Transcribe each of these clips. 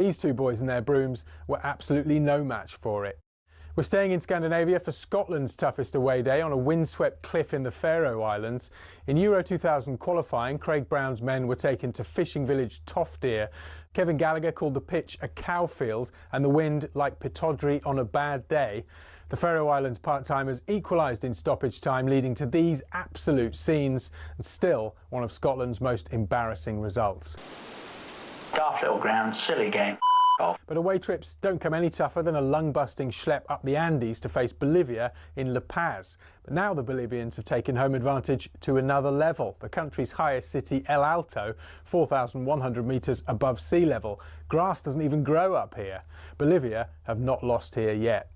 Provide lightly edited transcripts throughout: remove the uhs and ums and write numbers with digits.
These two boys and their brooms were absolutely no match for it. We're staying in Scandinavia for Scotland's toughest away day on a windswept cliff in the Faroe Islands. In Euro 2000 qualifying, Craig Brown's men were taken to fishing village Toftir. Kevin Gallagher called the pitch a cowfield and the wind like Pittodrie on a bad day. The Faroe Islands part-timers equalised in stoppage time, leading to these absolute scenes, and still one of Scotland's most embarrassing results. Daft little ground, silly game. But away trips don't come any tougher than a lung-busting schlep up the Andes to face Bolivia in La Paz. But now the Bolivians have taken home advantage to another level. The country's highest city, El Alto, 4,100 metres above sea level. Grass doesn't even grow up here. Bolivia have not lost here yet.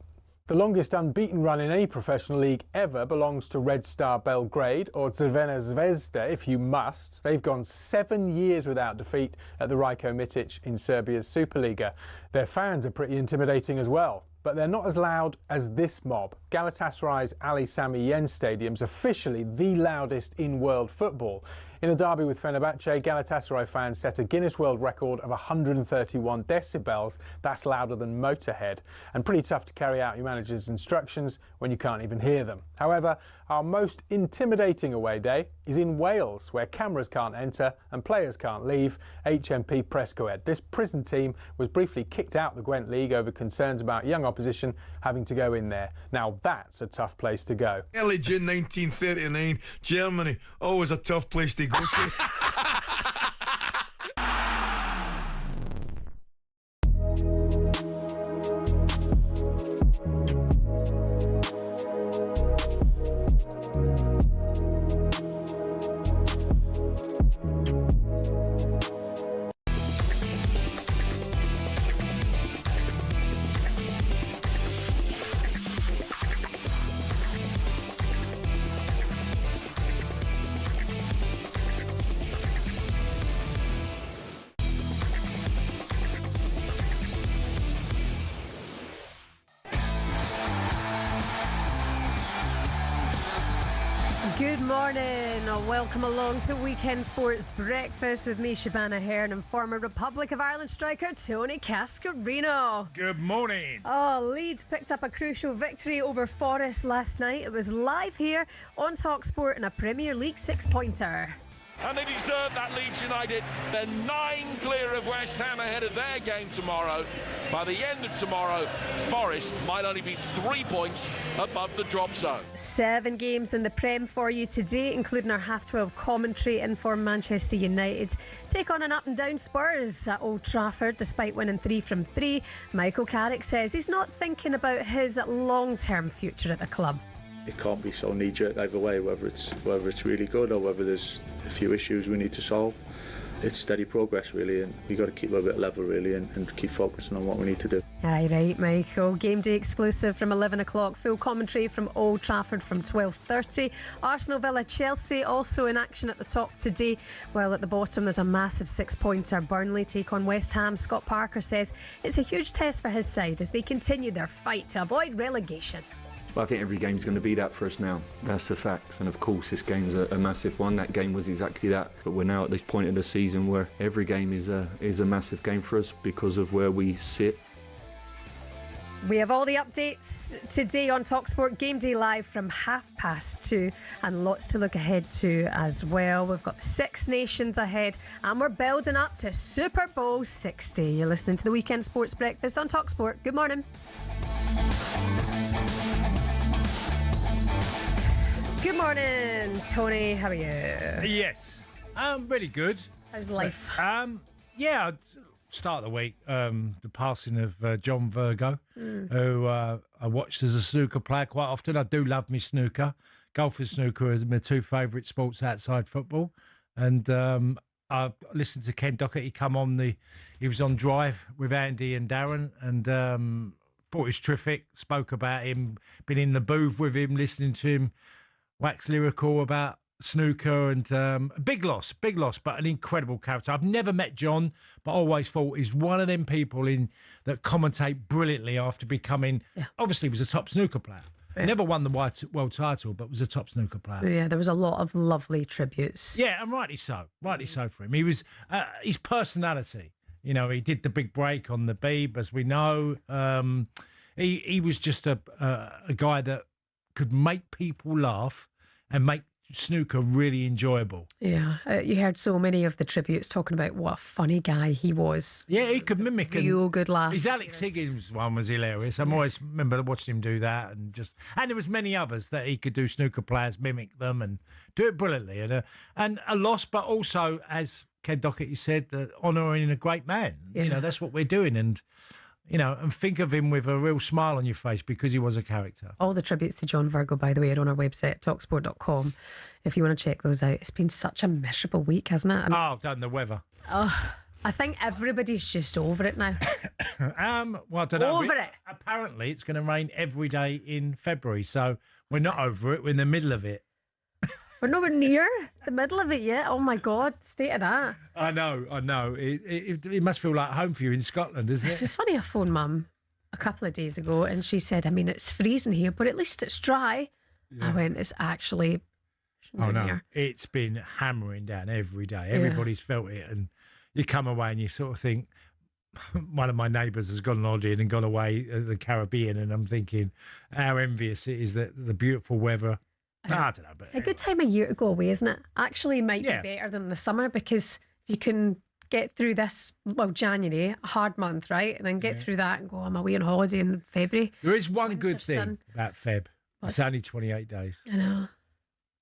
The longest unbeaten run in any professional league ever belongs to Red Star Belgrade, or Crvena Zvezda if you must. They've gone 7 years without defeat at the Rajko Mitic in Serbia's Superliga. Their fans are pretty intimidating as well, but they're not as loud as this mob. Galatasaray's Ali Sami Yen Stadium's officially the loudest in world football. In a derby with Fenerbahce, Galatasaray fans set a Guinness World Record of 131 decibels. That's louder than Motorhead, and pretty tough to carry out your manager's instructions when you can't even hear them. However, our most intimidating away day is in Wales, where cameras can't enter and players can't leave. HMP Prescoed. This prison team was briefly kicked out the Gwent League over concerns about young opposition having to go in there. Now that's a tough place to go. Early June 1939, Germany, always a tough place to go to. Good morning, welcome along to Weekend Sports Breakfast with me, Shebahn Aherne, and former Republic of Ireland striker Tony Cascarino. Good morning. Oh, Leeds picked up a crucial victory over Forest last night. It was live here on talkSPORT in a Premier League six-pointer. And they deserve that, Leeds United. They're 9 clear of West Ham ahead of their game tomorrow. By the end of tomorrow, Forest might only be 3 points above the drop zone. 7 games in the Prem for you today, including our half-12 commentary. In for Manchester United take on an up-and-down Spurs at Old Trafford despite winning 3 from 3. Michael Carrick says he's not thinking about his long-term future at the club. It can't be so knee-jerk either way, whether it's really good or whether there's a few issues we need to solve. It's steady progress really, and we've got to keep a bit level really and keep focusing on what we need to do. Aye, right, Michael. Game day exclusive from 11 o'clock. Full commentary from Old Trafford from 12:30. Arsenal Villa Chelsea also in action at the top today, while at the bottom there's a massive six-pointer. Burnley take on West Ham. Scott Parker says it's a huge test for his side as they continue their fight to avoid relegation. Well, I think every game's going to be that for us now. That's the facts. And of course, this game's a massive one. That game was exactly that. But we're now at this point in the season where every game is a massive game for us because of where we sit. We have all the updates today on talkSPORT Game Day Live from 2:30 and lots to look ahead to as well. We've got the Six Nations ahead and we're building up to Super Bowl 60. You're listening to the Weekend Sports Breakfast on talkSPORT. Good morning. Good morning, Tony. How are you? Yes, really good. How's life? Yeah, start of the week, the passing of John Virgo, who I watched as a snooker player quite often. I do love me snooker. Golf and snooker are my 2 favourite sports outside football. And I listened to Ken Doherty come on he was on Drive with Andy and Darren, and thought it was terrific. Spoke about him, been in the booth with him, listening to him wax lyrical about snooker, and big loss, but an incredible character. I've never met John, but I always thought he's one of them people that commentate brilliantly after becoming, obviously was a top snooker player. Yeah. Never won the world title, but was a top snooker player. Yeah, there was a lot of lovely tributes. Yeah, and rightly so for him. He was his personality. You know, he did the big break on the Beeb, as we know. He was just a guy that could make people laugh and make snooker really enjoyable. Yeah, you heard so many of the tributes talking about what a funny guy he was. Yeah, he could mimic it. Real good laugh. His Alex Higgins one was hilarious. I'm always remember watching him do that, and there was many others that he could do. Snooker players mimic them and do it brilliantly, and a loss, but also, as Ken Doherty said, honouring a great man. You know, that's what we're doing, and think of him with a real smile on your face because he was a character. All the tributes to John Virgo, by the way, are on our website, talksport.com, if you want to check those out. It's been such a miserable week, hasn't it? Done the weather. I think everybody's just over it now. Well, I don't know. Over it. Apparently, it's going to rain every day in February, so we're not over it. We're in the middle of it. We're nowhere near the middle of it yet. Oh my God, state of that. I know. It must feel like home for you in Scotland, isn't it? This is funny. I phoned Mum a couple of days ago and she said, I mean, it's freezing here, but at least it's dry. Yeah. I went, it's actually here. It's been hammering down every day. Everybody's felt it, and you come away and you sort of think, one of my neighbours has gone on holiday and gone away to the Caribbean, and I'm thinking how envious it is that the beautiful weather. I don't know. But it's a good time of year to go away, isn't it? Actually, might be better than the summer, because if you can get through this, January, a hard month, right? And then get through that and go, I'm away on holiday in February. There is one good thing about Feb. What? It's only 28 days. I know.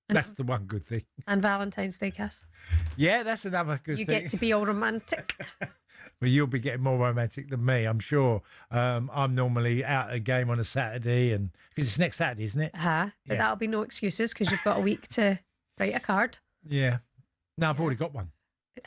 That's the one good thing. And Valentine's Day, Cass. Yeah, that's another good thing. You get to be all romantic. Well, you'll be getting more romantic than me, I'm sure. I'm normally out at a game on a Saturday, and because it's next Saturday, isn't it? But that'll be no excuses because you've got a week to write a card. Yeah. No, I've already got one.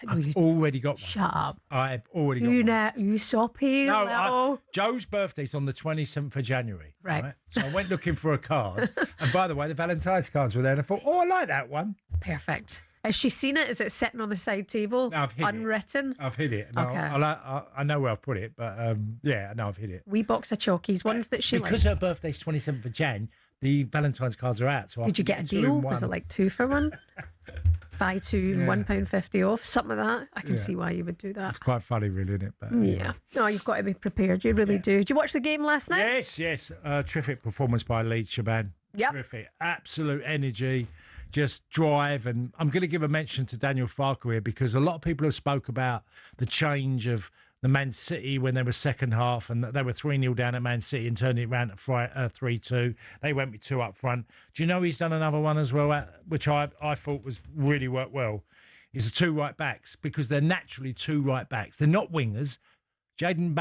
I've already got one. Shut up. I've already got one. You soppy. No, Joe's birthday's on the 27th of January. Right. So I went looking for a card. And by the way, the Valentine's cards were there. And I thought, I like that one. Perfect. Has she seen it? Is it sitting on the side table? No, I've hid unwritten? It. I've hid it. No, okay. I know where I've put it, but I've hid it. Wee box of chalkies, ones that she likes. Because her birthday's 27th of Jan, the Valentine's cards are out. So did you get a deal? Was it like 2 for 1? Buy 2, £1.50 off, something like that. I can see why you would do that. It's quite funny, really, isn't it? But, No, you've got to be prepared. You really do. Did you watch the game last night? Yes. Terrific performance by Leeds, Shebahn. Yep. Terrific. Absolute energy, just drive. And I'm going to give a mention to Daniel Farke here, because a lot of people have spoke about the change of the Man City when they were second half, and they were 3-0 down at Man City and turned it around to 3-2. They went with 2 up front. Do you know he's done another one as well, which I thought was really worked well? Is the 2 right backs, because they're naturally 2 right backs. They're not wingers. Jayden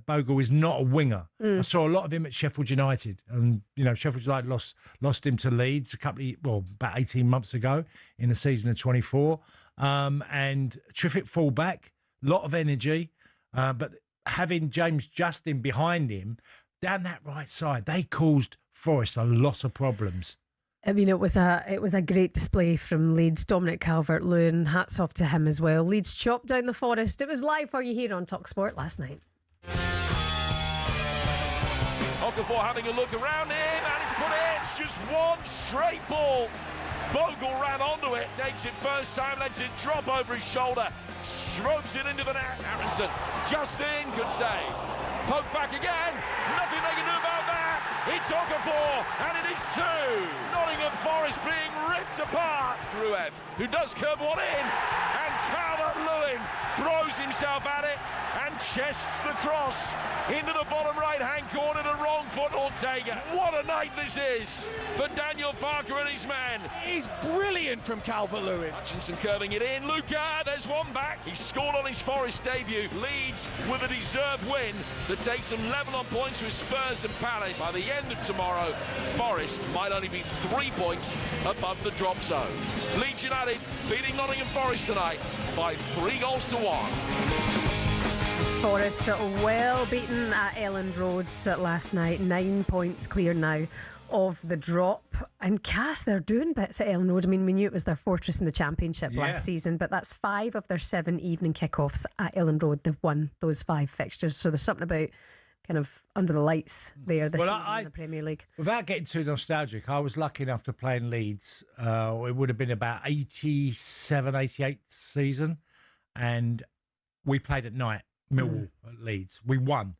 Bogle is not a winger. I saw a lot of him at Sheffield United, and Sheffield United lost him to Leeds about 18 months ago in the season of 24. And terrific fullback, lot of energy. But having James Justin behind him down that right side, they caused Forest a lot of problems. I mean, it was a great display from Leeds. Dominic Calvert-Lewin, hats off to him as well. Leeds chopped down the Forest. It was live for you here on talkSPORT last night. Okafor having a look around him, and it's put in. It's just one straight ball. Bogle ran onto it, takes it first time, lets it drop over his shoulder, strokes it into the net. Aronson, Justin, good save. Poke back again, nothing they can do about that. It's Okafor, and it is 2. Nottingham Forest being ripped apart. Crewe, who does curve one in, and Calvert-Lewin throws himself at it and chests the cross into the bottom right-hand corner to wrong foot Ortega. What a night this is for Daniel Farke and his men. He's brilliant from Calvert-Lewin. Hutchinson curving it in. Luca, there's one back. He scored on his Forest debut. Leeds with a deserved win that takes them level on points with Spurs and Palace. By the end of tomorrow, Forest might only be 3 points above the drop zone. Leeds United beating Nottingham Forest tonight by 3-1. Forest well beaten at Elland Road last night. 9 points clear now of the drop. And Cass, they're doing bits at Elland Road. I mean, we knew it was their fortress in the Championship last season, but that's 5 of their 7 evening kickoffs at Elland Road. They've won those 5 fixtures. So there's something about kind of under the lights there this season in the Premier League. Without getting too nostalgic, I was lucky enough to play in Leeds. It would have been about 87, 88 season. And we played at night. Millwall at Leeds. We won,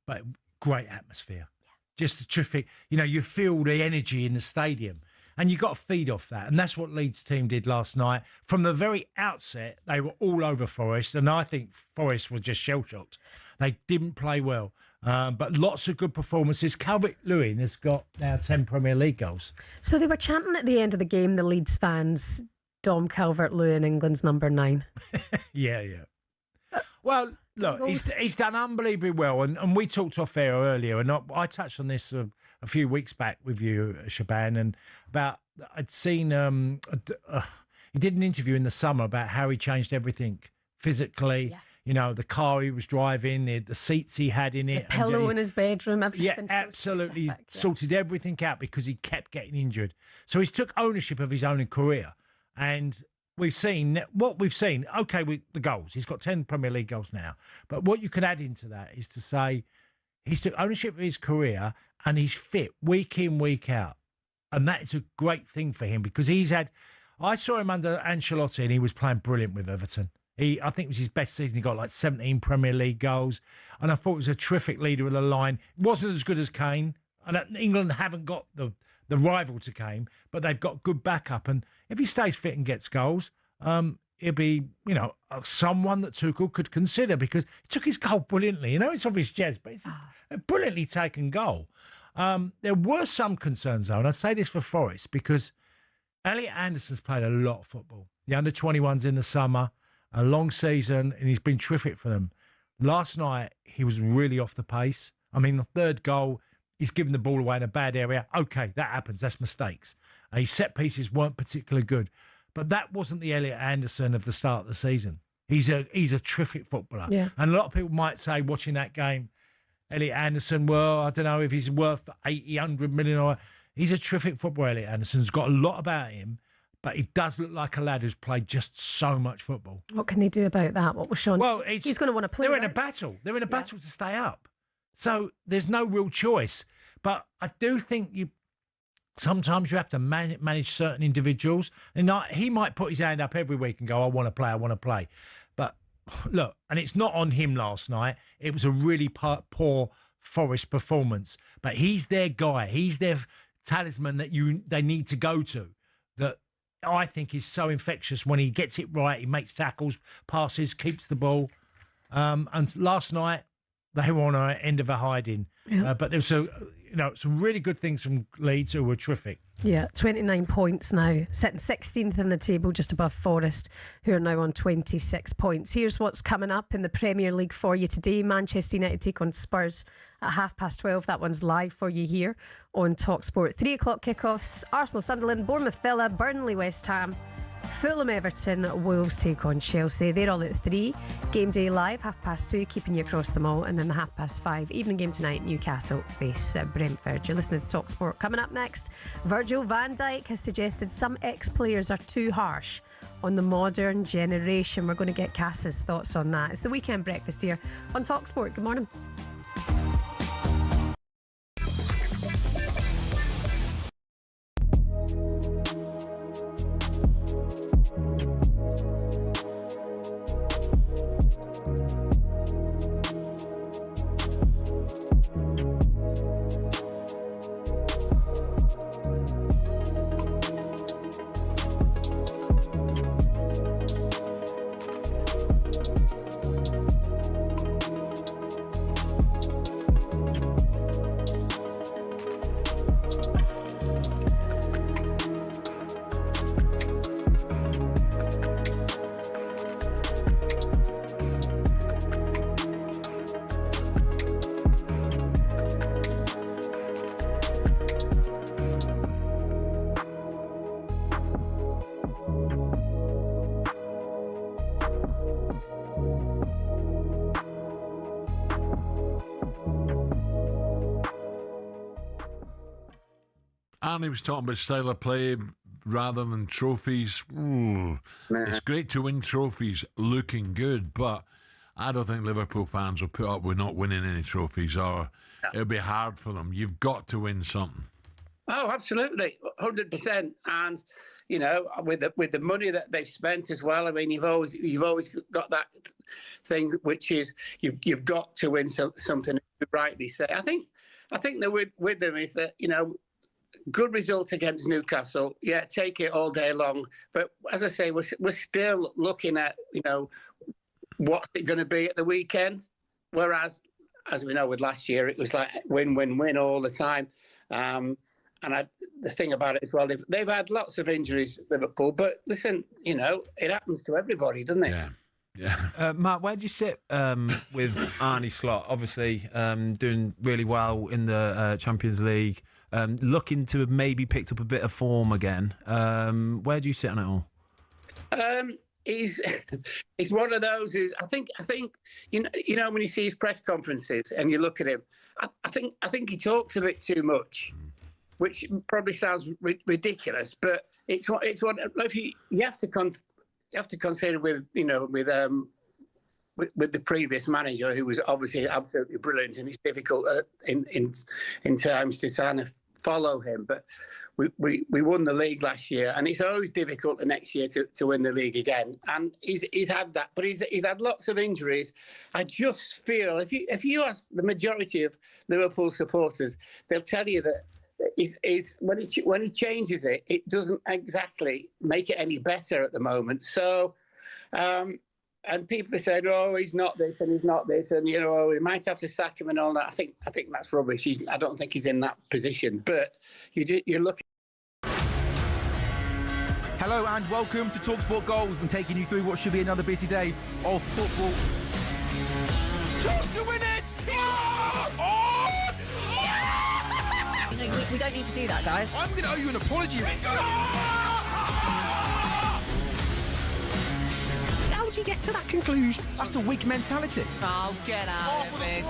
but great atmosphere. Just terrific. You know, you feel the energy in the stadium. And you got to feed off that. And that's what Leeds team did last night. From the very outset, they were all over Forest. And I think Forest were just shell-shocked. They didn't play well. But lots of good performances. Calvert-Lewin has got now 10 Premier League goals. So they were chanting at the end of the game, the Leeds fans, Dom Calvert-Lewin, England's number 9. Yeah. Well, look, he's done unbelievably well. And we talked off air earlier. And I touched on this a few weeks back with you, Shebahn, and about I'd seen he did an interview in the summer about how he changed everything physically. Yeah. You know, the car he was driving, the seats he had in it, the pillow in his bedroom, everything. Yeah, absolutely sorted everything out because he kept getting injured. So he's took ownership of his own career, and we've seen what we've seen. Okay, the goals. He's got 10 Premier League goals now, but what you could add into that is to say he's took ownership of his career. And he's fit week in, week out. And that is a great thing for him because I saw him under Ancelotti and he was playing brilliant with Everton. I think it was his best season. He got like 17 Premier League goals. And I thought he was a terrific leader of the line. Wasn't as good as Kane. And England haven't got the rival to Kane, but they've got good backup. And if he stays fit and gets goals, he'll be, someone that Tuchel could consider because he took his goal brilliantly. It's obvious jazz, but it's a brilliantly taken goal. There were some concerns, though, and I say this for Forest because Elliot Anderson's played a lot of football. The under-21s in the summer, a long season, and he's been terrific for them. Last night, he was really off the pace. I mean, the third goal, he's given the ball away in a bad area. Okay, that happens. That's mistakes. His set pieces weren't particularly good. But that wasn't the Elliot Anderson of the start of the season. He's a terrific footballer. Yeah. And a lot of people might say, watching that game, Elliot Anderson, well, I don't know if he's worth 80, 100 million or... He's a terrific footballer, Elliot Anderson's got a lot about him, but he does look like a lad who's played just so much football. What can they do about that? What was Sean? Well, he's going to want to play. They're in a battle. They're in a battle to stay up. So there's no real choice. But I do think sometimes you have to manage certain individuals. And he might put his hand up every week and go, I want to play. But look, and it's not on him last night. It was a really poor Forest performance. But he's their guy. He's their talisman that they need to go to. That I think is so infectious when he gets it right. He makes tackles, passes, keeps the ball. And last night, they were on an end of a hiding. Yeah. But there's some really good things from Leeds who were terrific. Yeah, 29 points now, sitting 16th in the table, just above Forest, who are now on 26 points. Here's what's coming up in the Premier League for you today. Manchester United take on Spurs at 12:30. That one's live for you here on talkSPORT. 3 o'clock kickoffs, Arsenal, Sunderland, Bournemouth, Villa, Burnley, West Ham, Fulham, Everton, Wolves take on Chelsea. They're all at 3. GameDay live, 2:30, keeping you across them all. And then the 5:30 evening game tonight, Newcastle face Brentford. You're listening to talkSPORT. Coming up next, Virgil van Dijk has suggested some ex-players are too harsh on the modern generation. We're going to get Cass's thoughts on that. It's the weekend breakfast here on talkSPORT. Good morning. Arnie was talking about style of play rather than trophies. It's great to win trophies looking good, but I don't think Liverpool fans will put up with not winning any trophies, or it'll be hard for them. You've got to win something. Oh, absolutely, 100%. And you know, with the money that they've spent as well. I mean, you've always got that thing, which is you've got to win something. You rightly say. I think that with them is that, you know, good result against Newcastle. Yeah, take it all day long. But as I say, we're still looking at, you know, what's it going to be at the weekend. Whereas, as we know, with last year, it was like win, win, win all the time. And the thing about it as well, they've had lots of injuries, Liverpool. But listen, you know, it happens to everybody, doesn't it? Yeah. Mark, where do you sit with Arne Slot? Obviously, doing really well in the Champions League. Looking to have maybe picked up a bit of form again. Where do you sit on it all? He's one of those who's I think you know when you see his press conferences and you look at him, I think he talks a bit too much, which probably sounds ridiculous, but it's one. If you have to consider with the previous manager, who was obviously absolutely brilliant, and it's difficult in times to kind of follow him. But we won the league last year, and it's always difficult the next year to win the league again. And he's had that, but he's had lots of injuries. I just feel if you ask the majority of Liverpool supporters, they'll tell you that when he changes it, it doesn't exactly make it any better at the moment. So. And people are saying, "Oh, he's not this and he's not this," and you know, we might have to sack him and all that. I think that's rubbish. I don't think he's in that position. But you're looking. Hello and welcome to talkSPORT Goals. I'm taking you through what should be another busy day of football. Chance to win it! We don't need to do that, guys. I'm going to owe you an apology. How did you get to that conclusion? That's a weak mentality. Oh, get out of it.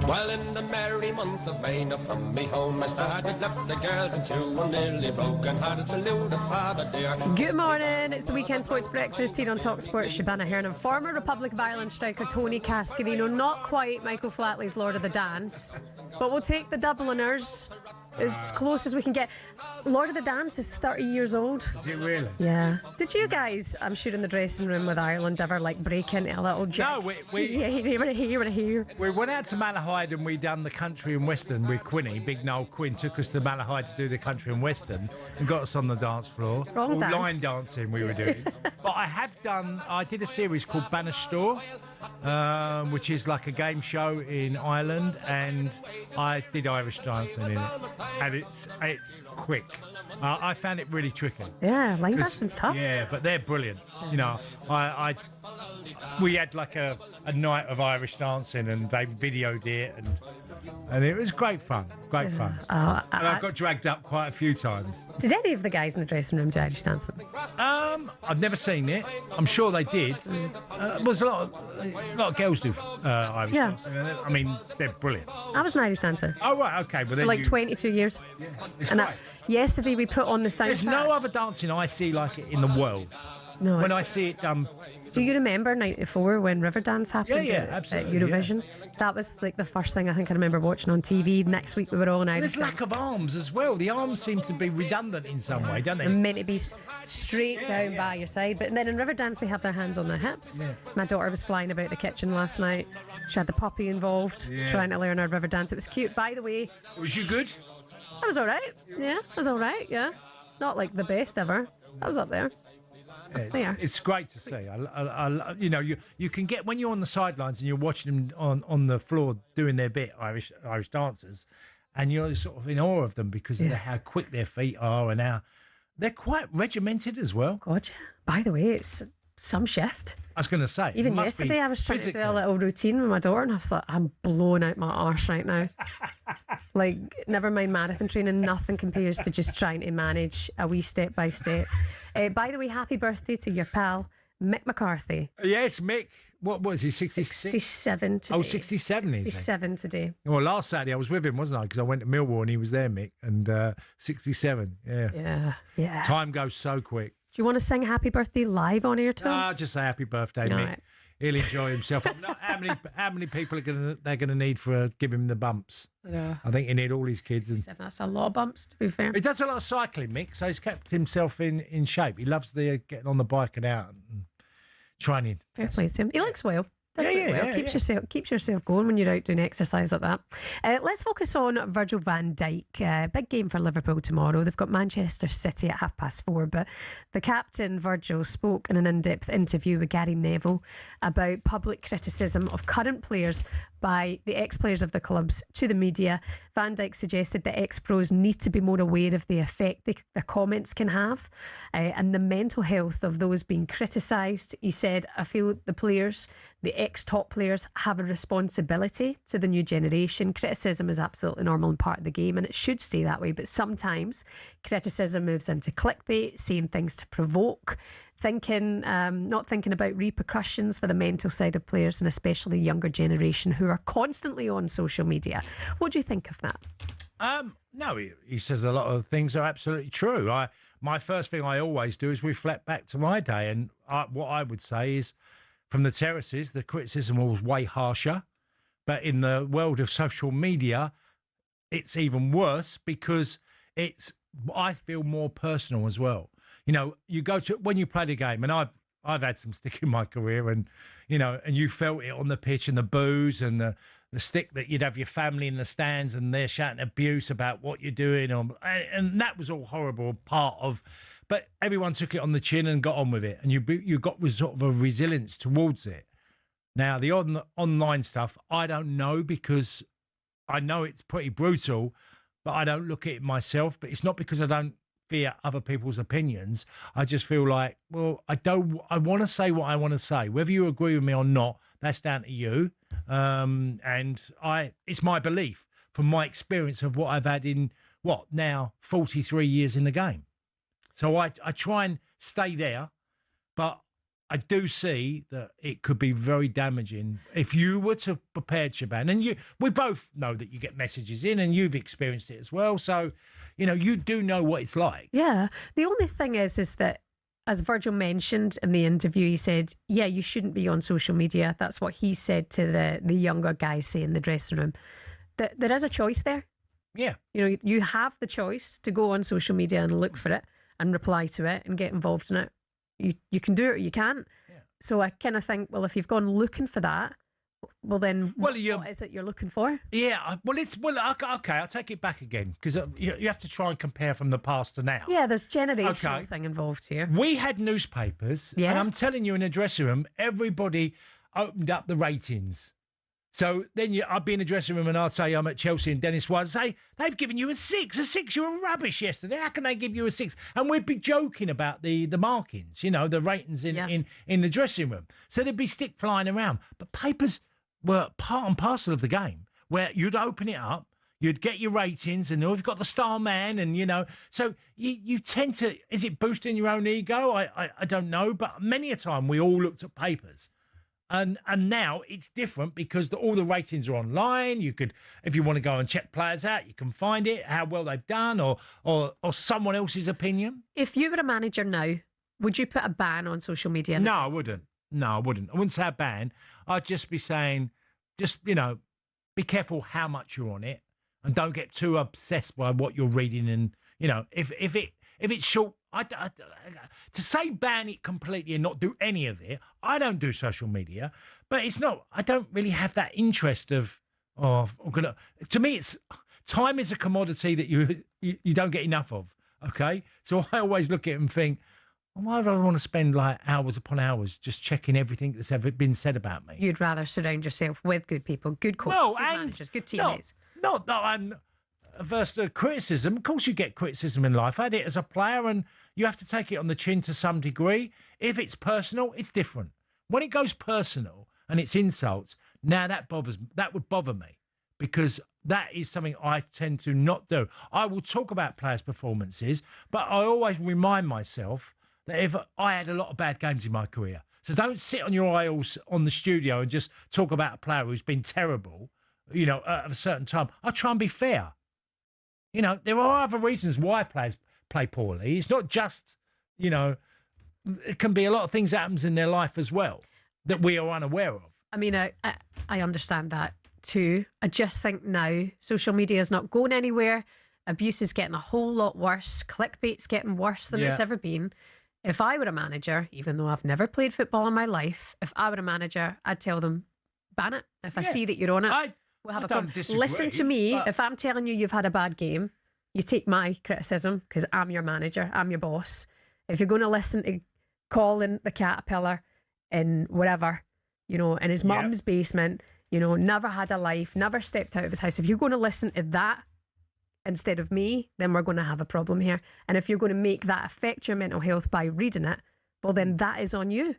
Well, in the merry month of May, now from me home I started, left the girls and two, and nearly broken hearted, saluted father dear. Good morning, it's the Weekend Sports Breakfast here on talkSPORT. Shebahn Aherne, former Republic of Ireland striker Tony Cascarino, not quite Michael Flatley's Lord of the Dance, but we'll take the Dubliners as close as we can get. Lord of the Dance is 30 years old. Is it really? Yeah. Did you guys, I'm sure in the dressing room with Ireland, ever like break into a little joke? No, we We went out to Malahide and we done the country and western with Quinny. Big Noel Quinn took us to Malahide to do the country and western and got us on the dance floor. Wrong dance. Line dancing we were doing. But I did a series called Banner Store, which is like a game show in Ireland, and I did Irish dancing in it. And it's quick. I found it really tricky. Yeah, line dancing's tough. Yeah, but they're brilliant. You know, we had like a night of Irish dancing, and they videoed it, and it was great fun. Great fun. And I got dragged up quite a few times. Did any of the guys in the dressing room do Irish dancing? I've never seen it. I'm sure they did. There's a lot of girls do Irish dancing. I mean, they're brilliant. I was an Irish dancer. Oh, right, okay. Well, then for like 22 years. Yeah, it's and great. Yesterday we put on the soundtrack. There's no other dancing I see like it in the world. No, when I see it done. Do you remember '94 when Riverdance happened at Eurovision? Yeah. That was like the first thing I think I remember watching on TV. Next week we were all in Irish. There's lack of arms as well. The arms seem to be redundant in some way, don't they? They're meant to be straight down by your side. But then in Riverdance they have their hands on their hips. Yeah. My daughter was flying about the kitchen last night. She had the puppy involved, trying to learn her Riverdance. It was cute. By the way, was you good? I was all right. Yeah, I was all right. Yeah, not like the best ever. I was up there. It's great to see. You know, you can get when you're on the sidelines and you're watching them on the floor doing their bit, Irish dancers. and you're sort of in awe of them because of how quick their feet are and how they're quite regimented as well. God, by the way, it's some shift. I was going to say. Even yesterday, I was trying to do a little routine with my daughter, and I was like, I'm blowing out my arse right now. Like, never mind marathon training, nothing compares to just trying to manage a wee step by step. By the way, happy birthday to your pal, Mick McCarthy. Yes, Mick. What was he, 66? 67 today. Oh, 67, 67 today. Well, last Saturday I was with him, wasn't I? Because I went to Millwall and he was there, Mick, and 67, Yeah. Time goes so quick. Do you want to sing happy birthday live on air, Tom? I'll just say happy birthday, Mick. Right. He'll enjoy himself. How many people are they're gonna need for give him the bumps? Yeah. I think he need all his kids. And that's a lot of bumps, to be fair. He does a lot of cycling, Mick, so he's kept himself in shape. He loves the getting on the bike and out and training. Fair play to him. He looks well. Keeps yourself going when you're out doing exercise like that. Let's focus on Virgil van Dijk. Big game for Liverpool tomorrow. They've got Manchester City at 4:30. But the captain, Virgil, spoke in an in-depth interview with Gary Neville about public criticism of current players by the ex-players of the clubs to the media. Van Dijk suggested that ex-pros need to be more aware of the effect their comments can have and the mental health of those being criticised. He said, I feel the players, the ex-top players, have a responsibility to the new generation. Criticism is absolutely normal and part of the game, and it should stay that way. But sometimes criticism moves into clickbait, saying things to provoke, not thinking about repercussions for the mental side of players, and especially the younger generation who are constantly on social media. What do you think of that? No, he says a lot of things are absolutely true. My first thing I always do is reflect back to my day, and what I would say is, from the terraces, the criticism was way harsher, but in the world of social media, it's even worse because I feel more personal as well. You know, you go to when you play the game, and I've had some stick in my career, and and you felt it on the pitch and the boos and the stick that you'd have your family in the stands and they're shouting abuse about what you're doing, and that was all horrible part of. But everyone took it on the chin and got on with it, and you got sort of a resilience towards it. Now the online stuff, I don't know, because I know it's pretty brutal, but I don't look at it myself. But it's not because I don't fear other people's opinions. I just feel like, well, I want to say what I want to say. Whether you agree with me or not, that's down to you. And it's my belief from my experience of what I've had in, now 43 years in the game. So I try and stay there, but I do see that it could be very damaging if you were to prepare, Shebahn. And we both know that you get messages in, and you've experienced it as well. So, you do know what it's like. Yeah. The only thing is that, as Virgil mentioned in the interview, he said, yeah, you shouldn't be on social media. That's what he said to the younger guys, say, in the dressing room. There is a choice there. Yeah. You have the choice to go on social media and look for it and reply to it and get involved in it. You can do it or you can't. Yeah. So I kind of think, well, if you've gone looking for that, well then, what is it you're looking for? Yeah, okay, I'll take it back again, because you have to try and compare from the past to now. Yeah, there's generational thing involved here. We had newspapers, and I'm telling you, in a dressing room, everybody opened up the ratings. So then I'd be in the dressing room and I'd say I'm at Chelsea, and Dennis Wise would say, they've given you a 6. A 6, you were rubbish yesterday. How can they give you a 6? And we'd be joking about the markings, the ratings in the dressing room. So there'd be stick flying around. But papers were part and parcel of the game, where you'd open it up, you'd get your ratings, and you've got the star man, and so you tend to, is it boosting your own ego? I don't know, but many a time we all looked at papers. And now it's different because all the ratings are online. You could, if you want to go and check players out, you can find it, how well they've done, or someone else's opinion. If you were a manager now, would you put a ban on social media? No, I wouldn't. I wouldn't say a ban. I'd just be saying, be careful how much you're on it, and don't get too obsessed by what you're reading. And if it's short, to say ban it completely and not do any of it. I don't do social media, but it's not. I don't really have that interest of. To me, it's time is a commodity that you don't get enough of. Okay, so I always look at it and think, why do I want to spend like hours upon hours just checking everything that's ever been said about me? You'd rather surround yourself with good people, good coaches, good managers, good teammates. No, I'm. versus criticism. Of course, you get criticism in life. I had it as a player, and you have to take it on the chin to some degree. If it's personal, it's different. When it goes personal and it's insults, now that would bother me, because that is something I tend to not do. I will talk about players' performances, but I always remind myself that if I had a lot of bad games in my career, so don't sit on your aisles on the studio and just talk about a player who's been terrible, at a certain time. I try and be fair. There are other reasons why players play poorly. It's not just, it can be a lot of things that happens in their life as well that we are unaware of. I mean, I understand that too. I just think now social media is not going anywhere. Abuse is getting a whole lot worse. Clickbait's getting worse than it's ever been. If I were a manager, even though I've never played football in my life, if I were a manager, I'd tell them, ban it. If I see that you're on it, we'll have a problem. Listen to me. If I'm telling you you've had a bad game, you take my criticism because I'm your manager, I'm your boss. If you're going to listen to Colin the Caterpillar in whatever, in his mum's basement, never had a life, never stepped out of his house. If you're going to listen to that instead of me, then we're going to have a problem here. And if you're going to make that affect your mental health by reading it, well, then that is on you.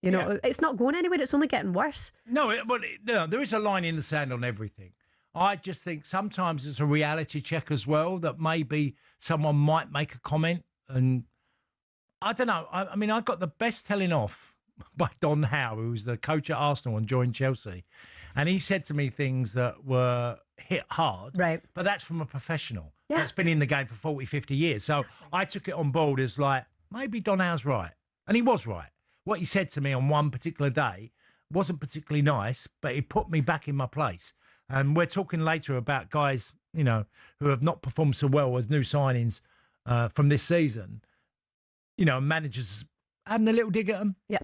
It's not going anywhere. It's only getting worse. No, there is a line in the sand on everything. I just think sometimes it's a reality check as well, that maybe someone might make a comment. And I don't know. I mean, I got the best telling off by Don Howe, who was the coach at Arsenal and joined Chelsea. And he said to me things that were hit hard. Right. But that's from a professional that's been in the game for 40, 50 years. So I took it on board as like, maybe Don Howe's right. And he was right. What he said to me on one particular day wasn't particularly nice, but it put me back in my place. And we're talking later about guys, who have not performed so well as new signings from this season. Managers having a little dig at them. Yeah.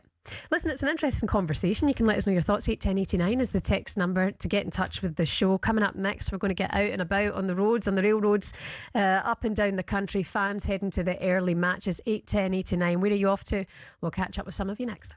Listen, it's an interesting conversation. You can let us know your thoughts. 81089 is the text number to get in touch with the show. Coming up next, we're going to get out and about on the roads, on the railroads, up and down the country. Fans heading to the early matches. 81089. Where are you off to? We'll catch up with some of you next.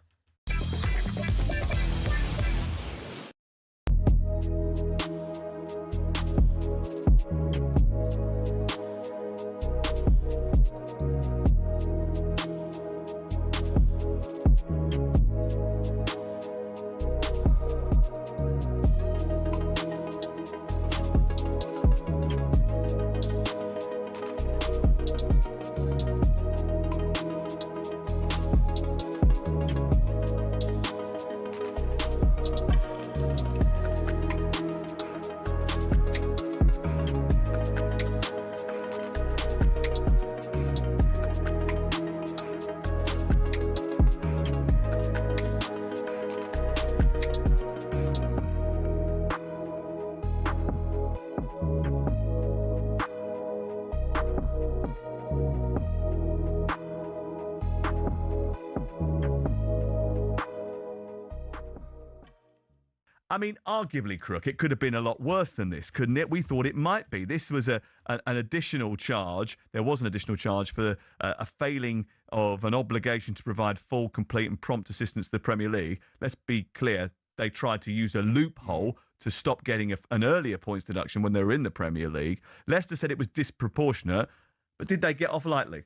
I mean, arguably, Crook, it could have been a lot worse than this, couldn't it? We thought it might be. This was an additional charge. There was an additional charge for a failing of an obligation to provide full, complete and prompt assistance to the Premier League. Let's be clear. They tried to use a loophole to stop getting an earlier points deduction when they were in the Premier League. Leicester said it was disproportionate, but did they get off lightly?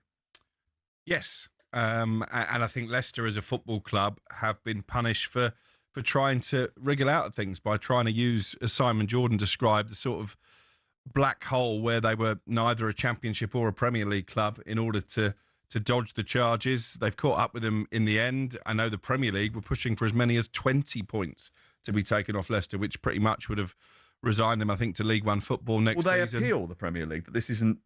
Yes. And I think Leicester as a football club have been punished for trying to wriggle out of things by trying to use, as Simon Jordan described, the sort of black hole where they were neither a Championship or a Premier League club in order to dodge the charges. They've caught up with them in the end. I know the Premier League were pushing for as many as 20 points to be taken off Leicester, which pretty much would have resigned them, I think, to League One football next season. Will they appeal the Premier League, that this isn't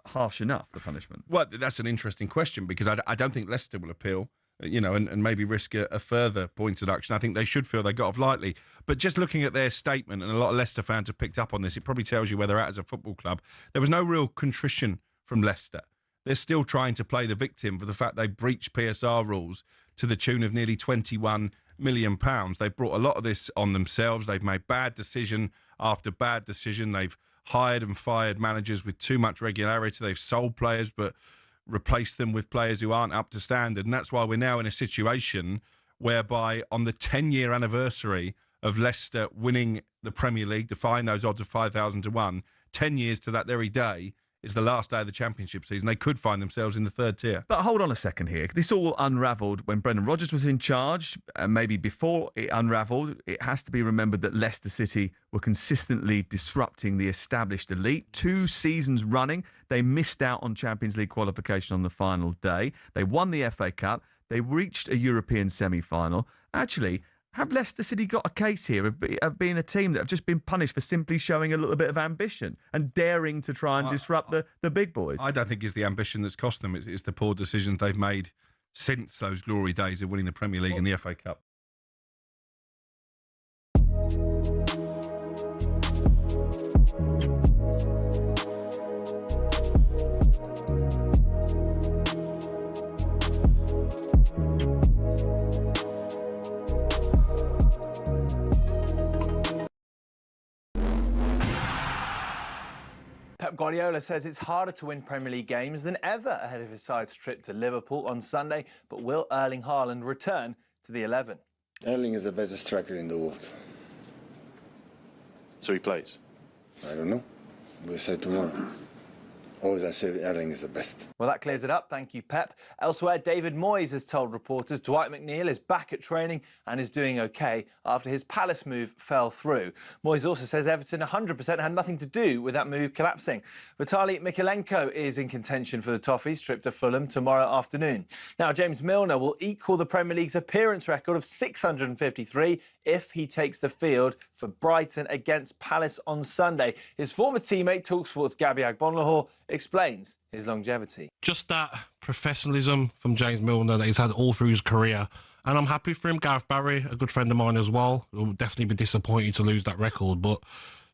harsh enough, the punishment? Well, that's an interesting question, because I don't think Leicester will appeal. And maybe risk a further point deduction. I think they should feel they got off lightly. But just looking at their statement, and a lot of Leicester fans have picked up on this, it probably tells you where they're at as a football club. There was no real contrition from Leicester. They're still trying to play the victim for the fact they breached PSR rules to the tune of nearly £21 million. They've brought a lot of this on themselves. They've made bad decision after bad decision. They've hired and fired managers with too much regularity. They've sold players, but replace them with players who aren't up to standard. And that's why we're now in a situation whereby on the 10-year anniversary of Leicester winning the Premier League, defying those odds of 5,000 to 1, 10 years to that very day, it's the last day of the Championship season. They could find themselves in the 3rd tier. But hold on a second here. This all unravelled when Brendan Rodgers was in charge, and maybe before it unravelled. It has to be remembered that Leicester City were consistently disrupting the established elite. 2 seasons running, they missed out on Champions League qualification on the final day. They won the FA Cup. They reached a European semi-final. Actually, have Leicester City got a case here of being a team that have just been punished for simply showing a little bit of ambition and daring to try and disrupt the big boys? I don't think it's the ambition that's cost them. It's the poor decisions they've made since those glory days of winning the Premier League and the FA Cup. Pep Guardiola says it's harder to win Premier League games than ever ahead of his side's trip to Liverpool on Sunday. But will Erling Haaland return to the 11? Erling is the best striker in the world. So he plays? I don't know. We'll say tomorrow. Always I say Erling is the best. Well, that clears it up. Thank you, Pep. Elsewhere, David Moyes has told reporters Dwight McNeil is back at training and is doing OK after his Palace move fell through. Moyes also says Everton 100% had nothing to do with that move collapsing. Vitaly Mykolenko is in contention for the Toffees' trip to Fulham tomorrow afternoon. Now, James Milner will equal the Premier League's appearance record of 653 if he takes the field for Brighton against Palace on Sunday. His former teammate, talkSPORT's Gabby Agbonlahor, explains his longevity. Just that professionalism from James Milner that he's had all through his career. And I'm happy for him. Gareth Barry, a good friend of mine as well, will definitely be disappointed to lose that record. But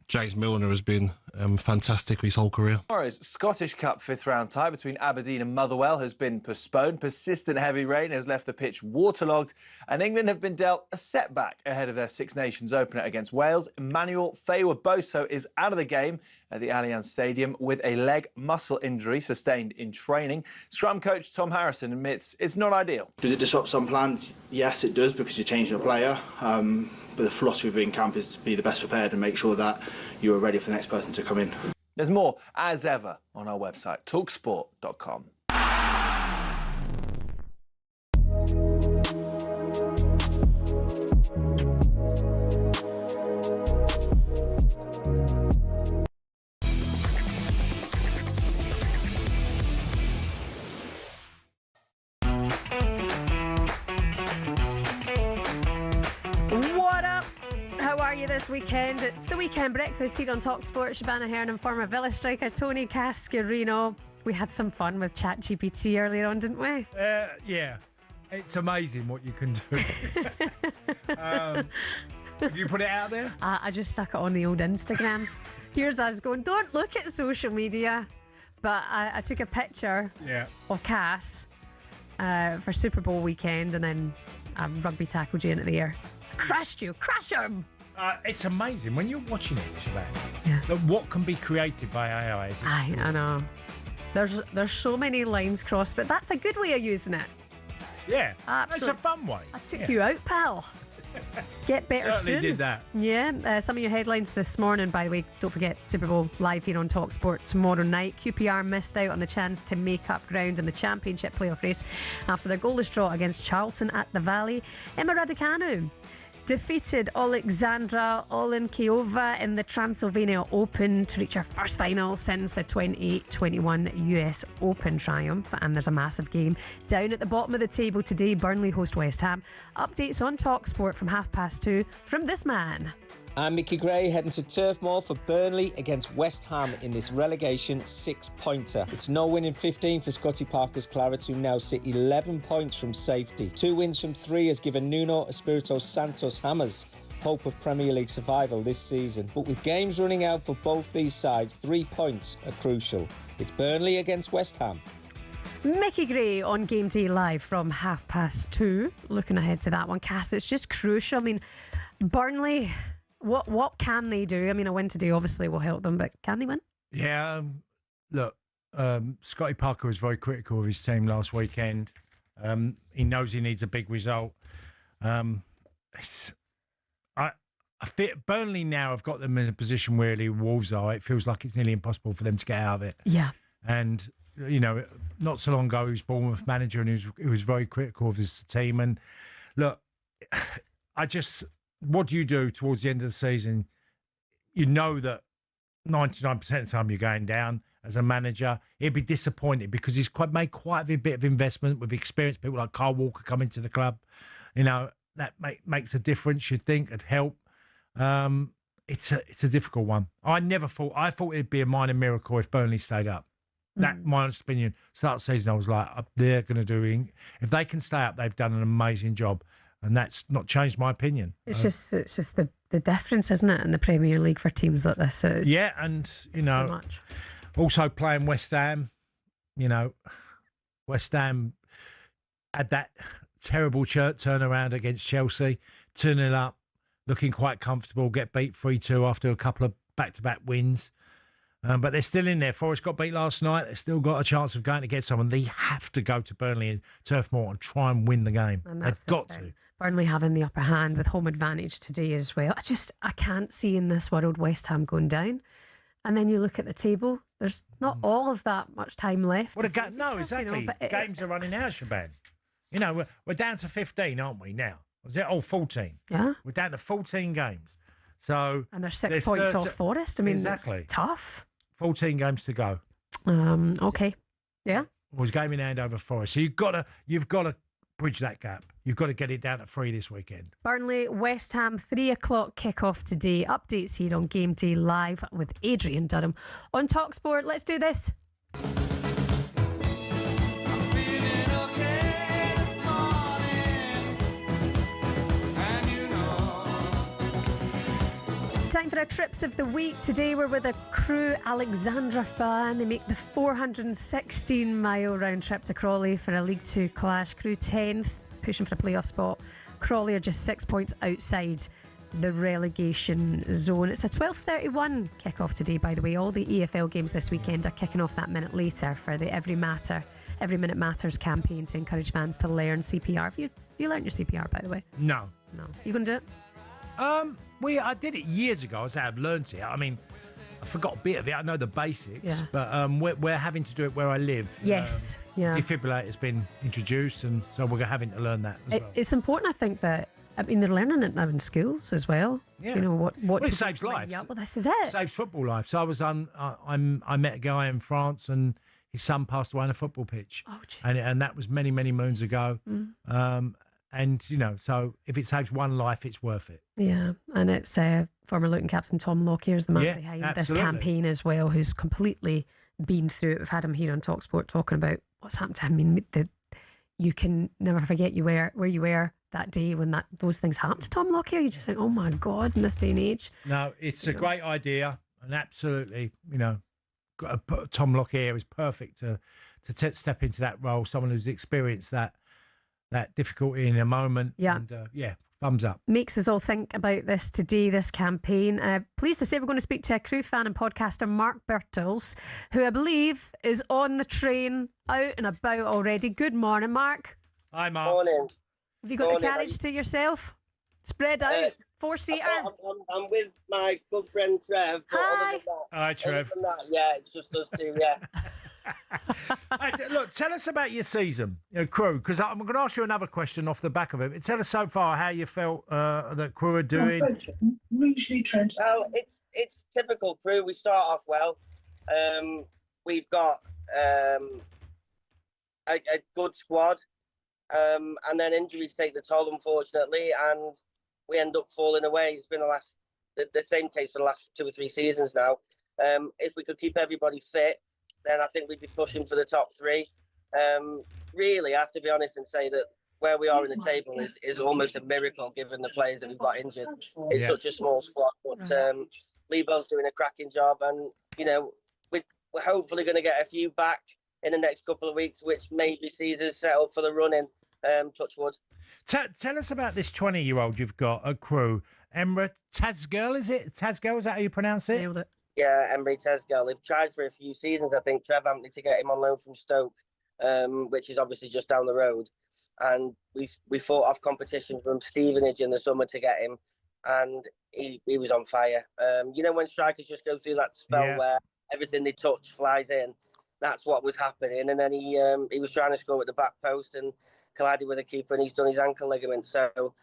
James Milner has been fantastic his whole career. Tomorrow's Scottish Cup 5th round tie between Aberdeen and Motherwell has been postponed. Persistent heavy rain has left the pitch waterlogged, and England have been dealt a setback ahead of their Six Nations opener against Wales. Emmanuel Fawa-Boso is out of the game at the Allianz Stadium with a leg muscle injury sustained in training. Scrum coach Tom Harrison admits it's not ideal. Does it disrupt some plans? Yes, it does, because you're changing a player. But the philosophy of being camp is to be the best prepared and make sure that you are ready for the next person to come in. There's more, as ever, on our website, talksport.com. This weekend, it's the weekend breakfast here on talkSPORT. Shebahn Aherne and former Villa striker Tony Cascarino. We had some fun with ChatGPT earlier on, didn't we? Yeah, it's amazing what you can do. Did you put it out there? I just stuck it on the old Instagram. Here's us going, don't look at social media. But I took a picture of Cass for Super Bowl weekend, and then I rugby tackled you into the air. Crashed you, crash him! It's amazing when you're watching it, Shebahn, what can be created by AI. I know. There's so many lines crossed, but that's a good way of using it. Yeah, absolutely. It's a fun way. I took you out, pal. Get better Certainly soon. did that. Yeah, some of your headlines this morning, by the way, don't forget Super Bowl live here on talkSPORT tomorrow night. QPR missed out on the chance to make up ground in the Championship playoff race after their goalless draw against Charlton at the Valley. Emma Raducanu defeated Alexandra Olenkova in the Transylvania Open to reach her first final since the 2021 US Open triumph. And there's a massive game down at the bottom of the table today. Burnley host West Ham. Updates on talkSPORT from 2:30 from this man. I'm Mickey Gray heading to Turf Moor for Burnley against West Ham in this relegation 6-pointer. It's no win in 15 for Scotty Parker's Clarets, who now sit 11 points from safety. 2 wins from 3 has given Nuno Espirito Santos Hammers hope of Premier League survival this season. But with games running out for both these sides, 3 points are crucial. It's Burnley against West Ham. Mickey Gray on GameDay live from 2:30. Looking ahead to that one, Cass, it's just crucial. I mean, Burnley... What can they do? I mean, a win today obviously will help them, but can they win? Yeah, look, Scotty Parker was very critical of his team last weekend. He knows he needs a big result. I I fit Burnley now have got them in a position where the Wolves are. It feels like it's nearly impossible for them to get out of it. Yeah. And, you know, not so long ago, he was Bournemouth manager and he was very critical of his team. And look, what do you do towards the end of the season? You know that 99% of the time you're going down as a manager. He'd be disappointed because he's made quite a bit of investment with experienced people like Kyle Walker coming to the club. You know, that makes a difference, you'd think, it'd help. It's a difficult one. I thought it'd be a minor miracle if Burnley stayed up. That, my honest opinion, start of the season, I was like, they're going to do, if they can stay up, they've done an amazing job. And that's not changed my opinion. It's just the difference, isn't it, in the Premier League for teams like this? Yeah, and, you know, also playing West Ham, you know, West Ham had that terrible turnaround against Chelsea, 2-0 up, looking quite comfortable, get beat 3-2 after a couple of back-to-back wins. But they're still in there. Forest got beat last night. They've still got a chance of going to get someone. They have to go to Burnley and Turf Moor and try and win the game. They've got to. Burnley having the upper hand with home advantage today as well. I can't see in this world West Ham going down. And then you look at the table, there's not all of that much time left. No, exactly. You know, games are running out, Shebahn. You know, we're down to 15, aren't we, now? Was it? 14. Yeah. We're down to 14 games. So and there's 6 points off Forest. I mean, exactly. It's tough. 14 games to go. Okay. Yeah. It was game in hand over Forest. So you've got to bridge that gap. You've got to get it down to 3 this weekend. Burnley, West Ham, 3 o'clock kickoff today. Updates here on Game Day Live with Adrian Durham on talkSPORT. Let's do this. Time for our trips of the week. Today we're with a Crewe Alexandra fan. They make the 416-mile round trip to Crawley for a League 2 clash. Crewe 10th, pushing for a playoff spot. Crawley are just 6 points outside the relegation zone. It's a 12:31 kick-off today, by the way. All the EFL games this weekend are kicking off that minute later for the Every Minute Matters campaign to encourage fans to learn CPR. Have you learned your CPR, by the way? No. You going to do it? I did it years ago. I said I've learnt it. I mean, I forgot a bit of it. I know the basics, but we're having to do it where I live. Yes, Defibrillator's been introduced, and so we're having to learn that as well. It's important, I think, that they're learning it now in schools as well. Yeah. You know what it saves lives. Yeah, well, this is it. It saves football lives. So I was I met a guy in France, and his son passed away on a football pitch. Oh, geez. And that was many moons ago. And, you know, so if it saves one life, it's worth it. Yeah, and it's former Luton captain Tom Lockyer is the man behind this campaign as well, who's completely been through it. We've had him here on talkSPORT talking about what's happened to him. I mean, you can never forget where you were that day when those things happened to Tom Lockyer. You just think, oh my God, in this day and age. No, it's a great idea, and absolutely, you know, Tom Lockyer is perfect to step into that role, someone who's experienced that difficulty in a moment. Yeah. And, thumbs up. Makes us all think about this today, this campaign. Pleased to say we're going to speak to a Crewe fan and podcaster, Mark Birtles, who I believe is on the train, out and about already. Good morning, Mark. Hi, Mark. Morning. Have you got the carriage to yourself? Spread out, 4-seater? I'm with my good friend Trev. But Hi. Other than that, Hi, Trev. Other than that, yeah, it's just us two, yeah. Look, tell us about your season, Crewe, because I'm going to ask you another question off the back of it. Tell us so far how you felt that Crewe are doing. Well, it's typical Crewe. We start off well. We've got a good squad, and then injuries take the toll, unfortunately, and we end up falling away. It's been the same case for the last 2 or 3 seasons now. If we could keep everybody fit, then I think we'd be pushing for the top 3. Really, I have to be honest and say that where we are in the table is almost a miracle given the players that we've got injured. It's such a small squad, but Lebo's doing a cracking job, and you know we're hopefully going to get a few back in the next couple of weeks, which maybe sees us set up for the run-in. Touch wood. Tell us about this 20-year-old you've got at Crewe, Emre Tazgirl. Is it Tazgirl? Is that how you pronounce it? Nailed it. Yeah, Emre Tezgel. They've tried for a few seasons, I think, Trev Hampton, to get him on loan from Stoke, which is obviously just down the road. And we fought off competition from Stevenage in the summer to get him. and he was on fire. When strikers just go through that spell where everything they touch flies in, that's what was happening. And then he was trying to score at the back post and collided with the keeper, and he's done his ankle ligament. So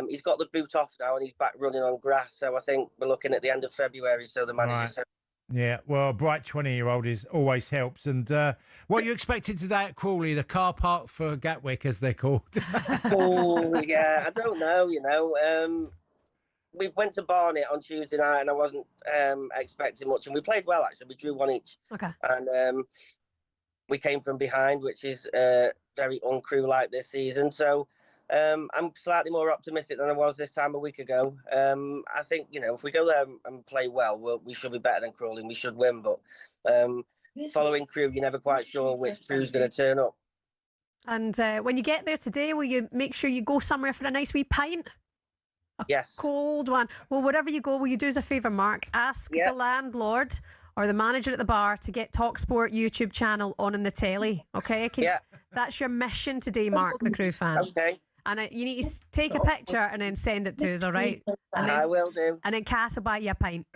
he's got the boot off now, and he's back running on grass. So I think we're looking at the end of February. So the manager said. Yeah, well, a bright 20-year-old always helps. And what are you expecting today at Crawley, the car park for Gatwick, as they're called? Oh, yeah, I don't know, we went to Barnet on Tuesday night, and I wasn't expecting much. And we played well, actually. We drew 1 each. Okay. And we came from behind, which is very un-Crewe-like this season. So I'm slightly more optimistic than I was this time a week ago. I think, if we go there and play well, we should be better than Crawley and we should win. But following Crewe, you're never quite sure which Crewe's going to turn up. And when you get there today, will you make sure you go somewhere for a nice wee pint? Yes. Cold one. Well, wherever you go, will you do us a favour, Mark? Ask the landlord or the manager at the bar to get talkSPORT YouTube channel on in the telly. Okay? That's your mission today, Mark, the Crewe fan. Okay. And you need to take a picture and then send it to us, all right? And then, I will do. And then Cass will buy you a pint.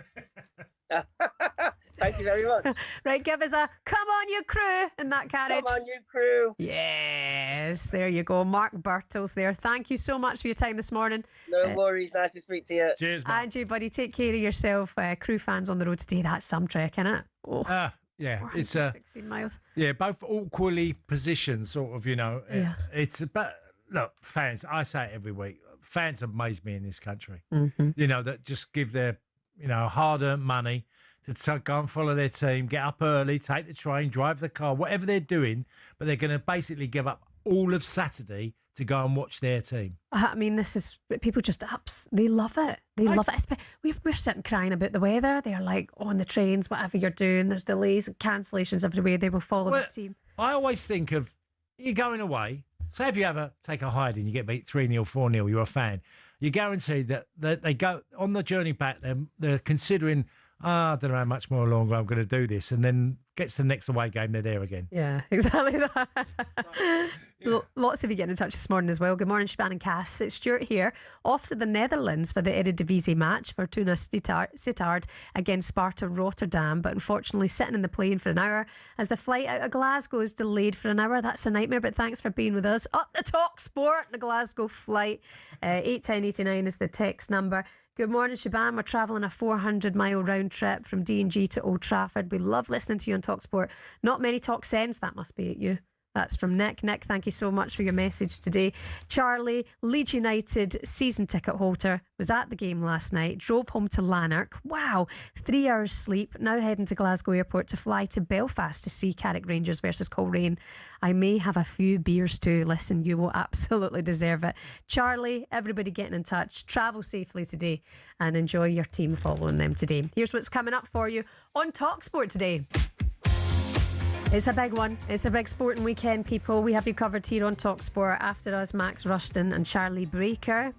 Thank you very much. Right, give us a "Come on, you Crewe" in that carriage. Come on, you Crewe. Yes, there you go. Mark Birtles there. Thank you so much for your time this morning. No worries. Nice to speak to you. Cheers, Mark. And you, buddy. Take care of yourself. Crewe fans on the road today. That's some trek, isn't it? Oh. Yeah, it's 16 miles. Yeah, both equally positioned, sort of. It's about. Look, fans, I say it every week, fans amaze me in this country. Mm-hmm. That just give their, hard-earned money to go and follow their team, get up early, take the train, drive the car, whatever they're doing, but they're going to basically give up all of Saturday to go and watch their team. I mean, this is, people just, they love it. They love it. We're sitting crying about the weather. They're like, on the trains, whatever you're doing, there's delays and cancellations everywhere. They will follow the team. I always think of, you're going away. Say if you ever take a hiding, you get beat 3-0, 4-0, you're a fan. You're guaranteed that they go on the journey back, they're considering, I don't know how much more longer I'm going to do this. And then gets to the next away game, they're there again. Yeah, exactly that. Lots of you getting in touch this morning as well. Good morning, Shebahn and Cass. It's Stuart here, off to the Netherlands for the Eredivisie match for Fortuna Sittard against Sparta Rotterdam, but unfortunately sitting in the plane for an hour as the flight out of Glasgow is delayed for an hour. That's a nightmare, but thanks for being with us. Up the talkSPORT, the Glasgow flight. 81089 is the text number. Good morning, Shebahn. We're travelling a 400-mile round trip from D&G to Old Trafford. We love listening to you on talkSPORT. Not many talk sends, that must be at you. That's from Nick. Nick, thank you so much for your message today. Charlie, Leeds United season ticket holder, was at the game last night, drove home to Lanark. Wow, 3 hours sleep. Now heading to Glasgow Airport to fly to Belfast to see Carrick Rangers versus Coleraine. I may have a few beers too. Listen, you will absolutely deserve it. Charlie, everybody getting in touch. Travel safely today and enjoy your team following them today. Here's what's coming up for you on talkSPORT today. It's a big one. It's a big sporting weekend, people. We have you covered here on talkSPORT. After us, Max Rushton and Charlie Baker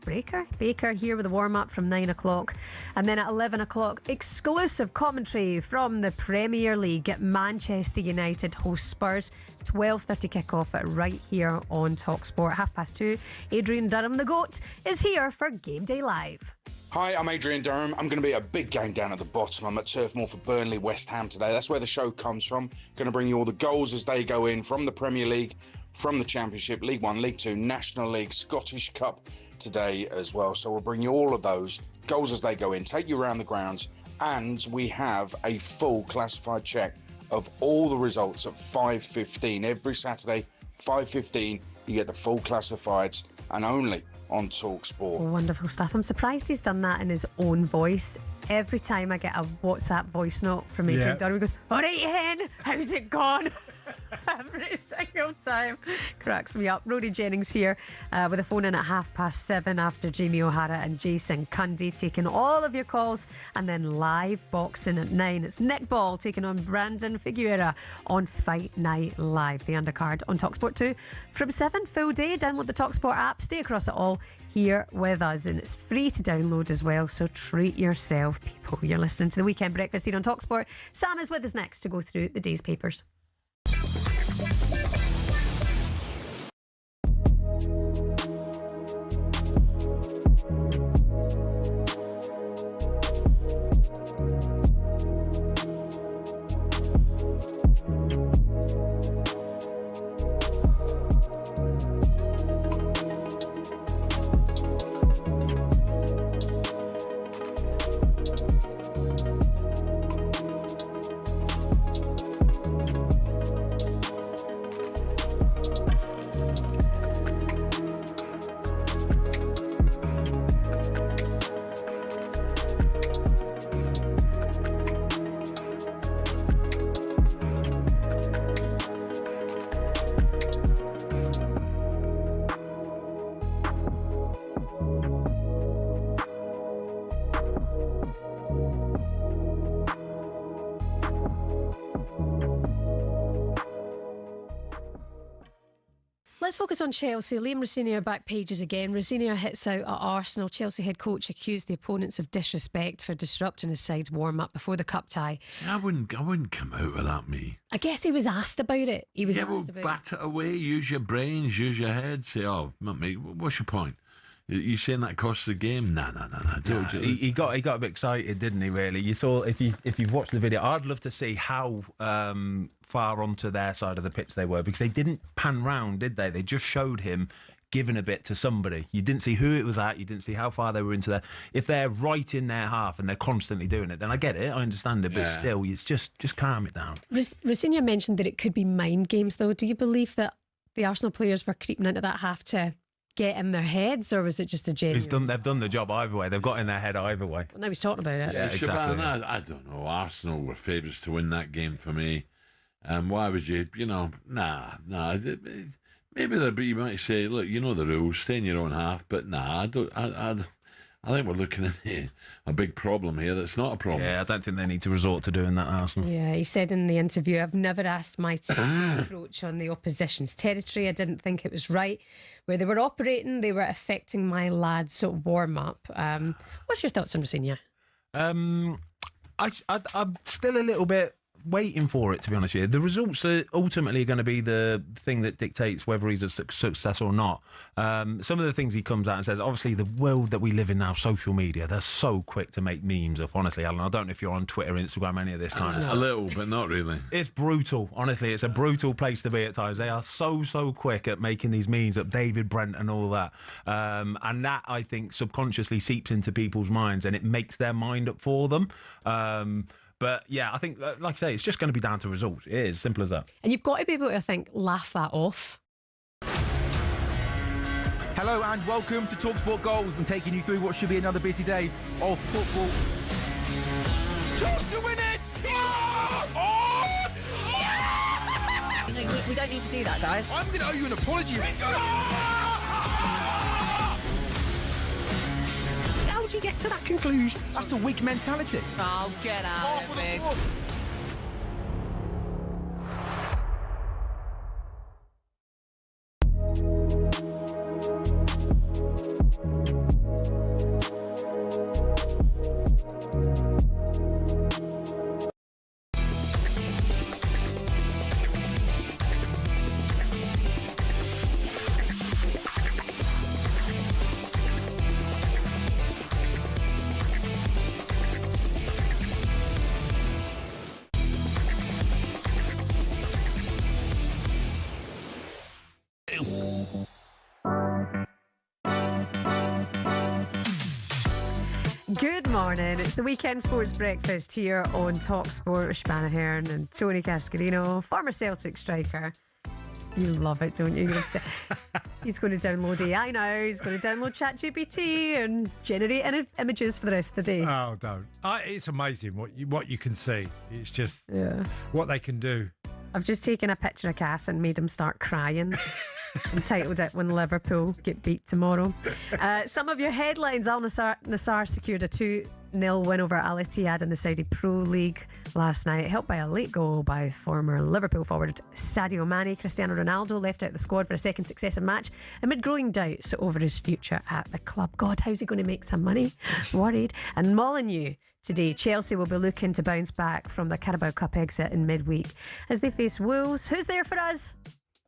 here with a warm-up from 9 o'clock. And then at 11 o'clock, exclusive commentary from the Premier League at Manchester United host Spurs. 12:30 kick-off right here on talkSPORT. 2:30. Adrian Durham, the GOAT, is here for Game Day Live. Hi, I'm Adrian Durham. I'm going to be at a big game down at the bottom. I'm at Turf Moor for Burnley, West Ham today. That's where the show comes from. Going to bring you all the goals as they go in from the Premier League, from the Championship, League One, League Two, National League, Scottish Cup today as well. So we'll bring you all of those goals as they go in, take you around the grounds, and we have a full classified check of all the results at 5:15. Every Saturday, 5:15, you get the full classifieds and only on talkSPORT. Wonderful stuff. I'm surprised he's done that in his own voice. Every time I get a WhatsApp voice note from Adrian Durham, he goes, "All right, hen, how's it gone?" Every single time. Cracks me up. Rory Jennings here with a phone in at 7:30 after Jamie O'Hara and Jason Cundy taking all of your calls, and then live boxing at 9. It's Nick Ball taking on Brandon Figueroa on Fight Night Live, the undercard on talkSPORT 2 from 7. Full day. Download the talkSPORT app. Stay across it all here with us, and it's free to download as well, so treat yourself, people. You're listening to the Weekend Breakfast here on talkSPORT. Sam is with us next to go through the day's papers. Let's focus on Chelsea. Liam Rosenior back pages again. Rosenior hits out at Arsenal. Chelsea head coach accused the opponents of disrespect for disrupting his side's warm-up before the cup tie. I wouldn't come out with that, me. I guess he was asked about it. Bat it away, use your brains, use your head. Say, oh, mate, what's your point? You saying that costs the game? Nah. He got a bit excited, didn't he? Really, you saw if you've watched the video, I'd love to see how far onto their side of the pitch they were, because they didn't pan round, did they? They just showed him giving a bit to somebody. You didn't see who it was at. You didn't see how far they were into there. If they're right in their half and they're constantly doing it, then I get it. I understand it, but still, it's just calm it down. Rosenior mentioned that it could be mind games, though. Do you believe that the Arsenal players were creeping into that half to get in their heads, or was it just a genuine? They've done the job either way. They've got in their head either way. Well, now he's talking about it. Yeah, exactly. Shebahn, I don't know. Arsenal were favourites to win that game for me. Why would you? Nah. Maybe you might say, look, you know the rules, stay in your own half. But nah, I think we're looking at a big problem here that's not a problem. Yeah, I don't think they need to resort to doing that, Arsenal. Yeah, he said in the interview, I've never asked my team to approach on the opposition's territory. I didn't think it was right. Where they were operating, they were affecting my lads' sort of warm-up. What's your thoughts on Rosenior? I'm still a little bit waiting for it, to be honest with you. The results are ultimately going to be the thing that dictates whether he's a success or not. Some of the things he comes out and says, obviously the world that we live in now, social media, they're so quick to make memes up, honestly, Alan. I don't know if you're on Twitter, Instagram, any of this kind of stuff. A little, but not really. It's brutal, honestly. It's a brutal place to be at times. They are so quick at making these memes up, David Brent and all that. And that, I think, subconsciously seeps into people's minds and it makes their mind up for them. But yeah, I think, like I say, it's just going to be down to results. It is simple as that. And you've got to be able to, I think, laugh that off. Hello and welcome to talkSPORT Goals. We're taking you through what should be another busy day of football. Chance to win it! We don't need to do that, guys. I'm going to owe you an apology. How do you get to that conclusion? That's a weak mentality. Oh, get out of it. Good morning. It's the Weekend Sports Breakfast here on talkSPORT with Shebahn Aherne and Tony Cascarino, former Celtic striker. You love it, don't you? You're upset. He's going to download AI now. He's going to download ChatGPT and generate images for the rest of the day. Oh, don't. It's amazing what you can see. It's just what they can do. I've just taken a picture of Cass and made him start crying. Entitled it When Liverpool Get Beat Tomorrow. Some of your headlines: Al Nassr secured a 2-0 win over Al Ittihad in the Saudi Pro League last night, helped by a late goal by former Liverpool forward Sadio Mane. Cristiano Ronaldo left out the squad for a second successive match amid growing doubts over his future at the club. God, how's he going to make some money? Worried. And Molineux today, Chelsea will be looking to bounce back from the Carabao Cup exit in midweek as they face Wolves. Who's there for us?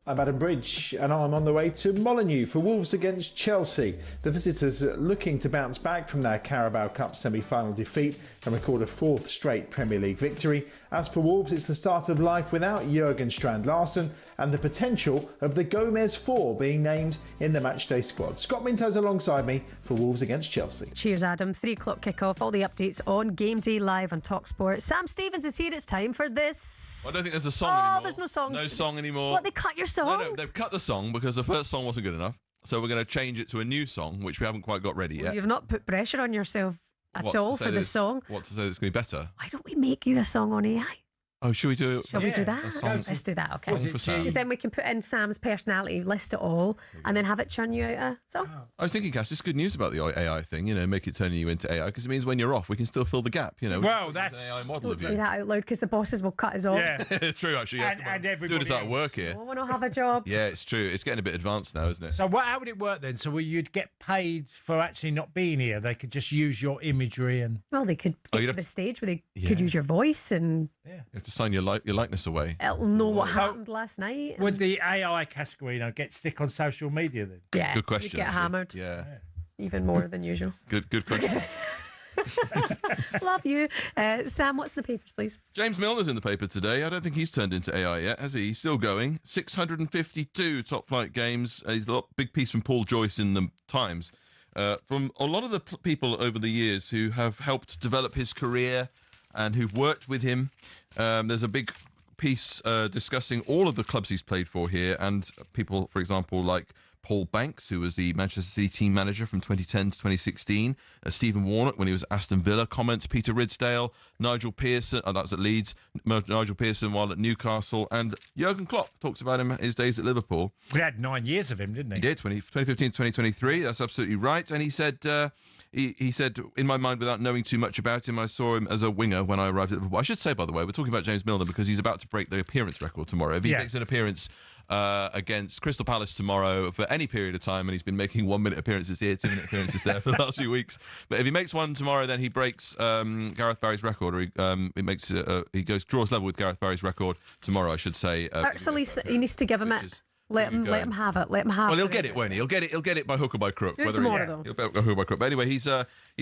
I'm Adam Bridge and I'm on the way to Molineux for Wolves against Chelsea. The visitors looking to bounce back from their Carabao Cup semi-final defeat and record a fourth straight Premier League victory. As for Wolves, it's the start of life without Jurgen Strand-Larsen and the potential of the Gomez 4 being named in the matchday squad. Scott Minto's alongside me for Wolves against Chelsea. Cheers, Adam. 3 o'clock kickoff. All the updates on GameDay live on talkSPORT. Sam Stevens is here. It's time for this. I don't think there's a song anymore. Oh, there's no songs. No song anymore. What, they cut your song? No, they've cut the song because the first song wasn't good enough. So we're going to change it to a new song, which we haven't quite got ready yet. You've not put pressure on yourself at all for the song. What to say that's going to be better? Why don't we make you a song on AI? Oh, should we do? Shall we do that? Let's do that. Okay. Song for Sam. Because then we can put in Sam's personality, list it all, and then have it churn you out a song. I was thinking, Cass, it's good news about the AI thing. Make it turning you into AI because it means when you're off, we can still fill the gap. Well, that's an AI model. Don't of say you. that out loud because the bosses will cut us off. Yeah, it's true actually. Yeah, and everybody doing us out of work here. I want to have a job. Yeah, it's true. It's getting a bit advanced now, isn't it? So how would it work then? So you'd get paid for actually not being here? They could just use your imagery and. Well, they could get you'd to have the stage where they Yeah. could use your voice and You have to sign your likeness away. it'll know what happened last night. Would the AI Cascarino get stick on social media then? Yeah. Good question. You'd get actually. hammered. Yeah. Even more than usual. Good question. Love you. Sam, what's the papers, please? James Milner's in the paper today. I don't think he's turned into AI yet, has he? He's still going. 652 top flight games. He's a big piece from Paul Joyce in the Times. From a lot of the people over the years who have helped develop his career and who've worked with him. There's a big piece discussing all of the clubs he's played for here, and people, for example, like Paul Banks, who was the Manchester City team manager from 2010 to 2016, Stephen Warnock when he was at Aston Villa comments, Peter Ridsdale, Nigel Pearson, that was at Leeds, Nigel Pearson while at Newcastle, and Jurgen Klopp talks about him his days at Liverpool. We had 9 years of him, didn't he? He did, 2015 to 2023, that's absolutely right. And he said, he said, in my mind, without knowing too much about him, I saw him as a winger when I arrived at Liverpool. I should say, by the way, we're talking about James Milner because he's about to break the appearance record tomorrow. If he makes an appearance against Crystal Palace tomorrow for any period of time, and he's been making 1 minute appearances here, 2 minute appearances there for the last few weeks. But if he makes one tomorrow, then he breaks Gareth Barry's record, or he draws level with Gareth Barry's record tomorrow, I should say. Actually, he needs to give him it. Let him have it. Let him have it. Well, he'll get it, won't he? He'll get it by hook or by crook. Do it tomorrow, though. He'll by hook or by crook. But anyway, he's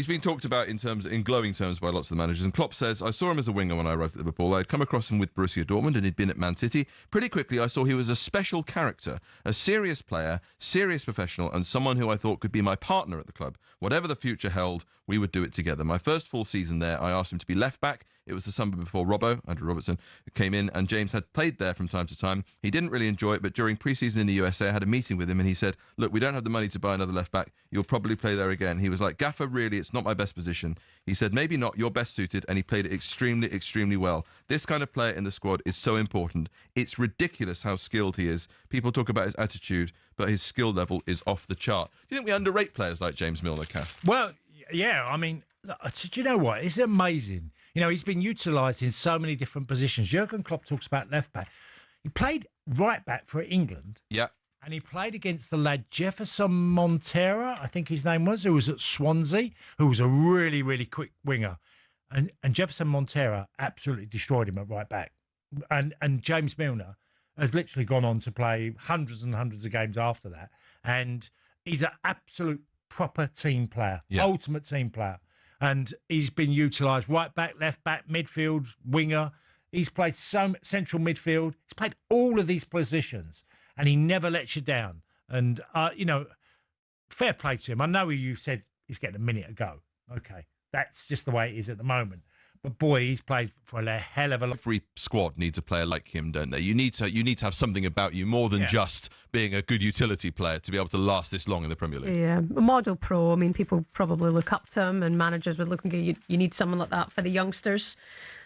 been talked about in glowing terms by lots of the managers. And Klopp says, I saw him as a winger when I arrived at Liverpool. I'd come across him with Borussia Dortmund and he'd been at Man City. Pretty quickly, I saw he was a special character, a serious player, serious professional, and someone who I thought could be my partner at the club. Whatever the future held, we would do it together. My first full season there, I asked him to be left back. It was the summer before Andrew Robertson, came in, and James had played there from time to time. He didn't really enjoy it, but during pre-season in the USA, I had a meeting with him, and he said, look, we don't have the money to buy another left back. You'll probably play there again. He was like, Gaffer, really, it's not my best position. He said, maybe not, you're best suited, and he played it extremely, extremely well. This kind of player in the squad is so important. It's ridiculous how skilled he is. People talk about his attitude, but his skill level is off the chart. Do you think we underrate players like James Milner, Kath? Well, yeah, I mean, do you know what? It's amazing. He's been utilised in so many different positions. Jurgen Klopp talks about left back. He played right back for England. Yeah. And he played against the lad Jefferson Montero, I think his name was, who was at Swansea, who was a really, really quick winger. And Jefferson Montero absolutely destroyed him at right back. And James Milner has literally gone on to play hundreds and hundreds of games after that. And he's an absolute proper team player, ultimate team player. And he's been utilised right back, left back, midfield, winger. He's played some central midfield. He's played all of these positions, and he never lets you down. And, fair play to him. I know you said he's getting a minute to go. Okay, that's just the way it is at the moment. But boy, he's played for a hell of a lot. Every squad needs a player like him, don't they? You need to have something about you more than just being a good utility player to be able to last this long in the Premier League. Yeah, a model pro. I mean, people probably look up to him, and managers would look and go, you need someone like that for the youngsters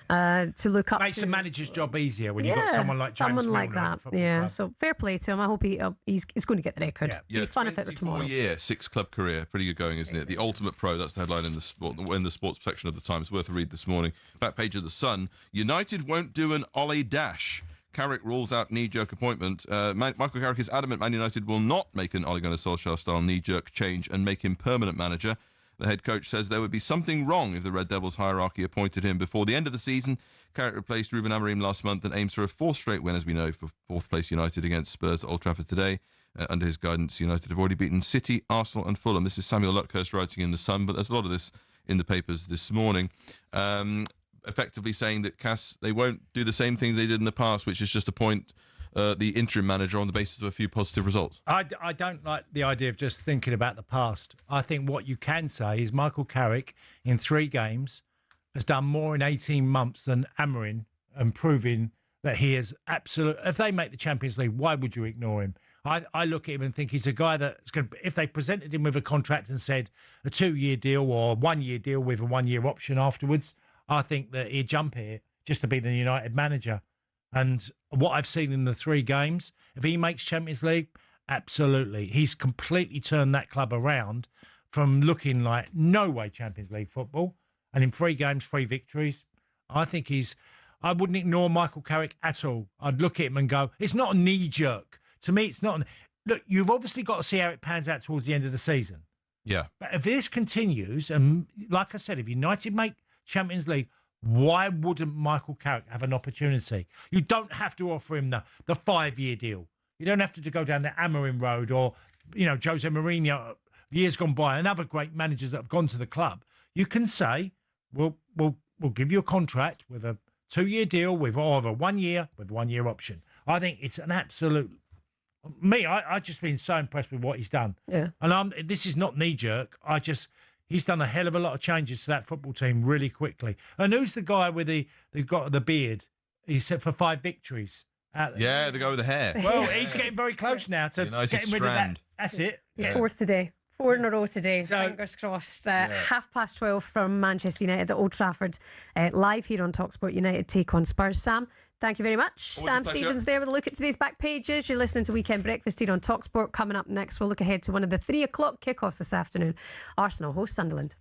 to look up to. Makes the manager's job easier when you've got someone like James Milner like that. Yeah, so fair play to him. I hope he's going to get the record. Yeah, Be fun if it were tomorrow. 24-year, 6-club career. Pretty good going, isn't it? The ultimate pro. That's the headline in the sports section of the Times. Worth a read this morning. Back page of the Sun. United won't do an Ollie Dash. Carrick rules out knee-jerk appointment. Michael Carrick is adamant Man United will not make an Ole Gunnar Solskjaer-style knee-jerk change and make him permanent manager. The head coach says there would be something wrong if the Red Devils hierarchy appointed him before the end of the season. Carrick replaced Ruben Amorim last month and aims for a fourth straight win, as we know, for fourth place United against Spurs at Old Trafford today. Under his guidance, United have already beaten City, Arsenal and Fulham. This is Samuel Luckhurst writing in The Sun, but there's a lot of this in the papers this morning. Effectively saying that they won't do the same thing they did in the past, which is just appoint the interim manager on the basis of a few positive results. I don't like the idea of just thinking about the past. I think what you can say is Michael Carrick, in 3 games, has done more in 18 months than Amorim, and proving that he is absolute. If they make the Champions League, why would you ignore him? I look at him and think he's a guy that's going to, if they presented him with a contract and said a 2-year deal or a 1-year deal with a 1-year option afterwards, I think that he'd jump just to be the United manager. And what I've seen in the 3 games, if he makes Champions League, absolutely. He's completely turned that club around from looking like no way Champions League football. And in 3 games, 3 victories. I think I wouldn't ignore Michael Carrick at all. I'd look at him and go, it's not a knee jerk. To me, it's not. Look, you've obviously got to see how it pans out towards the end of the season. Yeah. But if this continues, and like I said, if United make Champions League, why wouldn't Michael Carrick have an opportunity? You don't have to offer him the 5-year deal. You don't have to go down the Amorim road or, Jose Mourinho, years gone by, and other great managers that have gone to the club. You can say, we'll give you a contract with a 2-year deal with either 1 year with 1 year option. I think it's an absolute... I've just been so impressed with what he's done. Yeah. And this is not knee-jerk. He's done a hell of a lot of changes to that football team really quickly. And who's the guy with the beard? He said for 5 victories. Yeah, the guy with the hair. Well, he's getting very close now to getting rid of that. That's it. Yeah. 4th today. 4 in a row today. Fingers crossed. 12:30 from Manchester United at Old Trafford. Live here on talkSPORT United take on Spurs. Sam, thank you very much. Sam Stevens there with a look at today's back pages. You're listening to Weekend Breakfast here on talkSPORT. Coming up next, we'll look ahead to one of the 3 o'clock kickoffs this afternoon. Arsenal host Sunderland.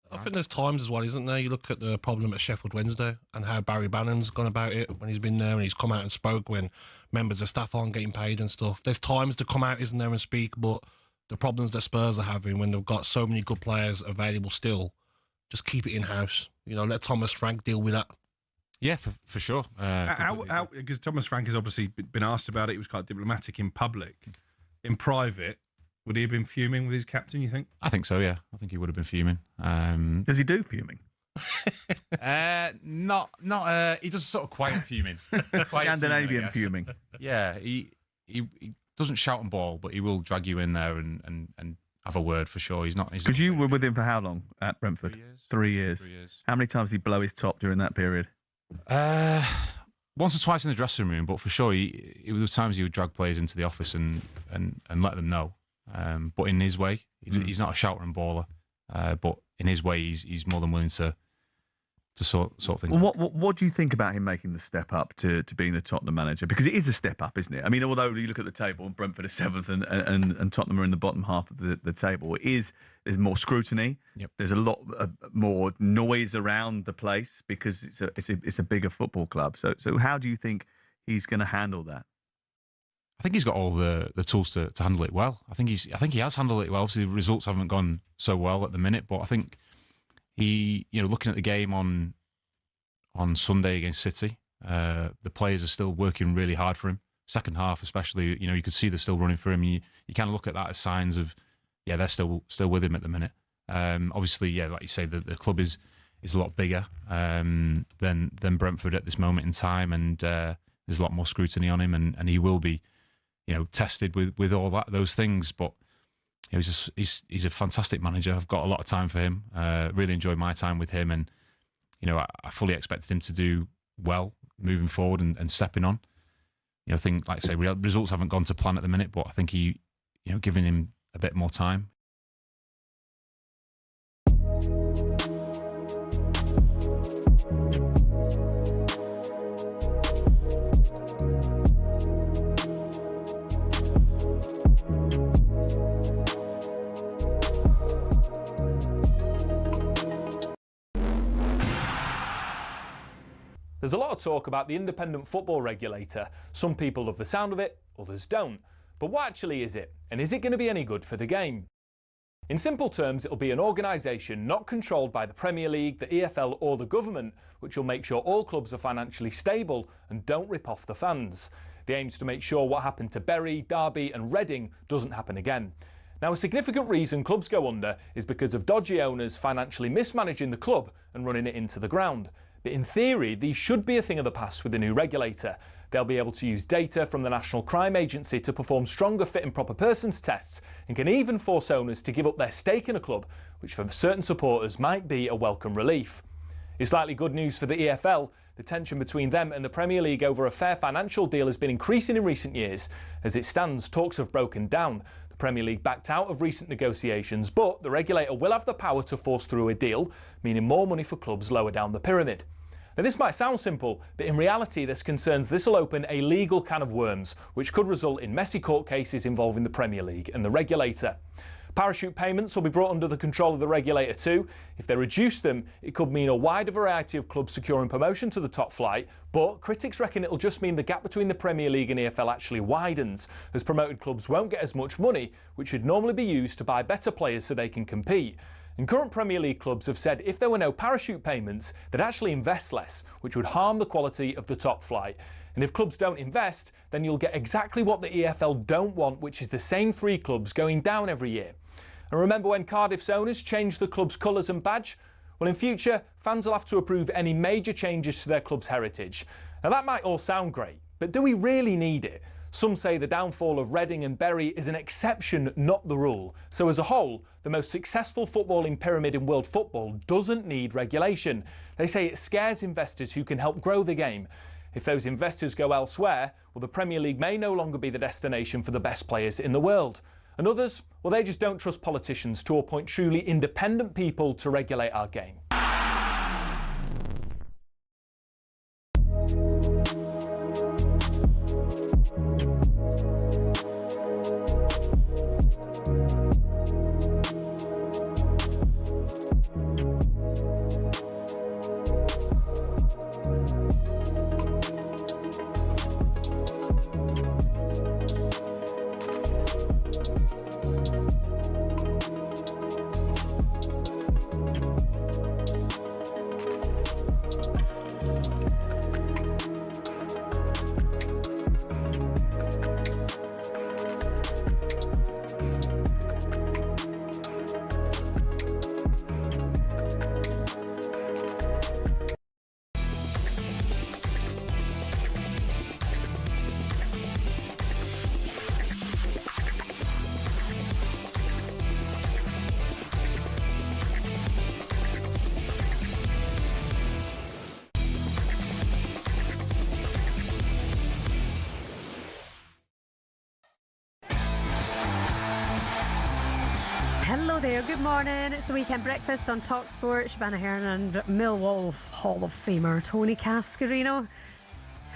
I think there's times as well, isn't there? You look at the problem at Sheffield Wednesday and how Barry Bannon's gone about it when he's been there and he's come out and spoke when members of staff aren't getting paid and stuff. There's times to come out, isn't there, and speak, but the problems that Spurs are having when they've got so many good players available still, just keep it in-house. Let Thomas Frank deal with that. Yeah, for sure. Because Thomas Frank has obviously been asked about it. He was quite diplomatic in public. In private, would he have been fuming with his captain, you think? I think so, yeah. I think he would have been fuming. Does he do fuming? He does sort of quiet fuming. Scandinavian fuming. Yeah, he doesn't shout and bawl, but he will drag you in there and have a word for sure. He's not. Because you were with him for how long at Brentford? 3 years. 3 years. How many times did he blow his top during that period? Once or twice in the dressing room, but for sure, there were times he would drag players into the office and let them know. But in his way, he's not a shouter and baller. But in his way, he's more than willing to sort of thing. Well, what do you think about him making the step up to being the Tottenham manager? Because it is a step up, isn't it? I mean, although you look at the table and Brentford are 7th and Tottenham are in the bottom half of the table, there's more scrutiny. Yep. There's a lot more noise around the place because it's a bigger football club. So how do you think he's going to handle that? I think he's got all the tools to handle it well. I think he has handled it well. Obviously, the results haven't gone so well at the minute, but I think he, looking at the game on Sunday against City, the players are still working really hard for him. Second half, especially, you could see they're still running for him. You kind of look at that as signs of, they're still with him at the minute. Obviously, like you say, the club is a lot bigger than Brentford at this moment in time, and there's a lot more scrutiny on him, and he will be, tested with all those things. But he's a fantastic manager. I've got a lot of time for him. Really enjoyed my time with him, and I fully expected him to do well moving forward and stepping on. I think, like I say, results haven't gone to plan at the minute, but I think he, giving him a bit more time. There's a lot of talk about the independent football regulator. Some people love the sound of it, others don't. But what actually is it? And is it going to be any good for the game? In simple terms, it'll be an organisation not controlled by the Premier League, the EFL or the government, which will make sure all clubs are financially stable and don't rip off the fans. The aim is to make sure what happened to Bury, Derby and Reading doesn't happen again. Now, a significant reason clubs go under is because of dodgy owners financially mismanaging the club and running it into the ground. But in theory, these should be a thing of the past with the new regulator. They'll be able to use data from the National Crime Agency to perform stronger fit and proper persons tests and can even force owners to give up their stake in a club, which for certain supporters might be a welcome relief. It's likely good news for the EFL. The tension between them and the Premier League over a fair financial deal has been increasing in recent years. As it stands, talks have broken down. The Premier League backed out of recent negotiations, but the regulator will have the power to force through a deal, meaning more money for clubs lower down the pyramid. Now, this might sound simple, but in reality there's concerns this will open a legal can of worms, which could result in messy court cases involving the Premier League and the regulator. Parachute payments will be brought under the control of the regulator too. If they reduce them, it could mean a wider variety of clubs securing promotion to the top flight, but critics reckon it'll just mean the gap between the Premier League and EFL actually widens, as promoted clubs won't get as much money, which should normally be used to buy better players so they can compete. And current Premier League clubs have said if there were no parachute payments, they'd actually invest less, which would harm the quality of the top flight. And if clubs don't invest, then you'll get exactly what the EFL don't want, which is the same 3 clubs going down every year. And remember when Cardiff's owners changed the club's colours and badge? Well, in future, fans will have to approve any major changes to their club's heritage. Now, that might all sound great, but do we really need it? Some say the downfall of Reading and Bury is an exception, not the rule. So as a whole, the most successful footballing pyramid in world football doesn't need regulation. They say it scares investors who can help grow the game. If those investors go elsewhere, well, the Premier League may no longer be the destination for the best players in the world. And others, well, they just don't trust politicians to appoint truly independent people to regulate our game. Hello there, good morning. It's the Weekend Breakfast on talkSPORT. Shebahn Aherne and Millwall Hall of Famer Tony Cascarino.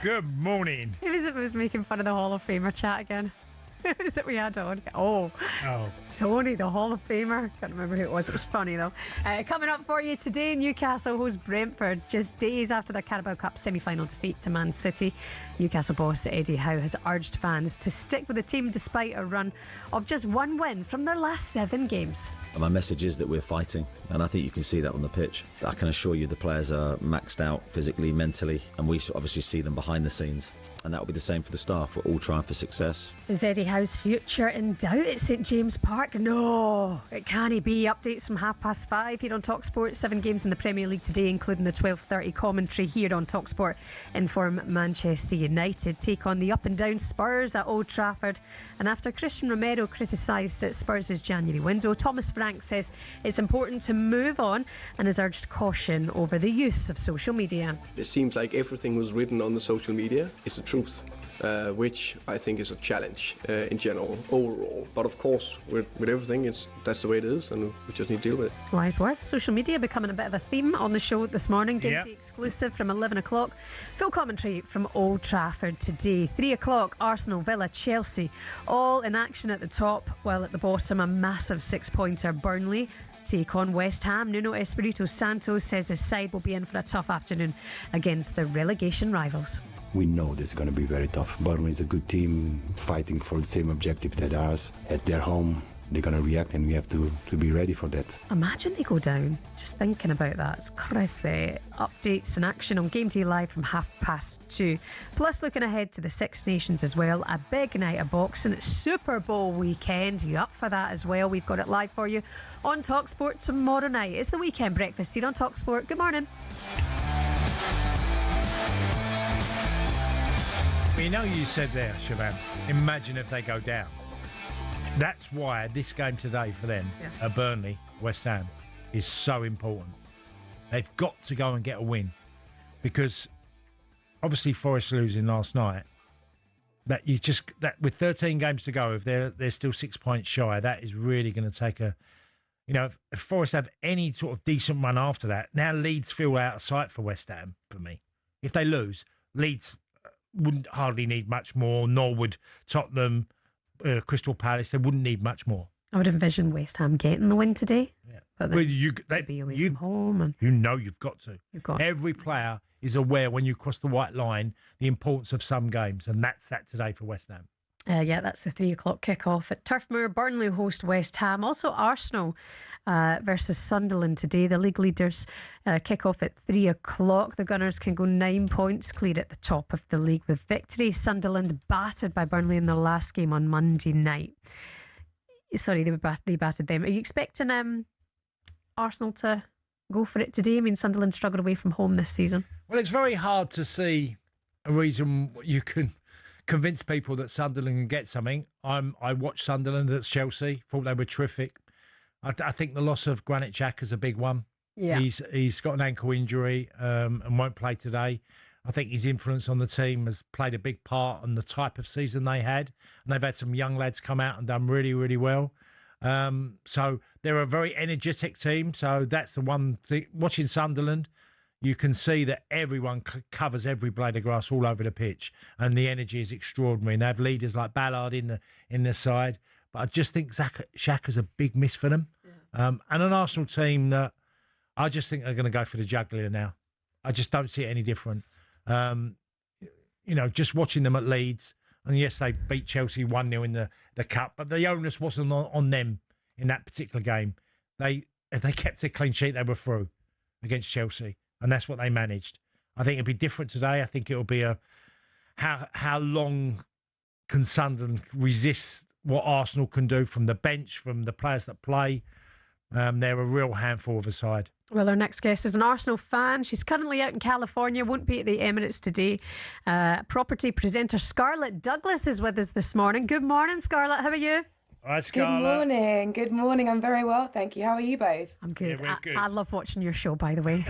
Good morning. Who was it who was making fun of the Hall of Famer chat again? Who is it we had on? Oh, Tony, the Hall of Famer. Can't remember who it was. It was funny though. Coming up for you today, Newcastle host Brentford just days after their Carabao Cup semi-final defeat to Man City. Newcastle boss Eddie Howe has urged fans to stick with the team despite a run of just one win from their last 7 games. My message is that we're fighting, and I think you can see that on the pitch. I can assure you the players are maxed out physically, mentally, and we obviously see them behind the scenes. And that will be the same for the staff. We're all trying for success. Is Eddie Howe's future in doubt at St James Park? No, it can't be. Updates from 5:30 here on talkSPORT. 7 games in the Premier League today, including the 12:30 commentary here on talkSPORT. Inform Manchester United take on the up and down Spurs at Old Trafford. And after Christian Romero criticised Spurs' January window, Thomas Frank says it's important to move on and has urged caution over the use of social media. It seems like everything was written on the social media is the truth, which I think is a challenge in general, overall. But of course, with everything, that's the way it is, and we just need to deal with it. Wise words. Social media becoming a bit of a theme on the show this morning. GameDay exclusive from 11 o'clock. Full commentary from Old Trafford today. 3 o'clock, Arsenal, Villa, Chelsea, all in action at the top, while at the bottom, a massive 6-pointer Burnley take on West Ham. Nuno Espirito Santo says his side will be in for a tough afternoon against the relegation rivals. We know this is going to be very tough. Burnley is a good team fighting for the same objective that us. At their home, they're going to react, and we have to be ready for that. Imagine they go down. Just thinking about that. It's crazy. Updates and action on GameDay Live from 2:30. Plus, looking ahead to the Six Nations as well. A big night of boxing. It's Super Bowl weekend. You up for that as well? We've got it live for you on talkSPORT tomorrow night. It's the weekend breakfast here on talkSPORT. Good morning. You know, you said there, Shebahn, imagine if they go down. That's why this game today for them, at Burnley, West Ham, is so important. They've got to go and get a win, because obviously Forest losing last night, that with 13 games to go, if they're still 6 points shy, that is really going to take a, if Forest have any sort of decent run after that, now Leeds feel out of sight for West Ham for me. If they lose, Leeds wouldn't hardly need much more, nor would Tottenham, Crystal Palace. They wouldn't need much more. I would envision West Ham getting the win today. Yeah. But they be away from home. And you've got to. You've Every player is aware when you cross the white line the importance of some games, and that's that today for West Ham. That's the 3 o'clock kick-off at Turf Moor. Burnley host West Ham. Also Arsenal versus Sunderland today. The league leaders kick off at 3 o'clock. The Gunners can go 9 points clear at the top of the league with victory. Sunderland battered by Burnley in their last game on Monday night. Sorry, they battered them. Are you expecting Arsenal to go for it today? I mean, Sunderland struggled away from home this season. Well, it's very hard to see a reason you can convince people that Sunderland can get something. I watched Sunderland at Chelsea, thought they were terrific. I think the loss of Granit Xhaka is a big one. Yeah. He's got an ankle injury and won't play today. I think his influence on the team has played a big part on the type of season they had. And they've had some young lads come out and done really, really well. So they're a very energetic team. So that's the one thing. Watching Sunderland, you can see that everyone covers every blade of grass all over the pitch, and the energy is extraordinary. And they have leaders like Ballard in the side, but I just think Xhaka's a big miss for them. Yeah. And an Arsenal team that I just think are going to go for the jugular now. I just don't see it any different. Just watching them at Leeds, and yes, they beat Chelsea 1-0 in the cup, but the onus wasn't on them in that particular game. If they kept a clean sheet, they were through against Chelsea. And that's what they managed. I think it'll be different today. I think it'll be how long can Sunderland resist what Arsenal can do from the bench, from the players that play. They're a real handful of a side. Well, our next guest is an Arsenal fan. She's currently out in California, won't be at the Emirates today. Property presenter Scarlett Douglas is with us this morning. Good morning, Scarlett. How are you? Hi, Scarlett. Good morning. I'm very well, thank you. How are you both? I'm good. Yeah, good. I love watching your show, by the way.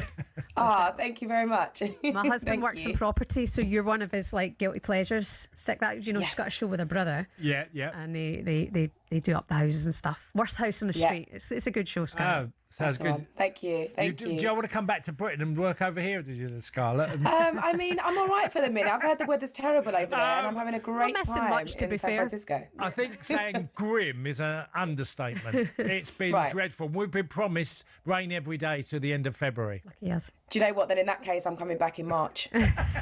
Thank you very much. My husband works in property, so you're one of his guilty pleasures. Stick that, Yes. She's got a show with her brother. Yeah. And they do up the houses and stuff. Worst house on the street. It's a good show, Scarlett. Sounds good. Thank you. Do you want to come back to Britain and work over here, did you, Scarlett? I mean, I'm all right for the minute. I've heard the weather's terrible over there, and I'm having a great missing time much, to in be San fair. Francisco. I think saying grim is an understatement. It's been dreadful. We've been promised rain every day to the end of February. Yes. Do you know what? Then in that case, I'm coming back in March.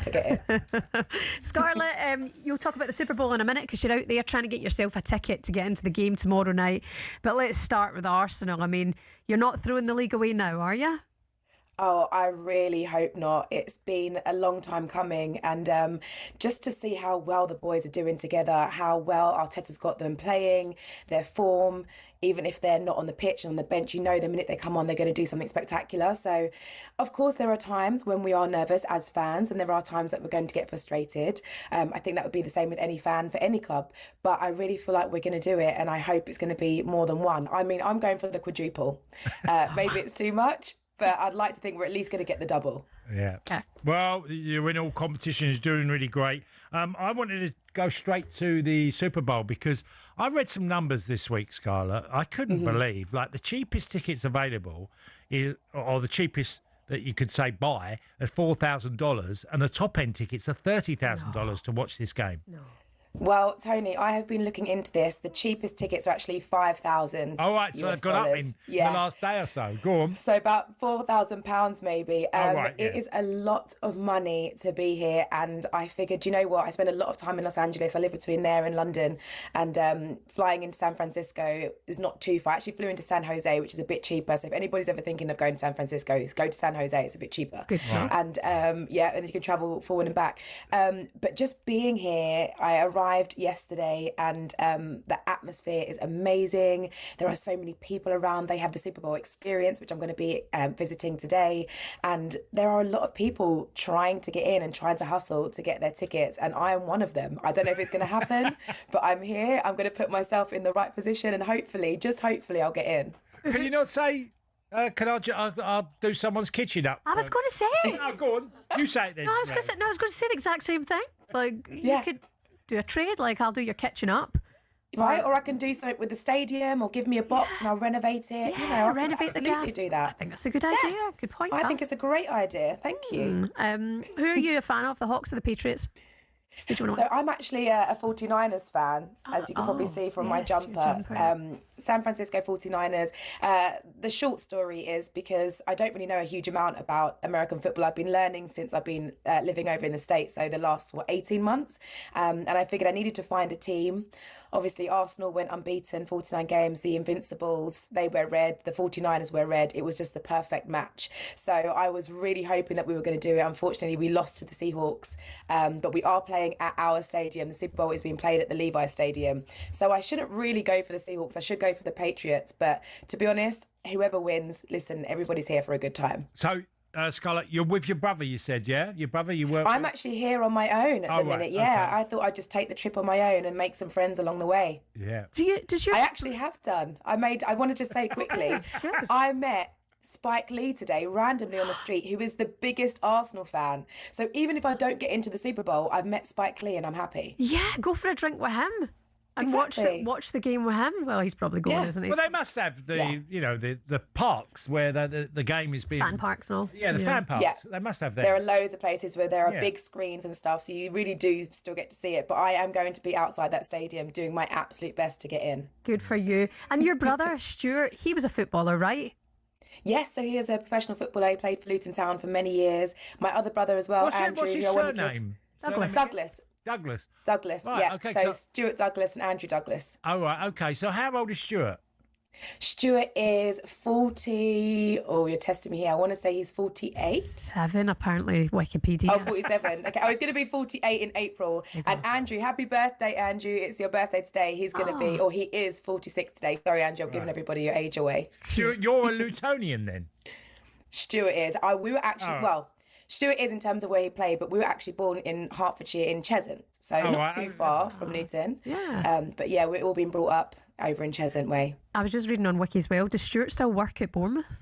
Forget it. Scarlett, you'll talk about the Super Bowl in a minute because you're out there trying to get yourself a ticket to get into the game tomorrow night. But let's start with Arsenal. I mean, you're not throwing the league away now, are you? Oh, I really hope not. It's been a long time coming, and just to see how well the boys are doing together, how well Arteta's got them playing, their form, even if they're not on the pitch and on the bench, the minute they come on, they're going to do something spectacular. So, of course, there are times when we are nervous as fans, and there are times that we're going to get frustrated. I think that would be the same with any fan for any club, but I really feel like we're going to do it, and I hope it's going to be more than one. I mean, I'm going for the quadruple. Maybe it's too much, but I'd like to think we're at least going to get the double. Yeah. Well, you're in all competitions, doing really great. I wanted to go straight to the Super Bowl because I read some numbers this week, Scarlett. I couldn't believe, the cheapest tickets available or the cheapest that you could say buy are $4,000, and the top end tickets are $30,000 to watch this game. No. Well, Tony, I have been looking into this. The cheapest tickets are actually $5,000. All right, so they've gone up in the last day or so. Go on. So about £4,000 maybe. Right, It is a lot of money to be here, and I figured, you know what? I spend a lot of time in Los Angeles. I live between there and London, and flying into San Francisco is not too far. I actually flew into San Jose, which is a bit cheaper. So if anybody's ever thinking of going to San Francisco, go to San Jose. It's a bit cheaper. Good stuff. And and you can travel forward and back. But just being here, I arrived yesterday, and the atmosphere is amazing. There are so many people around. They have the Super Bowl experience, which I'm going to be visiting today, and there are a lot of people trying to get in and trying to hustle to get their tickets, and I am one of them. I don't know if it's going to happen, but I'm here. I'm going to put myself in the right position, and hopefully, just hopefully, I'll get in. Can you not say? I'll do someone's kitchen up. I was going to say. No, go on. You say it then. No, I was going to say the exact same thing. Like, you could do a trade. Like, I'll do your kitchen up. Right, or I can do something with the stadium, or give me a box and I'll renovate it. Yeah, you know, I renovate could absolutely do that. I think that's a good idea. Good point. I think it's a great idea. Thank you. Who are you a fan of, the Hawks or the Patriots? So I'm actually a 49ers fan, as you can probably see from my jumper. San Francisco 49ers. The short story is because I don't really know a huge amount about American football. I've been learning since I've been living over in the States, so the last, 18 months. And I figured I needed to find a team. Obviously, Arsenal went unbeaten, 49 games. The Invincibles, they wear red. The 49ers wear red. It was just the perfect match. So I was really hoping that we were going to do it. Unfortunately, we lost to the Seahawks. But we are playing at our stadium. The Super Bowl is being played at the Levi Stadium. So I shouldn't really go for the Seahawks. I should go for the Patriots. But to be honest, whoever wins, listen, everybody's here for a good time. So, Scarlett, you're with your brother, you said, yeah? Your brother, you work I'm actually here on my own at the minute, yeah. Okay. I thought I'd just take the trip on my own and make some friends along the way. Yeah. I actually have done. I want to just say quickly, I met Spike Lee today randomly on the street, who is the biggest Arsenal fan. So even if I don't get into the Super Bowl, I've met Spike Lee and I'm happy. Yeah, go for a drink with him. And watch the game with him. Well, he's probably going, isn't he? Well, they must have the parks where the game is being... Fan parks and all. Yeah, the fan parks. Yeah. They must have them. There are loads of places where there are big screens and stuff, so you really do still get to see it. But I am going to be outside that stadium doing my absolute best to get in. Good for you. And your brother, Stuart, he was a footballer, right? Yes, so he is a professional footballer. He played for Luton Town for many years. My other brother as well, Andrew. What's his surname? Douglas, right, yeah. Okay, so Stuart Douglas and Andrew Douglas. Oh, right, okay. So how old is Stuart? Stuart is 40. Oh, you're testing me here. I want to say he's 48. 7, apparently, Wikipedia. Oh, 47. Okay, I was going to be 48 in April. And Andrew, happy birthday, Andrew. It's your birthday today. He's going to be, or he is 46 today. Sorry, Andrew, I'm giving everybody your age away. Stuart, you're a Lutonian then? Stuart is. We were actually, Stuart is in terms of where he played, but we were actually born in Hertfordshire in Cheshunt, so not too far from Luton. Yeah. But yeah, we've all been brought up over in Cheshunt way. I was just reading on Wiki as well. Does Stuart still work at Bournemouth?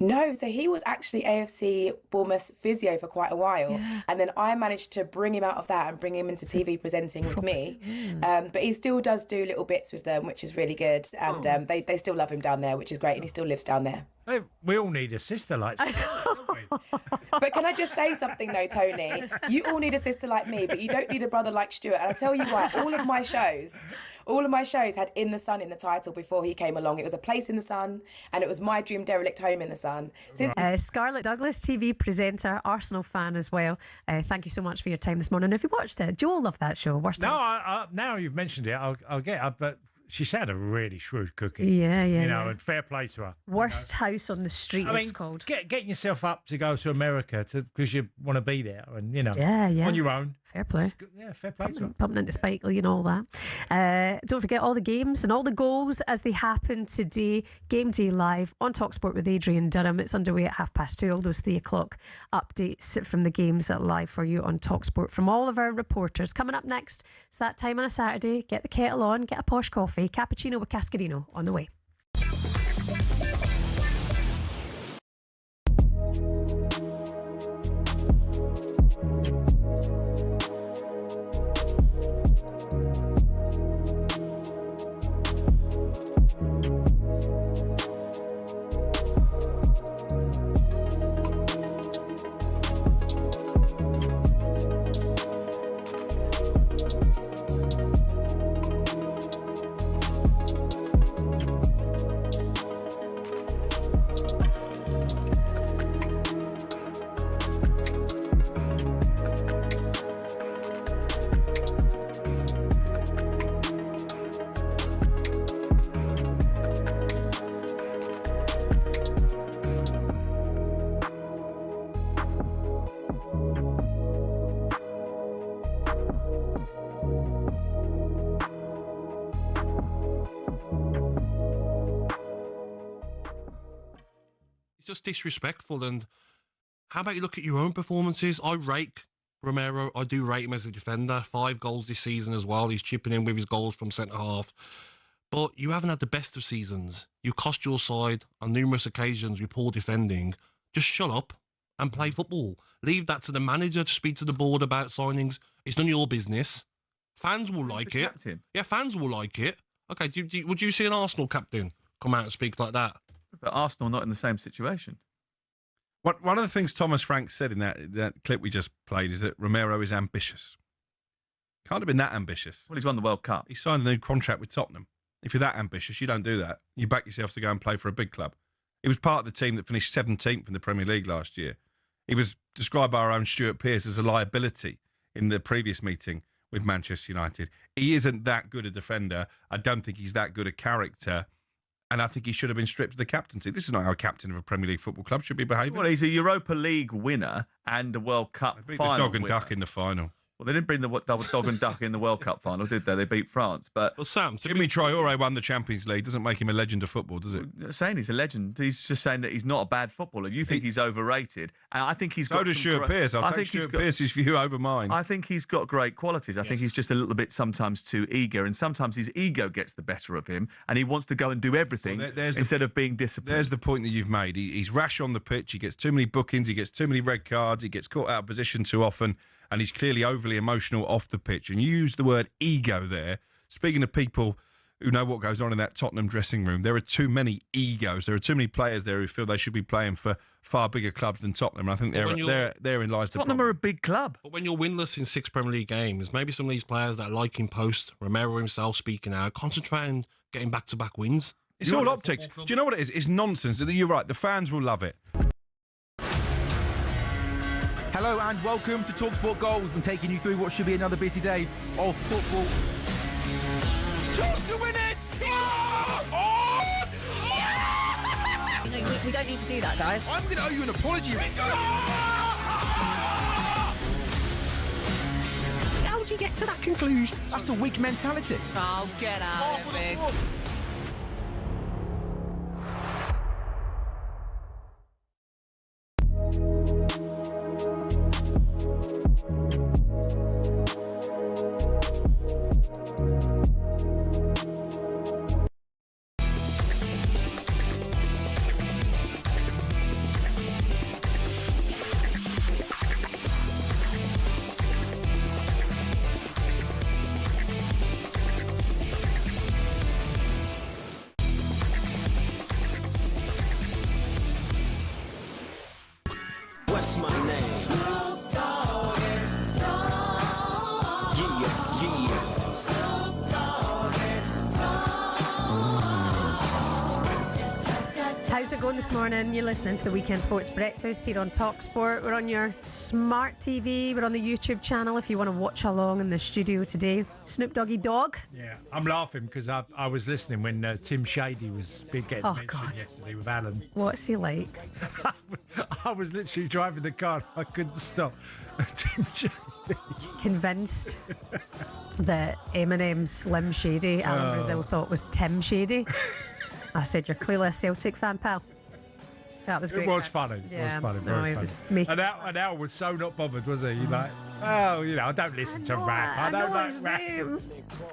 No, so he was actually AFC Bournemouth's physio for quite a while, and then I managed to bring him out of that and bring him into TV presenting with me. But he still does do little bits with them, which is really good, and they still love him down there, which is great, and he still lives down there. We all need a sister like that, don't we? But can I just say something though, Tony? You all need a sister like me, but you don't need a brother like Stuart. And I tell you what, all of my shows had In the Sun in the title before he came along. It was A Place in the Sun, and it was My Dream Derelict Home in the Sun. Scarlett Douglas, TV presenter, Arsenal fan as well. Thank you so much for your time this morning. Have you watched it? Joel loved that show. Now you've mentioned it, I'll get it. But she sounded a really shrewd cookie. Yeah. You know, and fair play to her. Worst house on the street, it's called. Getting yourself up to go to America because you want to be there and, Yeah. on your own. Fair play. Yeah, fair play to her. Pumping into Spike Lee and all that. Don't forget all the games and all the goals as they happen today. Game Day Live on talkSPORT with Adrian Durham. It's underway at 2:30. All those 3 o'clock updates from the games live for you on talkSPORT from all of our reporters. Coming up next, it's that time on a Saturday. Get the kettle on, get a posh coffee. Cappuccino with Cascarino on the way. just disrespectful. And how about you look at your own performances? I rate Romero. I do rate him as a defender. 5 goals this season as well. He's chipping in with his goals from centre half. But you haven't had the best of seasons. You cost your side on numerous occasions with poor defending. Just shut up and play football. Leave that to the manager to speak to the board about signings. It's none of your business. Fans will like it. Captain. Yeah, fans will like it. Okay, would you see an Arsenal captain come out and speak like that? But Arsenal not in the same situation. One of the things Thomas Frank said in that clip we just played is that Romero is ambitious. Can't have been that ambitious. Well, he's won the World Cup. He signed a new contract with Tottenham. If you're that ambitious, you don't do that. You back yourself to go and play for a big club. He was part of the team that finished 17th in the Premier League last year. He was described by our own Stuart Pearce as a liability in the previous meeting with Manchester United. He isn't that good a defender. I don't think he's that good a character. And I think he should have been stripped of the captaincy. This is not how a captain of a Premier League football club should be behaving. Well, he's a Europa League winner and a World Cup final the dog and winner. duck in the final. Well, they didn't bring the dog and duck in the World Cup final, did they? They beat France. But well, Sam, Jimmy Traore won the Champions League. Doesn't make him a legend of football, does it? Not saying he's a legend. He's just saying that he's not a bad footballer. You think he's overrated, and I think he's So got. does Stuart Pearce. I'll take Stuart Pearce's view over mine. I think he's got great qualities. I think he's just a little bit sometimes too eager, and sometimes his ego gets the better of him, and he wants to go and do everything instead of being disciplined. There's the point that you've made. He's rash on the pitch. He gets too many bookings. He gets too many red cards. He gets caught out of position too often. And he's clearly overly emotional off the pitch. And you use the word ego there. Speaking of people who know what goes on in that Tottenham dressing room, there are too many egos. There are too many players there who feel they should be playing for far bigger clubs than Tottenham. And I think therein lies the problem. Tottenham are a big club. But when you're winless in 6 Premier League games, maybe some of these players that like him post, Romero himself speaking out, concentrate on getting back-to-back wins. It's all optics. Do you know what it is? It's nonsense. You're right. The fans will love it. Hello and welcome to talkSPORT Goals. We've been taking you through what should be another busy day of football. Chance to win it! We don't need to do that, guys. I'm going to owe you an apology. How would you get to that conclusion? That's a weak mentality. Oh, get out of it. What's my name? How's it going this morning? You're listening to the Weekend Sports Breakfast here on talkSPORT. We're on your smart TV. We're on the YouTube channel if you want to watch along in the studio today. Snoop Doggy Dog. Yeah, I'm laughing because I was listening when Tim Shady was getting mentioned yesterday with Alan. What's he like? I was literally driving the car. I couldn't stop. Tim Shady. Convinced that Eminem's Slim Shady, Alan Brazil thought was Tim Shady. I said, you're clearly a Celtic fan, pal. That was great. It was funny. Yeah. It was funny. No, Very it funny. was making... And Al was so not bothered, was he? He's like, oh, I don't listen to rap. I don't like rap.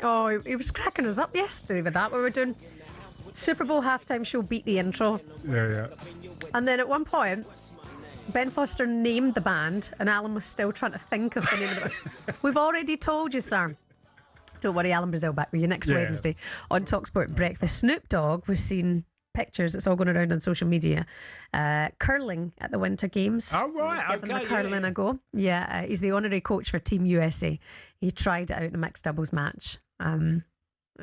Oh, he was cracking us up yesterday with that. We were doing Super Bowl halftime show, beat the intro. Yeah. And then at one point, Ben Foster named the band, and Alan was still trying to think of the name of the band. We've already told you, sir. Don't worry, Alan Brazil back with you next Wednesday on talkSPORT Breakfast. Snoop Dogg was seen pictures, it's all going around on social media, curling at the Winter Games. Oh, right. He's giving the curling a go. Yeah, he's the honorary coach for Team USA. He tried it out in a mixed doubles match.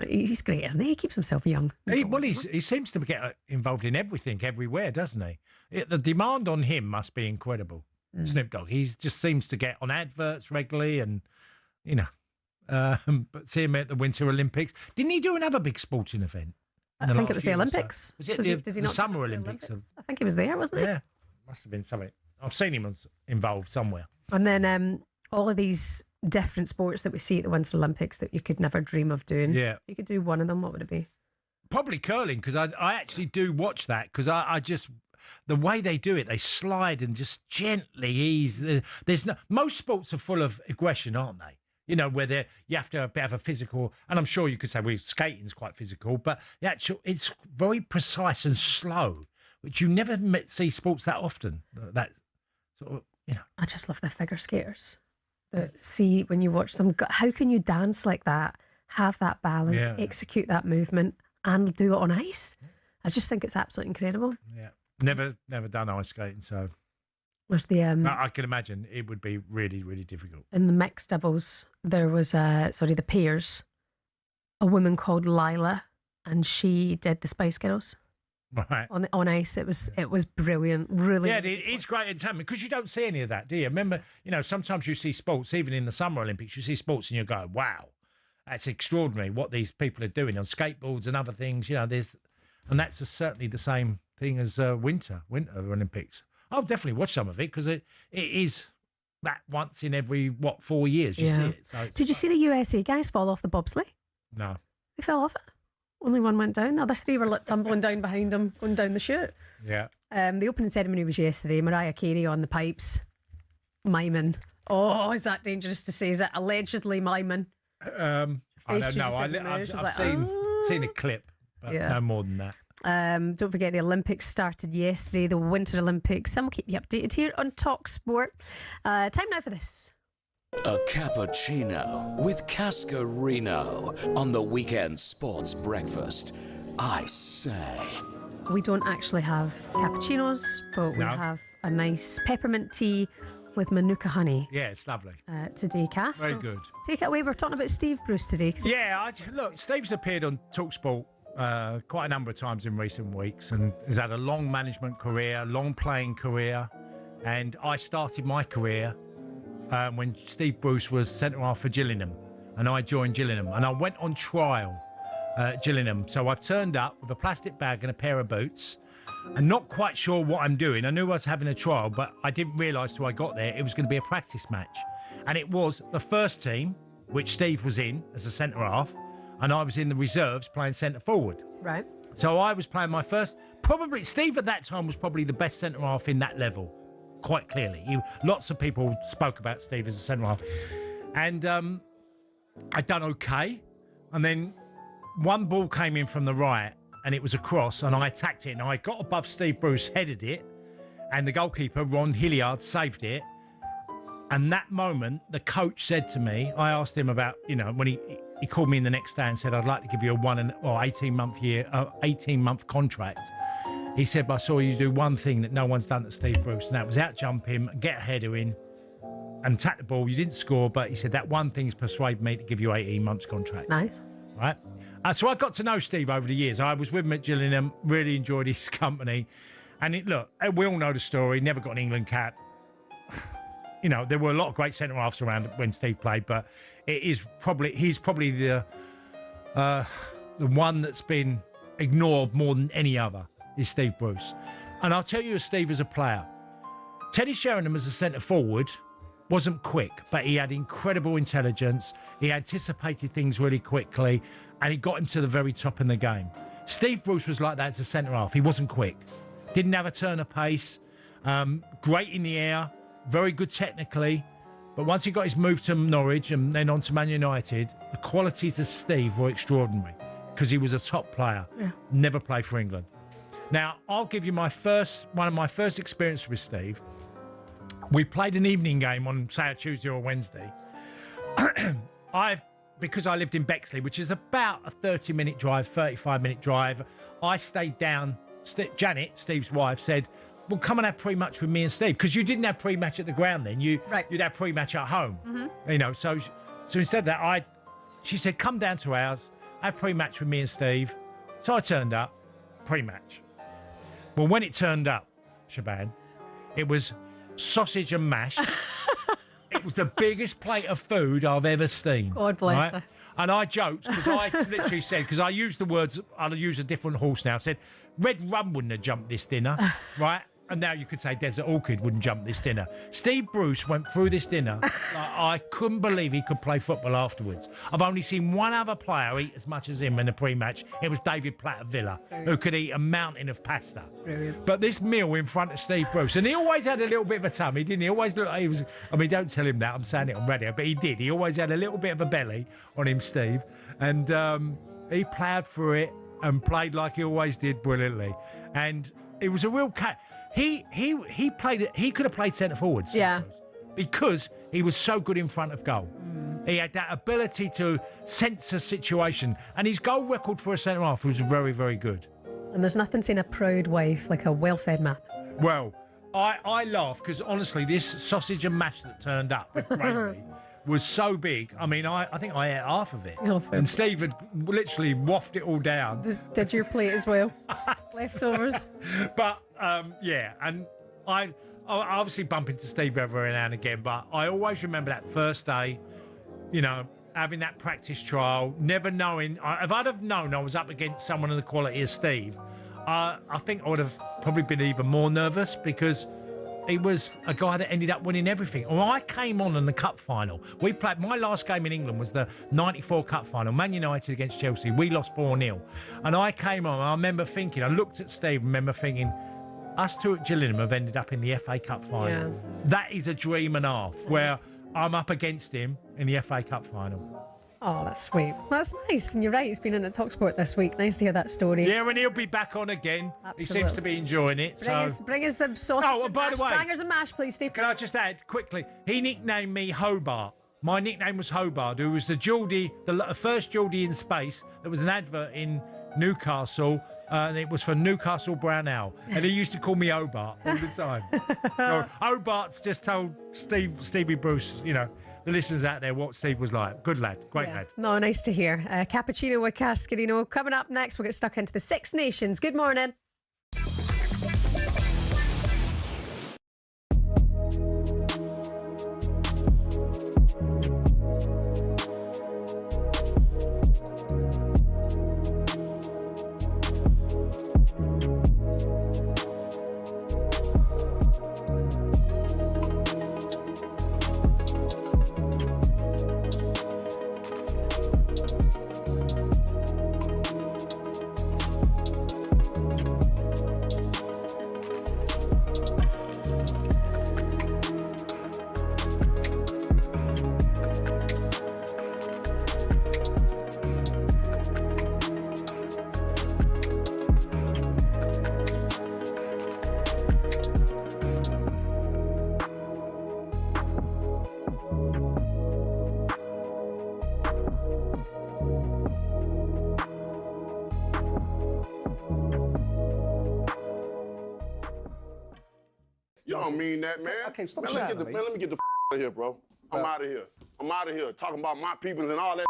He's great, isn't he? He keeps himself young. He seems to get involved in everything, everywhere, doesn't he? The demand on him must be incredible. Snoop Dogg. He just seems to get on adverts regularly and, but see him at the Winter Olympics. Didn't he do another big sporting event? I think it was the Olympics. Was it did he the not Summer take it to the Olympics? I think he was there, wasn't he? Yeah, must have been something. I've seen him involved somewhere. And then all of these different sports that we see at the Winter Olympics that you could never dream of doing. Yeah. If you could do one of them, what would it be? Probably curling, because I actually do watch that, because I just... the way they do it, they slide and just gently ease. There's no, most sports are full of aggression, aren't they? You know, where you have to have a physical, and I'm sure you could say, well, skating's quite physical, but the actual, it's very precise and slow, which you never see sports that often. That sort of, you know. I just love the figure skaters. See, when you watch them, how can you dance like that, have that balance, execute that movement, and do it on ice? I just think it's absolutely incredible. Yeah, never done ice skating, so. Was the I can imagine it would be really, really difficult. In the mixed doubles, there was the pairs, a woman called Lila, and she did the Spice Girls. Right. On ice, it was brilliant. Really. Yeah, it's great entertainment because you don't see any of that, do you? Remember, you know, sometimes you see sports, even in the Summer Olympics, you see sports and you go, wow, that's extraordinary what these people are doing on skateboards and other things. You know, and that's certainly the same thing as Winter Olympics. I'll definitely watch some of it because it is that once in every 4 years you see it. So did you see the USA guys fall off the bobsleigh? No, they fell off it. Only one went down. The other three were tumbling down behind them, going down the chute. Yeah. The opening ceremony was yesterday. Mariah Carey on the pipes, miming. Oh, is that dangerous to say? Is that allegedly miming? I don't know. I've seen a clip, but no more than that. Don't forget the Olympics started yesterday, the Winter Olympics, and we'll keep you updated here on talkSPORT. Time now for this. A cappuccino with Cascarino on the weekend sports breakfast. I say. We don't actually have cappuccinos, but we have a nice peppermint tea with Manuka honey. Yeah, it's lovely. Today, Cass. Very good. Take it away. We're talking about Steve Bruce today. Yeah, look, Steve's appeared on talkSPORT quite a number of times in recent weeks and has had a long management career, long playing career. And I started my career when Steve Bruce was centre-half for Gillingham, and I joined Gillingham, and I went on trial at Gillingham. So I've turned up with a plastic bag and a pair of boots and not quite sure what I'm doing. I knew I was having a trial, but I didn't realise till I got there it was going to be a practice match. And it was the first team, which Steve was in as a centre-half, and I was in the reserves playing centre-forward. Right. So I was playing my first, probably, Steve at that time was probably the best centre-half in that level, quite clearly. Lots of people spoke about Steve as a centre-half. And I'd done okay. And then one ball came in from the right, and it was a cross, and I attacked it, and I got above Steve Bruce, headed it, and the goalkeeper, Ron Hilliard, saved it. And that moment, the coach said to me, I asked him about, you know, when he called me in the next day and said, I'd like to give you a 18-month contract. He said, but I saw you do one thing that no one's done at Steve Bruce, and that was out-jump him, get a header in, and tap the ball. You didn't score, but he said that one thing's persuaded me to give you 18 months contract. Nice. Right? So I got to know Steve over the years. I was with him at Gillingham, really enjoyed his company. And look, we all know the story, never got an England cap. You know, there were a lot of great centre-halves around when Steve played, but he's probably the one that's been ignored more than any other is Steve Bruce. And I'll tell you, Steve as a player, Teddy Sheringham as a centre-forward wasn't quick, but he had incredible intelligence. He anticipated things really quickly, and he got him to the very top in the game. Steve Bruce was like that as a centre-half. He wasn't quick. Didn't have a turn of pace. Great in the air. Very good technically. But once he got his move to Norwich and then on to Man United, the qualities of Steve were extraordinary because he was a top player. Yeah. Never played for England. Now, I'll give you one of my first experiences with Steve. We played an evening game on, say, a Tuesday or Wednesday. Because I lived in Bexley, which is about a 30-minute drive, 35-minute drive, I stayed down. Janet, Steve's wife, said, well, come and have pre-match with me and Steve, because you didn't have pre-match at the ground then. You'd have pre-match at home. Mm-hmm. You know, so instead of that, she said, come down to ours, have pre-match with me and Steve. So I turned up, pre-match. Well, when it turned up, Shebahn, it was sausage and mash. It was the biggest plate of food I've ever seen. God bless her. And I joked, because I literally said, because I used the words, I'll use a different horse now, I said, red rum wouldn't have jumped this dinner, right? and now you could say Desert Orchid wouldn't jump this dinner. Steve Bruce went through this dinner. I couldn't believe he could play football afterwards. I've only seen one other player eat as much as him in the pre-match. It was David Platt of Villa, who could eat a mountain of pasta. Brilliant. But this meal in front of Steve Bruce, and he always had a little bit of a tummy, didn't he? He always looked like he was, I mean, don't tell him that, I'm saying it on radio, but he did. He always had a little bit of a belly on him, Steve. And he ploughed through it and played like he always did brilliantly. And it was a real cat. He played it. He could have played centre forward. Yeah. Because he was so good in front of goal. He had that ability to sense a situation, and his goal record for a centre half was very, very good. And there's nothing saying a proud wife like a well-fed man. Well, I laugh because honestly, this sausage and mash that turned up with gravy was so big. I mean, I think I ate half of it. And Steve had literally waffed it all down. Did your plate as well? Leftovers. But, yeah, and I obviously bump into Steve every now and again, but I always remember that first day, you know, having that practice trial, never knowing. If I'd have known I was up against someone of the quality of Steve, I think I would have probably been even more nervous because he was a guy that ended up winning everything. When I came on in the cup final, we played. My last game in England was the '94 cup final, Man United against Chelsea. We lost 4-0. And I came on, and I remember thinking, I looked at Steve and remember thinking, us two at Gillingham have ended up in the FA Cup final. Yeah. That is a dream and a half, where I'm up against him in the FA Cup final. Oh, that's sweet. That's nice. And you're right, he's been in at talkSPORT this week. Nice to hear that story. Yeah, and he'll be back on again. Absolutely. He seems to be enjoying it. Bring us the sausage and by the way, bangers and mash, please, Steve. Can I just add quickly? He nicknamed me Hobart. My nickname was Hobart, who was the Geordie, the first Geordie in space. There was an advert in Newcastle, and it was for Newcastle Brown Ale. And he used to call me Hobart all the time. So Hobart's just told Stevie Bruce, you know, the listeners out there what Steve was like. Good lad, great lad. No, nice to hear. Cappuccino with Cascarino. Coming up next, we'll get stuck into the Six Nations. Good morning. You don't mean that, man. Okay, stop man, shouting, let me get the out of here, bro. I'm out of here. I'm out of here. Talking about my peoples and all that.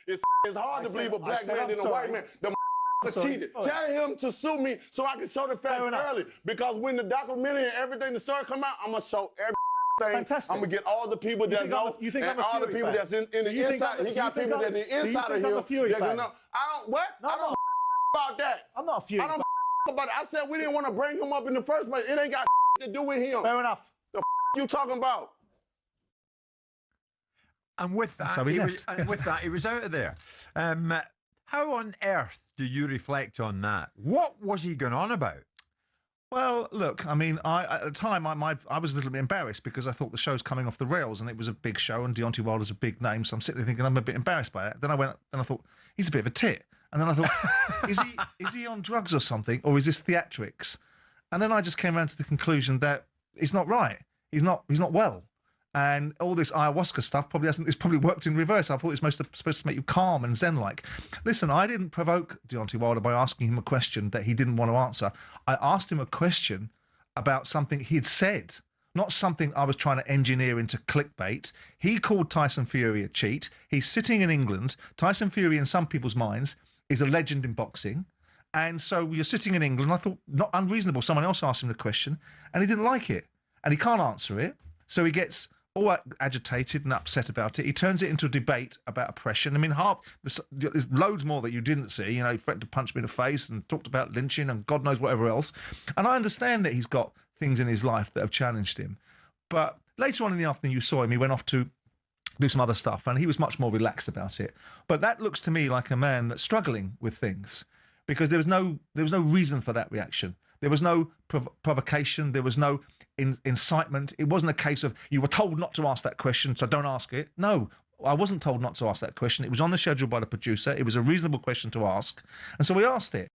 It's hard to believe a black man and a white man. The cheated. Tell him to sue me so I can show the facts early. Because when the documentary and everything that started come out, I'm gonna show everything. Fantastic. I'm gonna get all the people that know and all the people that's in the inside. He got people that in the inside of him that gonna know. I don't about that. I'm not a Fury. I don't about it. I said we didn't want to bring him up in the first place. It ain't got to do with him. Fair enough. The you talking about? And with that, he was out of there. How on earth do you reflect on that? What was he going on about? Well, look, I mean, at the time, I was a little bit embarrassed because I thought the show's coming off the rails and it was a big show and Deontay Wilder's a big name, so I'm sitting there thinking I'm a bit embarrassed by it. Then I thought, he's a bit of a tit. And then I thought, is he on drugs or something, or is this theatrics? And then I just came around to the conclusion that he's not right. He's not well. And all this ayahuasca stuff it's probably worked in reverse. I thought it was supposed to make you calm and zen-like. Listen, I didn't provoke Deontay Wilder by asking him a question that he didn't want to answer. I asked him a question about something he'd said, not something I was trying to engineer into clickbait. He called Tyson Fury a cheat. He's sitting in England. Tyson Fury, in some people's minds, is a legend in boxing. And so you're sitting in England. I thought, not unreasonable. Someone else asked him the question, and he didn't like it. And he can't answer it. So he gets all agitated and upset about it. He turns it into a debate about oppression. I mean, there's loads more that you didn't see. You know, he threatened to punch me in the face and talked about lynching and God knows whatever else. And I understand that he's got things in his life that have challenged him. But later on in the afternoon, you saw him. He went off to do some other stuff, and he was much more relaxed about it. But that looks to me like a man that's struggling with things, because there was no reason for that reaction. There was no provocation. There was no incitement. It wasn't a case of you were told not to ask that question, so don't ask it. No, I wasn't told not to ask that question. It was on the schedule by the producer. It was a reasonable question to ask, and so we asked it.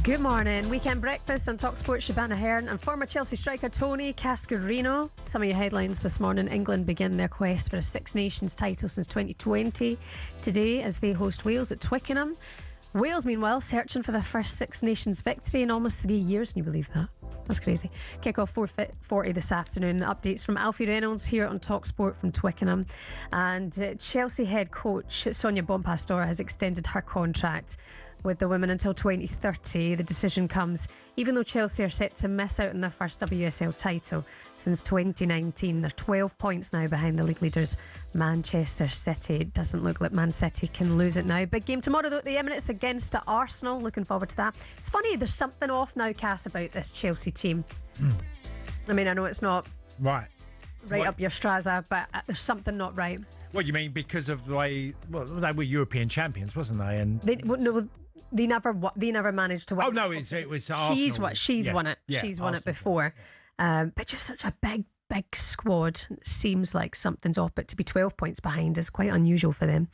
Good morning. Weekend breakfast on talkSPORT. Shebahn Aherne and former Chelsea striker Tony Cascarino. Some of your headlines this morning. England begin their quest for a Six Nations title since 2020 today as they host Wales at Twickenham. Wales, meanwhile, searching for their first Six Nations victory in almost 3 years. Can you believe that? That's crazy. Kick-off 4:40 this afternoon. Updates from Alfie Reynolds here on talkSPORT from Twickenham. And Chelsea head coach Sonia Bonpastor has extended her contract with the women until 2030. The decision comes even though Chelsea are set to miss out on their first WSL title since 2019. They're 12 points now behind the league leaders Manchester City. It doesn't look like Man City can lose it now. Big game tomorrow though at the Emirates against Arsenal. Looking forward to that. It's funny, there's something off now, Cass, about this Chelsea team. I mean, I know it's not right up your Strasser, but there's something not right. What do you mean? Because of the way, well, they were European champions, wasn't they? And They never managed to win. Oh no, it was Arsenal. She's won it. Yeah, she's won Arsenal. it before. But just such a big squad. It seems like something's off. But to be 12 points behind is quite unusual for them.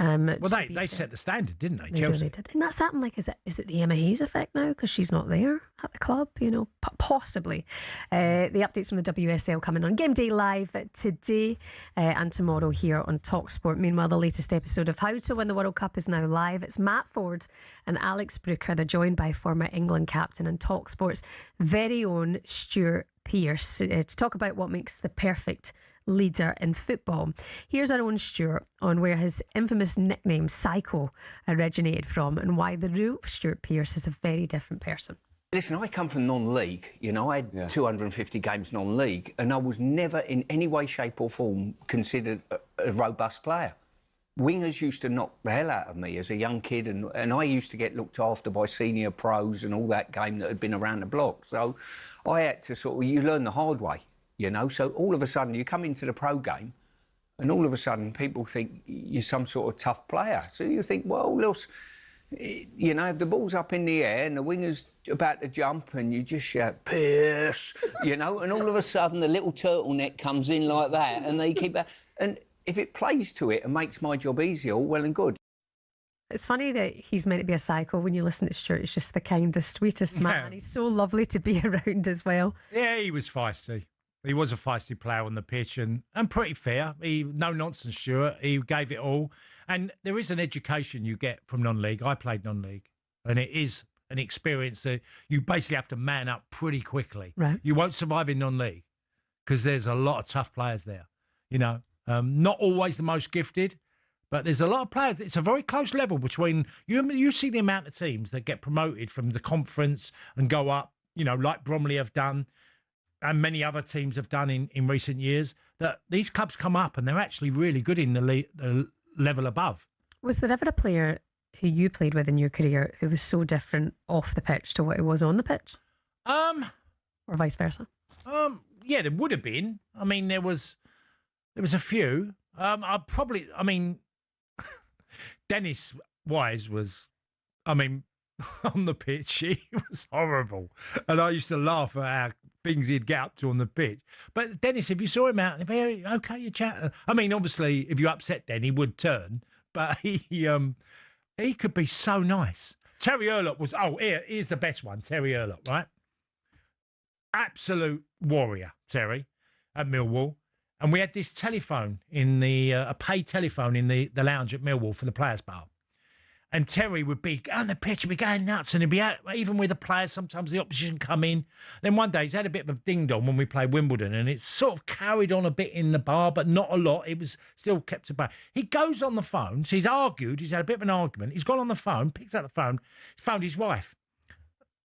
Well, they set the standard, didn't they? They Chelsea really did. And that's happened. Like, is it the Emma Hayes effect now because she's not there at the club? You know, possibly. The updates from the WSL coming on GameDay live today and tomorrow here on talkSPORT. Meanwhile, the latest episode of How to Win the World Cup is now live. It's Matt Ford and Alex Brooker. They're joined by former England captain and talkSPORT's very own Stuart Pearce to talk about what makes the perfect leader in football. Here's our own Stuart on where his infamous nickname Psycho originated from and why the real Stuart Pearce is a very different person. Listen, I come from non-league. You know, I had 250 games non-league, and I was never in any way, shape or form considered a robust player. Wingers used to knock the hell out of me as a young kid, and I used to get looked after by senior pros and all that game that had been around the block. So I had to you learn the hard way, you know. So all of a sudden you come into the pro game And all of a sudden, people think you're some sort of tough player. So you think, well, look, you know, if the ball's up in the air and the winger's about to jump and you just shout, Pearce, you know, and all of a sudden the little turtleneck comes in like that and they keep that. And if it plays to it and makes my job easier, all well and good. It's funny that he's meant to be a psycho. When you listen to Stuart, he's just the kindest, sweetest man. He's so lovely to be around as well. Yeah, he was feisty. He was a feisty player on the pitch and pretty fair. No nonsense, Stuart. He gave it all. And there is an education you get from non-league. I played non-league. And it is an experience that you basically have to man up pretty quickly. Right. You won't survive in non-league because there's a lot of tough players there. You know, not always the most gifted, but there's a lot of players. It's a very close level between you see the amount of teams that get promoted from the conference and go up, you know, like Bromley have done and many other teams have done in recent years, that these clubs come up and they're actually really good in the level above. Was there ever a player who you played with in your career who was so different off the pitch to what he was on the pitch? Or vice versa? Yeah, there would have been. I mean, there was a few. Dennis Wise was, on the pitch, he was horrible. And I used to laugh at how things he'd get up to on the pitch. But Dennis, if you saw him out, okay, you chat. Obviously, if you upset Den, he would turn. But he could be so nice. Terry Urlock was, here's the best one, Terry Urlock, right? Absolute warrior, Terry, at Millwall. And we had this telephone a paid telephone in the lounge at Millwall for the players' bar. And Terry would be on the pitch and be going nuts, and he'd be out, even with the players, sometimes the opposition come in. Then one day he's had a bit of a ding-dong when we played Wimbledon, and it's sort of carried on a bit in the bar, but not a lot. It was still kept at bay. He goes on the phone, so he's had a bit of an argument. He's gone on the phone, picks up the phone, found his wife.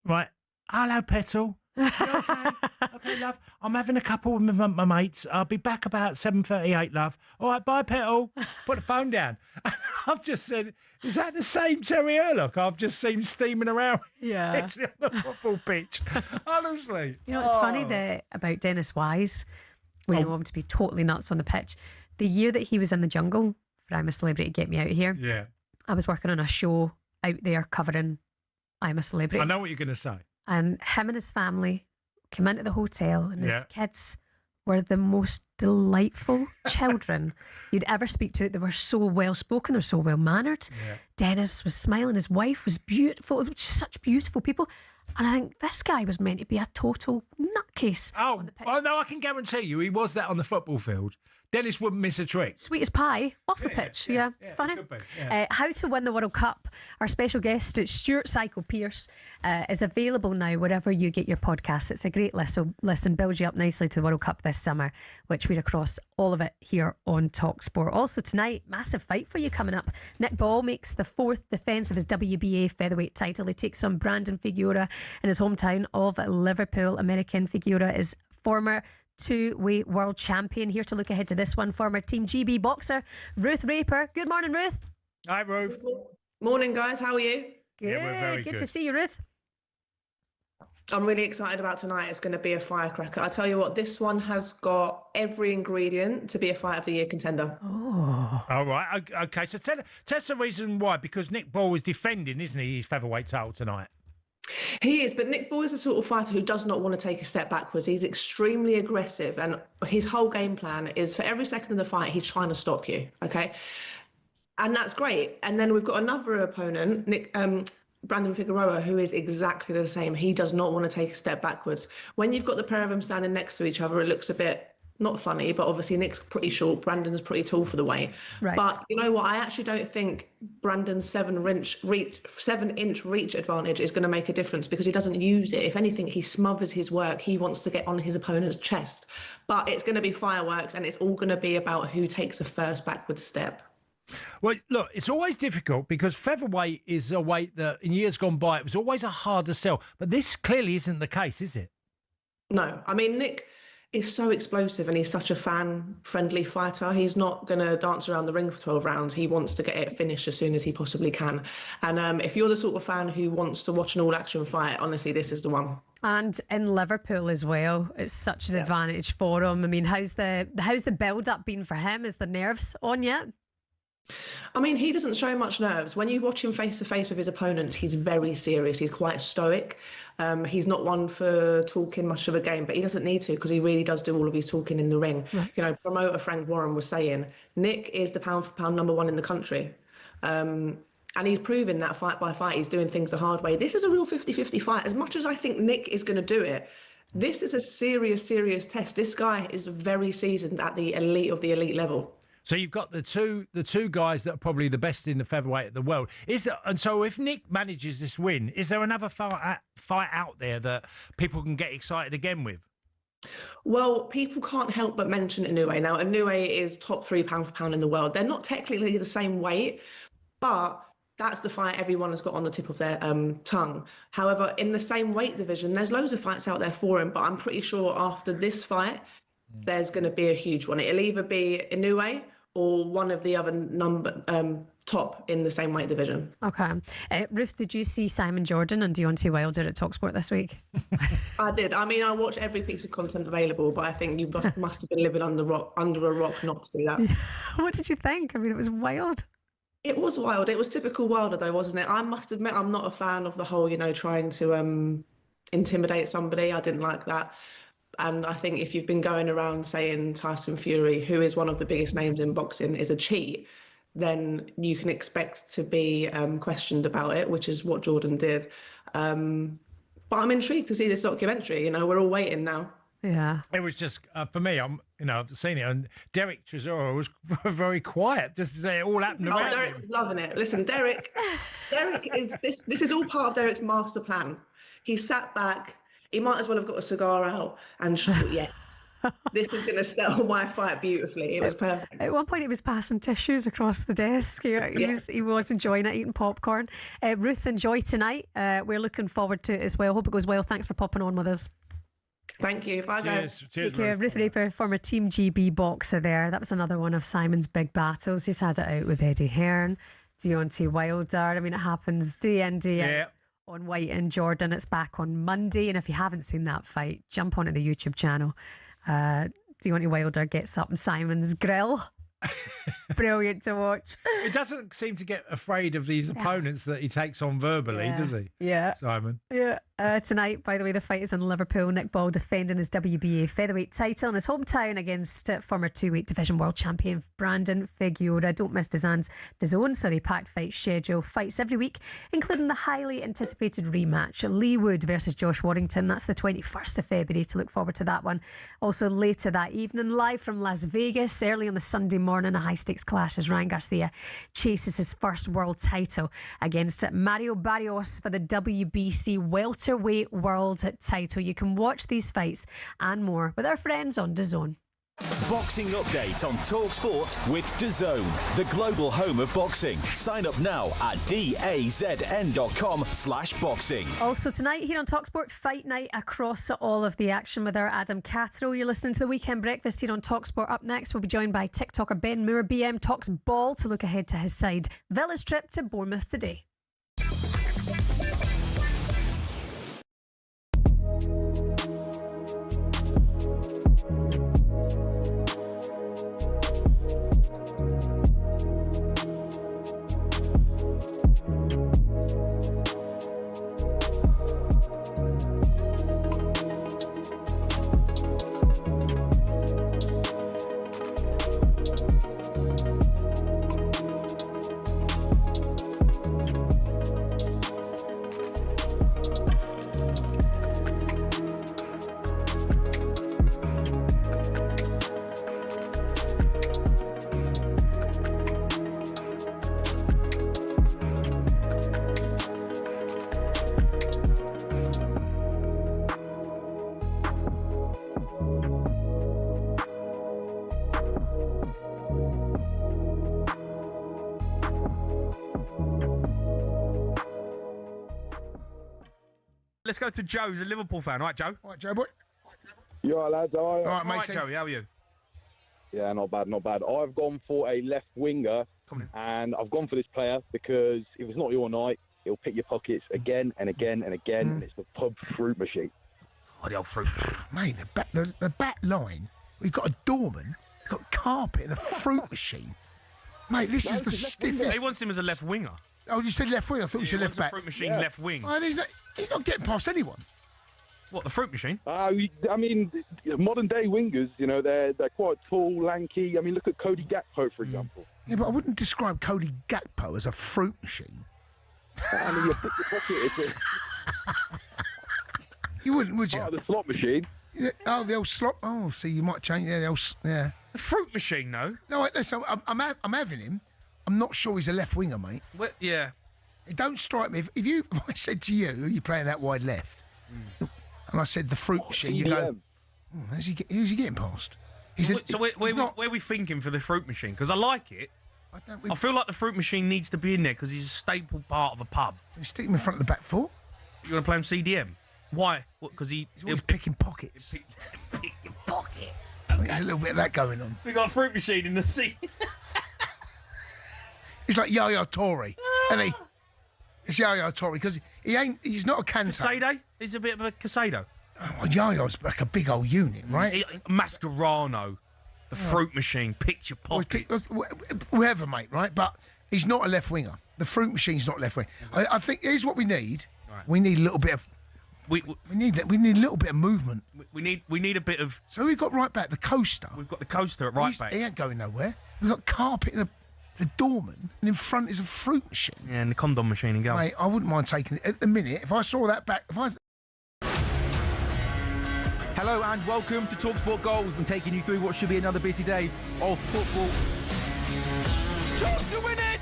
Right, hello, Petal. You okay? Okay, love. I'm having a couple with my mates. I'll be back about 7:38, love. All right, bye, Petal. Put the phone down. And I've just said, is that the same Terry Urlock I've just seen steaming around? Yeah. On the football pitch. Honestly. You know, it's funny about Dennis Wise. We know him to be totally nuts on the pitch. The year that he was in the jungle for I'm a Celebrity, Get Me Out of Here. Yeah. I was working on a show out there covering I'm a Celebrity. I know what you're going to say. And him and his family came into the hotel, and his kids were the most delightful children you'd ever speak to. They were so well spoken, they were so well mannered. Yeah. Dennis was smiling, his wife was beautiful, just such beautiful people. And I think this guy was meant to be a total nutcase. Oh no, I can guarantee you he was that on the football field. Dennis wouldn't miss a trick. Sweet as pie, off the pitch. Yeah, funny. Could be, yeah. How to Win the World Cup. Our special guest, Stuart Psycho Pearce, is available now wherever you get your podcasts. It's a great listen, builds you up nicely to the World Cup this summer, which we're across all of it here on talkSPORT. Also tonight, massive fight for you coming up. Nick Ball makes the 4th defence of his WBA featherweight title. He takes on Brandon Figueroa in his hometown of Liverpool. American Figueroa is former two-weight world champion. Here to look ahead to this one, former Team GB boxer Ruth Raper. Good morning, Ruth. Hi, Ruth. Morning, guys. How are you? Good. Yeah, we're very good to see you, Ruth. I'm really excited about tonight. It's going to be a firecracker. I tell you what, this one has got every ingredient to be a Fight of the Year contender. Oh. All right. Okay. So tell us the reason why. Because Nick Ball is defending, isn't he, his featherweight title tonight? He is, but Nick Ball is the sort of fighter who does not want to take a step backwards. He's extremely aggressive, and his whole game plan is for every second of the fight, he's trying to stop you, okay? And that's great. And then we've got another opponent, Brandon Figueroa, who is exactly the same. He does not want to take a step backwards. When you've got the pair of them standing next to each other, it looks a bit not funny, but obviously Nick's pretty short, Brandon's pretty tall for the weight. Right. But you know what? I actually don't think Brandon's 7-inch reach advantage is going to make a difference because he doesn't use it. If anything, he smothers his work. He wants to get on his opponent's chest. But it's going to be fireworks, and it's all going to be about who takes the first backwards step. Well, look, it's always difficult because featherweight is a weight that in years gone by, it was always a harder sell. But this clearly isn't the case, is it? No. I mean, Nick is so explosive and he's such a fan-friendly fighter. He's not going to dance around the ring for 12 rounds. He wants to get it finished as soon as he possibly can. And if you're the sort of fan who wants to watch an all-action fight, honestly, this is the one. And in Liverpool as well, it's such an advantage for him. I mean, how's the build-up been for him? Is the nerves on yet? I mean, he doesn't show much nerves. When you watch him face to face with his opponents, he's very serious. He's quite stoic. He's not one for talking much of a game, but he doesn't need to, because he really does do all of his talking in the ring. Right. You know, promoter Frank Warren was saying, Nick is the pound for pound #1 in the country. And he's proven that fight by fight, he's doing things the hard way. This is a real 50-50 fight. As much as I think Nick is going to do it, this is a serious, serious test. This guy is very seasoned at the elite of the elite level. So you've got the two guys that are probably the best in the featherweight of the world. And so if Nick manages this win, is there another fight out there that people can get excited again with? Well, people can't help but mention Inoue. Now, Inoue is top 3 pound for pound in the world. They're not technically the same weight, but that's the fight everyone has got on the tip of their tongue. However, in the same weight division, there's loads of fights out there for him, but I'm pretty sure after this fight, there's going to be a huge one. It'll either be Inoue or one of the other top in the same weight division. Okay. Ruth, did you see Simon Jordan and Deontay Wilder at talkSPORT this week? I did. I mean, I watch every piece of content available, but I think you must have been living under a rock not to see that. What did you think? I mean, it was wild. It was wild. It was typical Wilder, though, wasn't it? I must admit, I'm not a fan of the whole, trying to intimidate somebody. I didn't like that. And I think if you've been going around saying Tyson Fury, who is one of the biggest names in boxing, is a cheat, then you can expect to be questioned about it, which is what Jordan did. But I'm intrigued to see this documentary. We're all waiting now. Yeah. It was just, for me, I've seen it, and Derek Chisora was very quiet, just to say it all happened around Derek was loving it. Listen, Derek is, this is all part of Derek's master plan. He sat back, he might as well have got a cigar out and thought, yes, this is going to sell my fight beautifully. It was perfect. At one point, he was passing tissues across the desk. He was enjoying it, eating popcorn. Ruth, enjoy tonight. We're looking forward to it as well. Hope it goes well. Thanks for popping on with us. Thank you. Bye, guys. Cheers, Take care. Ruth Raper, former Team GB boxer there. That was another one of Simon's big battles. He's had it out with Eddie Hearn, Deontay Wilder. I mean, it happens day in, day out. On White and Jordan. It's back on Monday, and if you haven't seen that fight, jump onto the YouTube channel. Deontay Wilder gets up in Simon's grill. Brilliant to watch. He doesn't seem to get afraid of these opponents that he takes on verbally, does he? Yeah. Simon. Yeah. Tonight, by the way, the fight is in Liverpool. Nick Ball defending his WBA featherweight title in his hometown against former 2-weight division world champion Brandon Figueroa. Don't miss DAZN packed fight schedule. Fights every week, including the highly anticipated rematch, Lee Wood versus Josh Warrington. That's the 21st of February. To look forward to that one. Also later that evening, live from Las Vegas, early on the Sunday morning, a high-stakes clash as Ryan Garcia chases his first world title against Mario Barrios for the WBC welterweight world title. You can watch these fights and more with our friends on DAZN. Boxing update on talkSPORT with DAZN, the global home of boxing. Sign up now at dazn.com/boxing. Also tonight here on talkSPORT, fight night across all of the action with our Adam Catterall. You're listening to the Weekend Breakfast here on talkSPORT. Up next, we'll be joined by TikToker Ben Moore. BM talks ball to look ahead to his side. Villa's trip to Bournemouth today. Let's go to Joe, who's a Liverpool fan. All right, Joe? All right, Joe boy. You all right, lads? All right, all right, Joe, how are you? Yeah, not bad, not bad. I've gone for a left winger, and I've gone for this player because if it's not your night, he'll pick your pockets again and again and again, and it's the pub fruit machine. Oh, the old fruit. Mate, the back line, we've got a doorman, we've got carpet and a fruit machine. Mate, this is the stiffest. He wants him as a left winger. Oh, you said left wing? I thought you said left back. Fruit machine left wing. Well, he's not getting past anyone. What, the fruit machine? I mean, modern day wingers, you know, they're quite tall, lanky. I mean, look at Cody Gakpo, for example. Yeah, but I wouldn't describe Cody Gakpo as a fruit machine. I mean, you pick your pocket. You wouldn't, would you? Oh, the slot machine. Yeah, oh, the old slot. Oh, see, you might change. Yeah, the old. Yeah. The fruit machine, though. No, wait, listen, I'm having him. I'm not sure he's a left winger, mate. What? Yeah. It don't strike me. If I said to you, who are you playing that wide left? And I said the fruit machine, you go, who's he getting past? Where are we thinking for the fruit machine? Because I like it. I feel like the fruit machine needs to be in there because he's a staple part of a pub. You stick him in front of the back four? You want to play him CDM? Why? Because he's always picking pockets. Picking pocket. Okay. There's a little bit of that going on. So we got a fruit machine in the seat. He's like Yaya Toure, isn't he? It's Yaya Toure because he's not a Kante. Casado? He's a bit of a Casado. Oh, well, Yaya's like a big old unit, right? Mascherano, the fruit machine, picture pocket. Whoever, mate, right? But he's not a left winger. The fruit machine's not left wing. I think here's what we need. Right. We need a little bit of. We need a little bit of movement. We need a bit of. So we've got right back the coaster. We've got the coaster at right back. He ain't going nowhere. We've got carpet and the doorman, and in front is a fruit machine. Yeah, and the condom machine in goal. Mate, I wouldn't mind taking it. At the minute, if I saw that back, Hello and welcome to talkSPORT Goals. Been taking you through what should be another busy day of football. Chance to win it!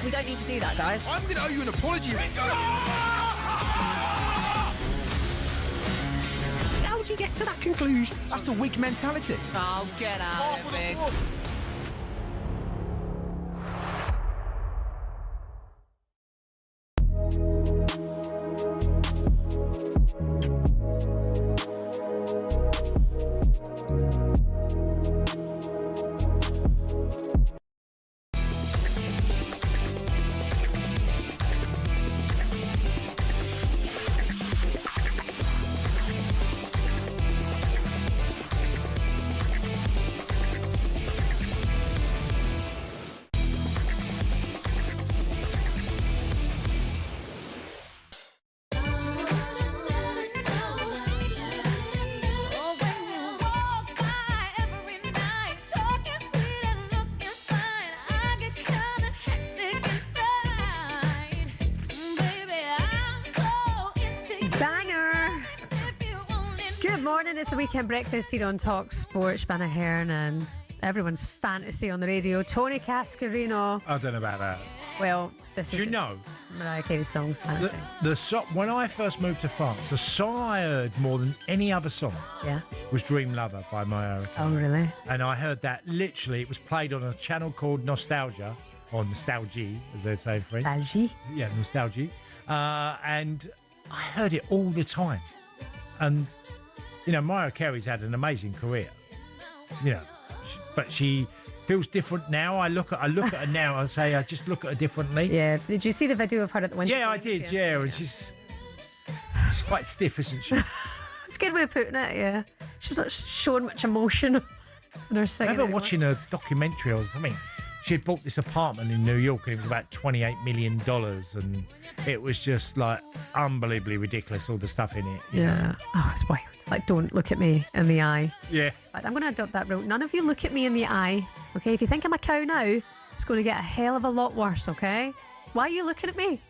We don't need to do that, guys. I'm going to owe you an apology. How would you get to that conclusion? That's a weak mentality. Oh, get out of it. It's the weekend breakfast here on talkSPORT. Shebahn Aherne and everyone's fantasy on the radio. Tony Cascarino. I don't know about that. Well, this is Mariah Carey's songs fantasy. When I first moved to France, the song I heard more than any other song was Dream Lover by Mariah Carey. Oh, really? And I heard that literally, it was played on a channel called Nostalgia, or Nostalgie, as they say in French. Nostalgie? Yeah, Nostalgie. And I heard it all the time. And you know, Mariah Carey's had an amazing career, you know, but she feels different now. I look at her now. I say I just look at her differently. Yeah. Did you see the video of her at the Winter Yeah, Games? I did. Yeah, and she's quite stiff, isn't she? It's a good way of putting it. Yeah, she's not showing much emotion in her singing. I remember watching a documentary or something. She had bought this apartment in New York and it was about $28 million, and it was just like unbelievably ridiculous, all the stuff in it. Yeah. Oh, it's wild. Like, don't look at me in the eye. Yeah. But I'm going to adopt that rule. None of you look at me in the eye, okay? If you think I'm a cow now, it's going to get a hell of a lot worse, okay? Why are you looking at me?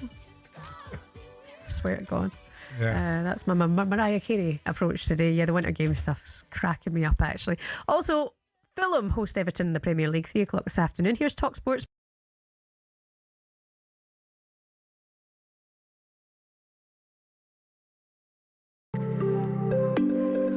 I swear to God. Yeah. That's my Mariah Carey approach today. Yeah, the Winter Games stuff's cracking me up, actually. Also, Fulham host Everton in the Premier League, 3 o'clock this afternoon. Here's talkSPORT.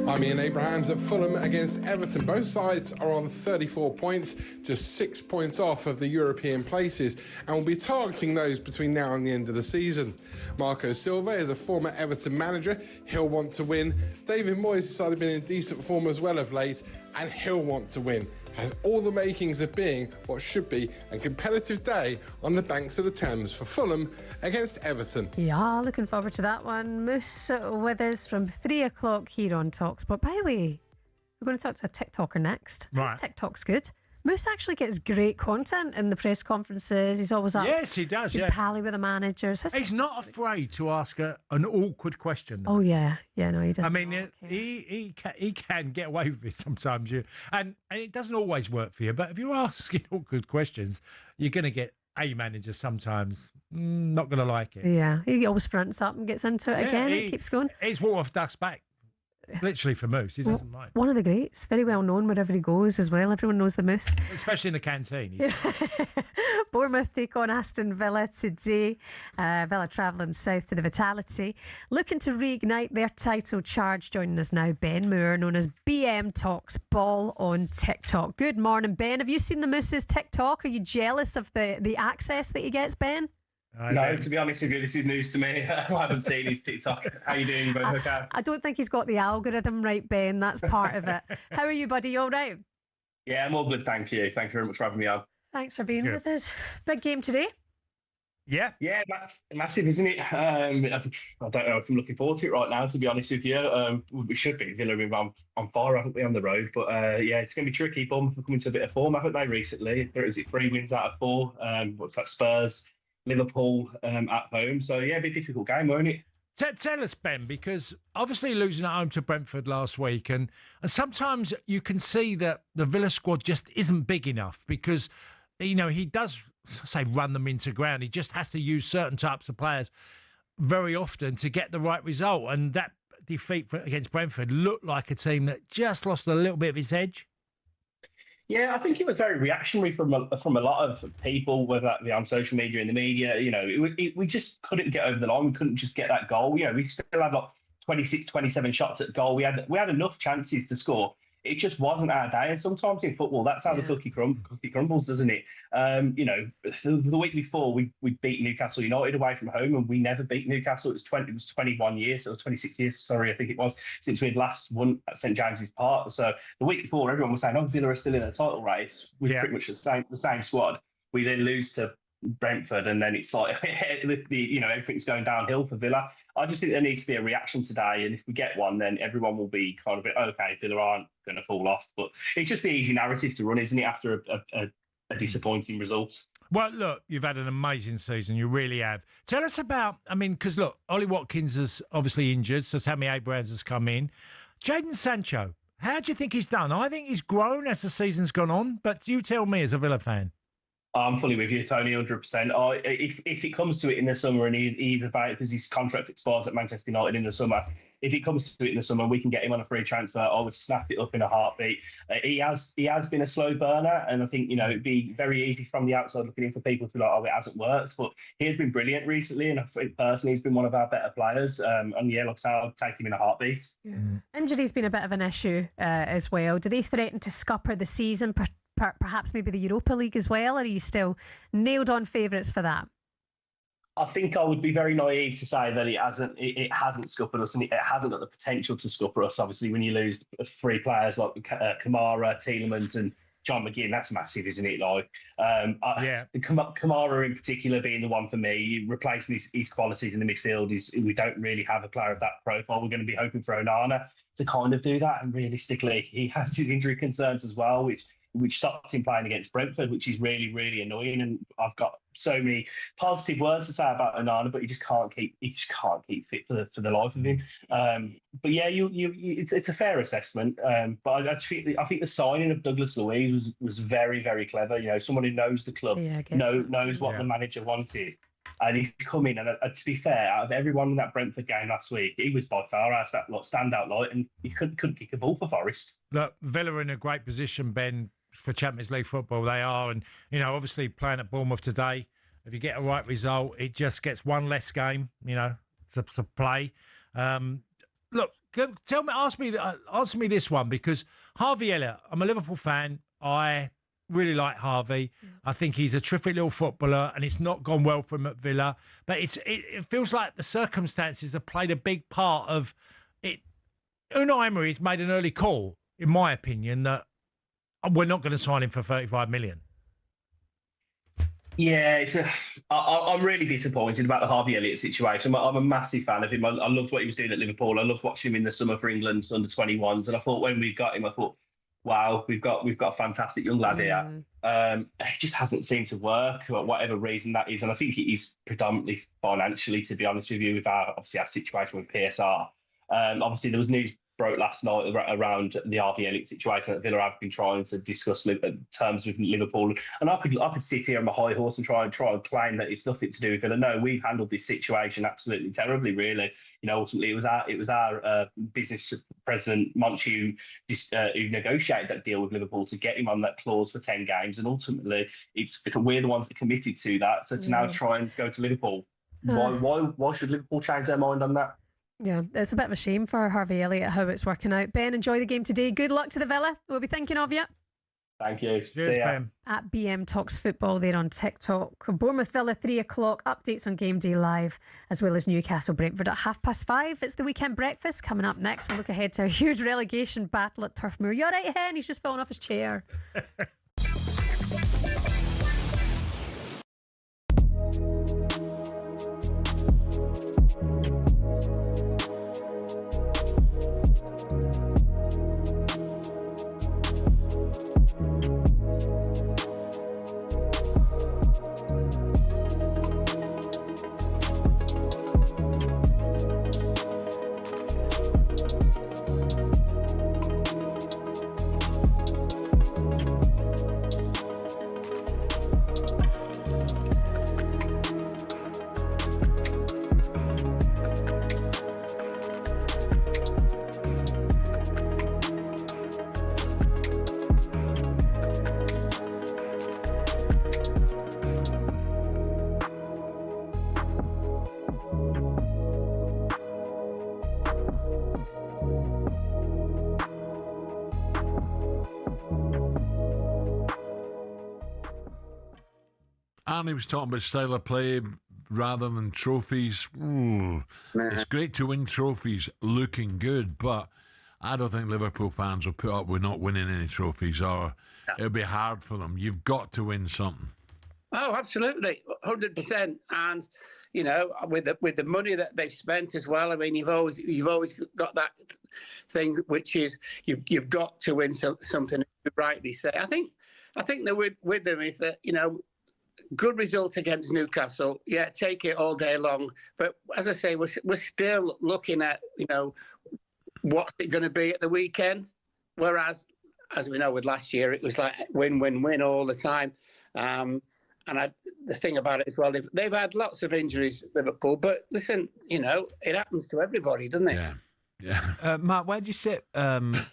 I'm Ian Abrahams at Fulham against Everton. Both sides are on 34 points, just 6 points off of the European places, and will be targeting those between now and the end of the season. Marco Silva is a former Everton manager. He'll want to win. David Moyes has been in decent form as well of late, and he'll want to win. has all the makings of being what should be a competitive day on the banks of the Thames for Fulham against Everton. Yeah, looking forward to that one. Moose with us from 3 o'clock here on talkSPORT. By the way, we're going to talk to a TikToker next. Right. His TikTok's good. Moose actually gets great content in the press conferences. He's always up. Yes, he does. Good Yeah, pally with the managers. He's not afraid to ask an awkward question. Oh yeah, no, he doesn't. I mean, he can get away with it sometimes. And it doesn't always work for you. But if you're asking awkward questions, you're going to get a manager sometimes not going to like it. Yeah, he always fronts up and gets into it again. It keeps going. It's water off duck's back. Literally for Moose, he doesn't mind. One of the greats, very well known wherever he goes as well. Everyone knows the Moose. Especially in the canteen. Bournemouth take on Aston Villa today. Villa travelling south to the Vitality. Looking to reignite their title charge. Joining us now, Ben Moore, known as BM Talks Ball on TikTok. Good morning, Ben. Have you seen the Moose's TikTok? Are you jealous of the access that he gets, Ben? No, to be honest with you, this is news to me. I haven't seen his TikTok. How are you doing, both? Okay. I don't think he's got the algorithm right, Ben. That's part of it. How are you, buddy? You all right? Yeah, I'm all good, thank you. Thank you very much for having me on. Thanks for being with us. Big game today. Yeah, massive, isn't it? I don't know if I'm looking forward to it right now, to be honest with you. We should be. Villa are on fire, haven't we, on the road? But yeah, it's going to be tricky. Bournemouth have come into a bit of form, haven't they, recently? Is it 3 wins out of 4? What's that, Spurs? Liverpool at home. So, yeah, it'd be a difficult game, won't it? Tell us, Ben, because obviously losing at home to Brentford last week, and sometimes you can see that the Villa squad just isn't big enough because, you know, he does, say, run them into ground. He just has to use certain types of players very often to get the right result. And that defeat against Brentford looked like a team that just lost a little bit of its edge. Yeah, I think it was very reactionary from a lot of people, whether that be on social media, in the media. You know, we just couldn't get over the line. We couldn't just get that goal. You know, we still had like 26, 27 shots at goal. We had enough chances to score. It just wasn't our day. And sometimes in football, that's how the cookie crumbles, doesn't it? You know, the week before, we beat Newcastle United away from home, and we never beat Newcastle. It was 21 years, or 26 years, sorry, I think it was, since we'd last won at St James's Park. So the week before, everyone was saying, oh, Villa are still in a title race. We're pretty much the same squad. We then lose to Brentford, and then it's like, you know, everything's going downhill for Villa. I just think there needs to be a reaction today, and if we get one, then everyone will be kind of, okay, Villa aren't going to fall off. But it's just the easy narrative to run, isn't it, after a disappointing result? Well, look, you've had an amazing season. You really have. Tell us about, I mean, because, look, Ollie Watkins is obviously injured, so Tammy Abrahams has come in. Jadon Sancho, how do you think he's done? I think he's grown as the season's gone on, but you tell me as a Villa fan. I'm fully with you, Tony, 100%. If it comes to it in the summer and he's about, because his contract expires at Manchester United in the summer, if it comes to it in the summer, we can get him on a free transfer. I would snap it up in a heartbeat. He has been a slow burner, and I think, you know, it'd be very easy from the outside looking in for people to be like, oh, it hasn't worked. But he has been brilliant recently, and I think personally he's been one of our better players. And yeah, like I said, I'll take him in a heartbeat. Yeah. Injury's been a bit of an issue as well. Do they threaten to scupper the season? Perhaps maybe the Europa League as well, or are you still nailed on favourites for that? I think I would be very naive to say that it hasn't scuppered us, and it hasn't got the potential to scupper us. Obviously, when you lose 3 players like Kamara, Tielemans and John McGinn, that's massive, isn't it? Like, Kamara in particular being the one for me, replacing his qualities in the midfield, we don't really have a player of that profile. We're going to be hoping for Onana to kind of do that, and realistically, he has his injury concerns as well, which stopped him playing against Brentford, which is really, really annoying. And I've got so many positive words to say about Onana, but he just can't keep fit for the life of him. But yeah, it's a fair assessment. But I think the signing of Douglas Luiz was very, very clever. You know, someone who knows the club, knows what the manager wanted. And he's come in, and to be fair, out of everyone in that Brentford game last week, he was by far our standout light, and he couldn't kick a ball for Forest. Look, Villa are in a great position, Ben, for Champions League football. They are, and, you know, obviously playing at Bournemouth today, if you get a right result, it just gets one less game, you know, to play. Look, answer me this one, because Harvey Elliott, I'm a Liverpool fan. I really like Harvey. I think he's a terrific little footballer, and it's not gone well for him at Villa. But it feels like the circumstances have played a big part of it. Unai Emery's made an early call, in my opinion, that We're not going to sign him for 35 million. Yeah, I'm really disappointed about the Harvey Elliott situation. I'm a massive fan of him. I loved what he was doing at Liverpool. I loved watching him in the summer for England's under-21s. And I thought when we got him, I thought, wow, we've got a fantastic young lad here. It just hasn't seemed to work for whatever reason that is. And I think it is predominantly financially, to be honest with you, with our situation with PSR. Obviously, there was news broke last night around the Harvey Elliott situation that Villa have been trying to discuss terms with Liverpool. And I could sit here on my high horse and try and claim that it's nothing to do with Villa. No, we've handled this situation absolutely terribly, really. Ultimately, it was our business president, Monchi, who negotiated that deal with Liverpool to get him on that clause for 10 games. And ultimately, we're the ones that committed to that. So to now try and go to Liverpool, why should Liverpool change their mind on that? Yeah, it's a bit of a shame for Harvey Elliott how it's working out. Ben, enjoy the game today. Good luck to the Villa. We'll be thinking of you. Thank you. Cheers, Ben. At BM Talks Football there on TikTok. Bournemouth Villa 3 o'clock. Updates on GameDay Live, as well as Newcastle Brentford at 5:30. It's the weekend breakfast coming up next. We'll look ahead to a huge relegation battle at Turf Moor. You're right, Hen. He's just fallen off his chair. Arnie was talking about style of play rather than trophies. It's great to win trophies looking good, but I don't think Liverpool fans will put up with not winning any trophies, or it'll be hard for them. You've got to win something. Oh, absolutely, 100%. And with the money that they've spent as well. I mean, you've always got that thing, which is you've got to win something. You rightly say. I think that with them is that good result against Newcastle. Yeah, take it all day long. But as I say, we're still looking at what's it going to be at the weekend. Whereas, as we know, with last year, it was like win, win, win all the time. The thing about it as well, they've had lots of injuries, Liverpool. But listen, it happens to everybody, doesn't it? Yeah. Mark, where do you sit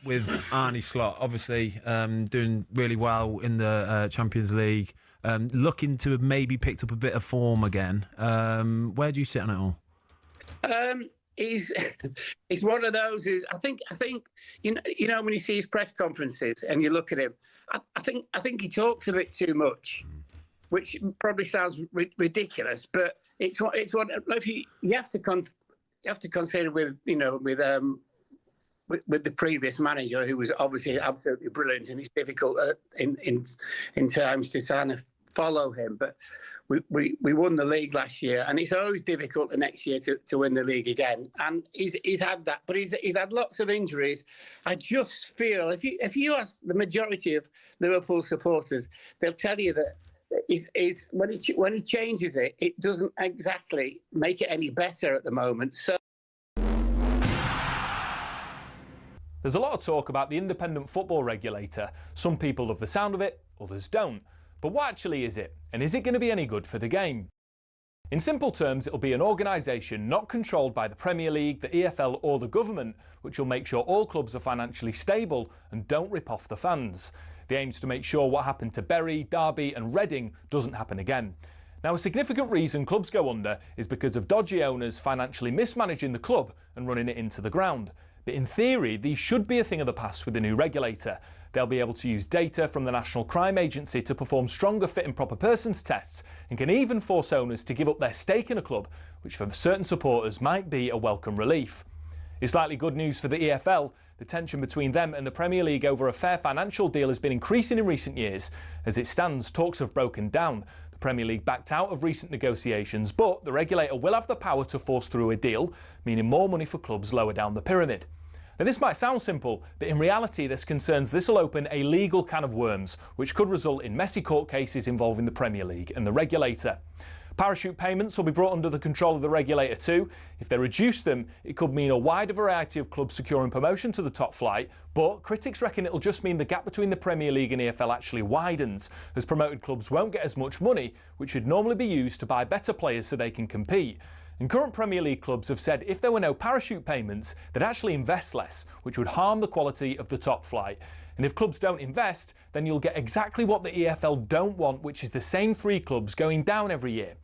with Arne Slot? Obviously, doing really well in the Champions League. Looking to have maybe picked up a bit of form again. Where do you sit on it all? He's one of those who's I think when you see his press conferences and you look at him, I think he talks a bit too much, which probably sounds ridiculous, but it's one. If you have to consider with the previous manager, who was obviously absolutely brilliant, and it's difficult in times to kind of follow him. But we won the league last year, and it's always difficult the next year to win the league again. And he's had that, but he's had lots of injuries. I just feel if you ask the majority of Liverpool supporters, they'll tell you that when he changes it, it doesn't exactly make it any better at the moment. So. There's a lot of talk about the independent football regulator. Some people love the sound of it, others don't. But what actually is it? And is it going to be any good for the game? In simple terms, it'll be an organisation not controlled by the Premier League, the EFL or the government, which will make sure all clubs are financially stable and don't rip off the fans. The aim is to make sure what happened to Bury, Derby and Reading doesn't happen again. Now, a significant reason clubs go under is because of dodgy owners financially mismanaging the club and running it into the ground. But in theory, these should be a thing of the past with the new regulator. They'll be able to use data from the National Crime Agency to perform stronger fit and proper persons tests, and can even force owners to give up their stake in a club, which for certain supporters might be a welcome relief. It's likely good news for the EFL. The tension between them and the Premier League over a fair financial deal has been increasing in recent years. As it stands, talks have broken down. The Premier League backed out of recent negotiations, but the regulator will have the power to force through a deal, meaning more money for clubs lower down the pyramid. Now, this might sound simple, but in reality, there's concerns this will open a legal can of worms, which could result in messy court cases involving the Premier League and the regulator. Parachute payments will be brought under the control of the regulator too. If they reduce them, it could mean a wider variety of clubs securing promotion to the top flight, but critics reckon it'll just mean the gap between the Premier League and EFL actually widens, as promoted clubs won't get as much money, which should normally be used to buy better players so they can compete. And current Premier League clubs have said if there were no parachute payments, they'd actually invest less, which would harm the quality of the top flight. And if clubs don't invest, then you'll get exactly what the EFL don't want, which is the same 3 clubs going down every year.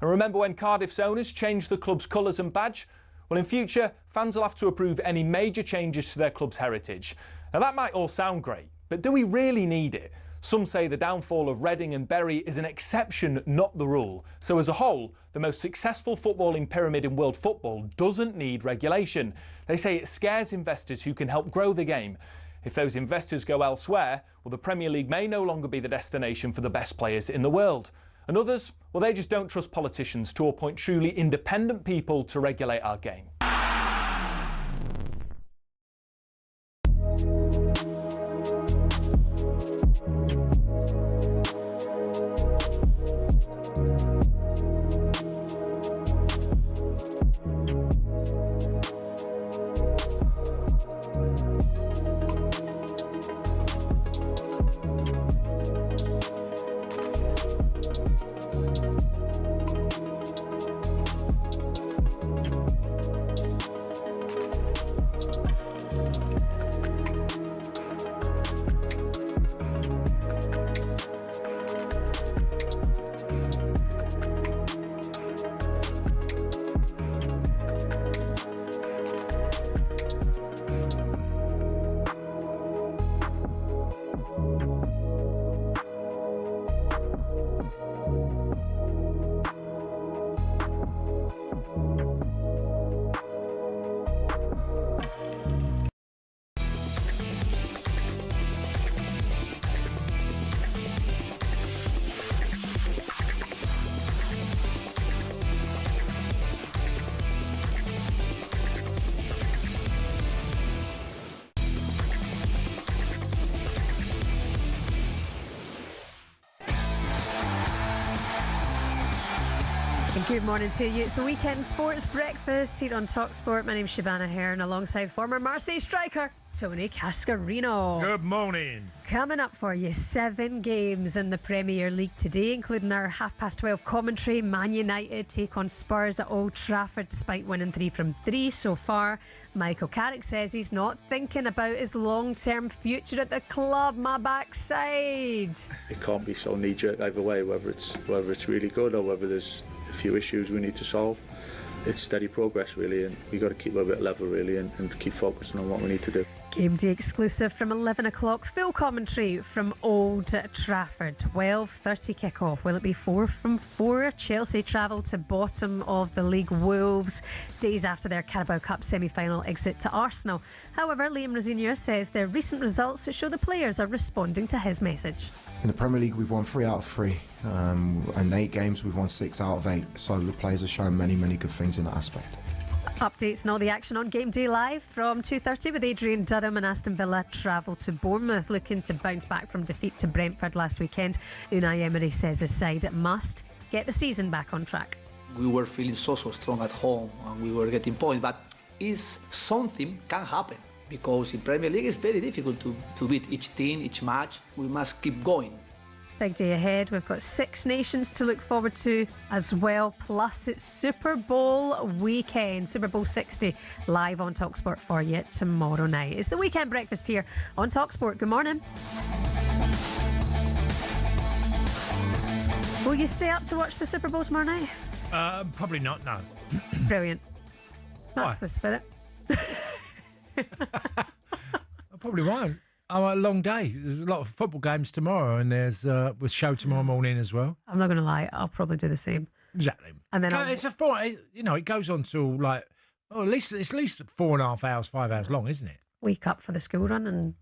And remember when Cardiff's owners changed the club's colours and badge? Well, in future, fans will have to approve any major changes to their club's heritage. Now, that might all sound great, but do we really need it? Some say the downfall of Reading and Bury is an exception, not the rule. So as a whole, the most successful footballing pyramid in world football doesn't need regulation. They say it scares investors who can help grow the game. If those investors go elsewhere, well, the Premier League may no longer be the destination for the best players in the world. And others, well, they just don't trust politicians to appoint truly independent people to regulate our game. Good morning to you. It's the Weekend Sports Breakfast here on talkSPORT. My name's Shebahn Aherne alongside former Marseille striker Tony Cascarino. Good morning. Coming up for you, 7 games in the Premier League today, including our 12:30 commentary. Man United take on Spurs at Old Trafford despite winning 3 from 3 so far. Michael Carrick says he's not thinking about his long-term future at the club. My backside. It can't be so knee-jerk either way, whether it's really good or whether there's a few issues we need to solve. It's steady progress really, and we've got to keep a bit level really and keep focusing on what we need to do. GameDay exclusive from 11 o'clock. Full commentary from Old Trafford. 12:30 kick-off. Will it be 4 from 4? Chelsea travel to bottom of the league Wolves days after their Carabao Cup semi-final exit to Arsenal. However, Liam Rosenior says their recent results show the players are responding to his message. In the Premier League, we've won 3 out of 3. In 8 games, we've won 6 out of 8. So the players are showing many, many good things in that aspect. Updates and all the action on GameDay Live from 2:30 with Adrian Durham and Aston Villa travel to Bournemouth, looking to bounce back from defeat to Brentford last weekend. Unai Emery says his side must get the season back on track. We were feeling so strong at home and we were getting points, but is something can happen because in Premier League it's very difficult to beat each team, each match. We must keep going. Big day ahead. We've got 6 nations to look forward to as well. Plus, it's Super Bowl weekend. Super Bowl 60 live on talkSPORT for you tomorrow night. It's the Weekend Breakfast here on talkSPORT. Good morning. Will you stay up to watch the Super Bowl tomorrow night? Probably not, no. Brilliant. That's Why? the spirit. I probably won't. A long day. There's a lot of football games tomorrow, and there's with show tomorrow morning as well. I'm not going to lie. I'll probably do the same. Exactly. And then it's a fun. It goes on till like Oh, it's at least 4.5 hours, 5 hours long, isn't it? Wake up for the school run and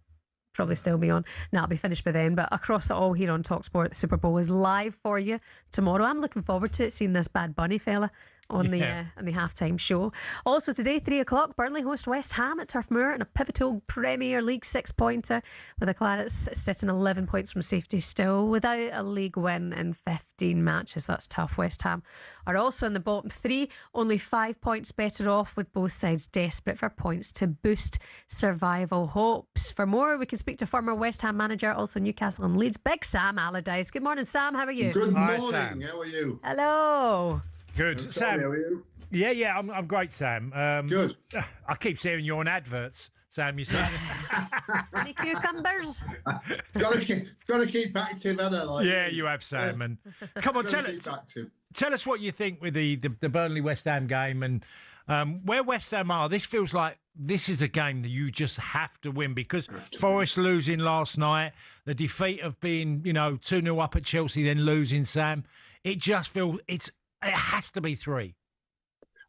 probably still be on. Now, I'll be finished by then, but across it all here on talkSPORT, the Super Bowl is live for you tomorrow. I'm looking forward to it, seeing this Bad Bunny fella on the halftime show. Also today, 3 o'clock, Burnley host West Ham at Turf Moor in a pivotal Premier League 6-pointer, with the Clarets sitting 11 points from safety still without a league win in 15 matches. That's tough. West Ham are also in the bottom 3, only 5 points better off, with both sides desperate for points to boost survival hopes. For more, we can speak to former West Ham manager, also Newcastle and Leeds, Big Sam Allardyce. Good morning, Sam. How are you? Good morning. Sam. How are you? Hello. Good. Sam, Sam, how are you? Yeah, I'm great, Sam. Good. I keep seeing you on adverts, Sam. You say any cucumbers? Got to keep active, haven't I? Like you have, Sam. And come on, tell us what you think with the Burnley West Ham game, and where West Ham are. This feels like this is a game that you just have to win, because Forest losing last night, the defeat of being 2-0 up at Chelsea, then losing, Sam. It just feels it has to be 3.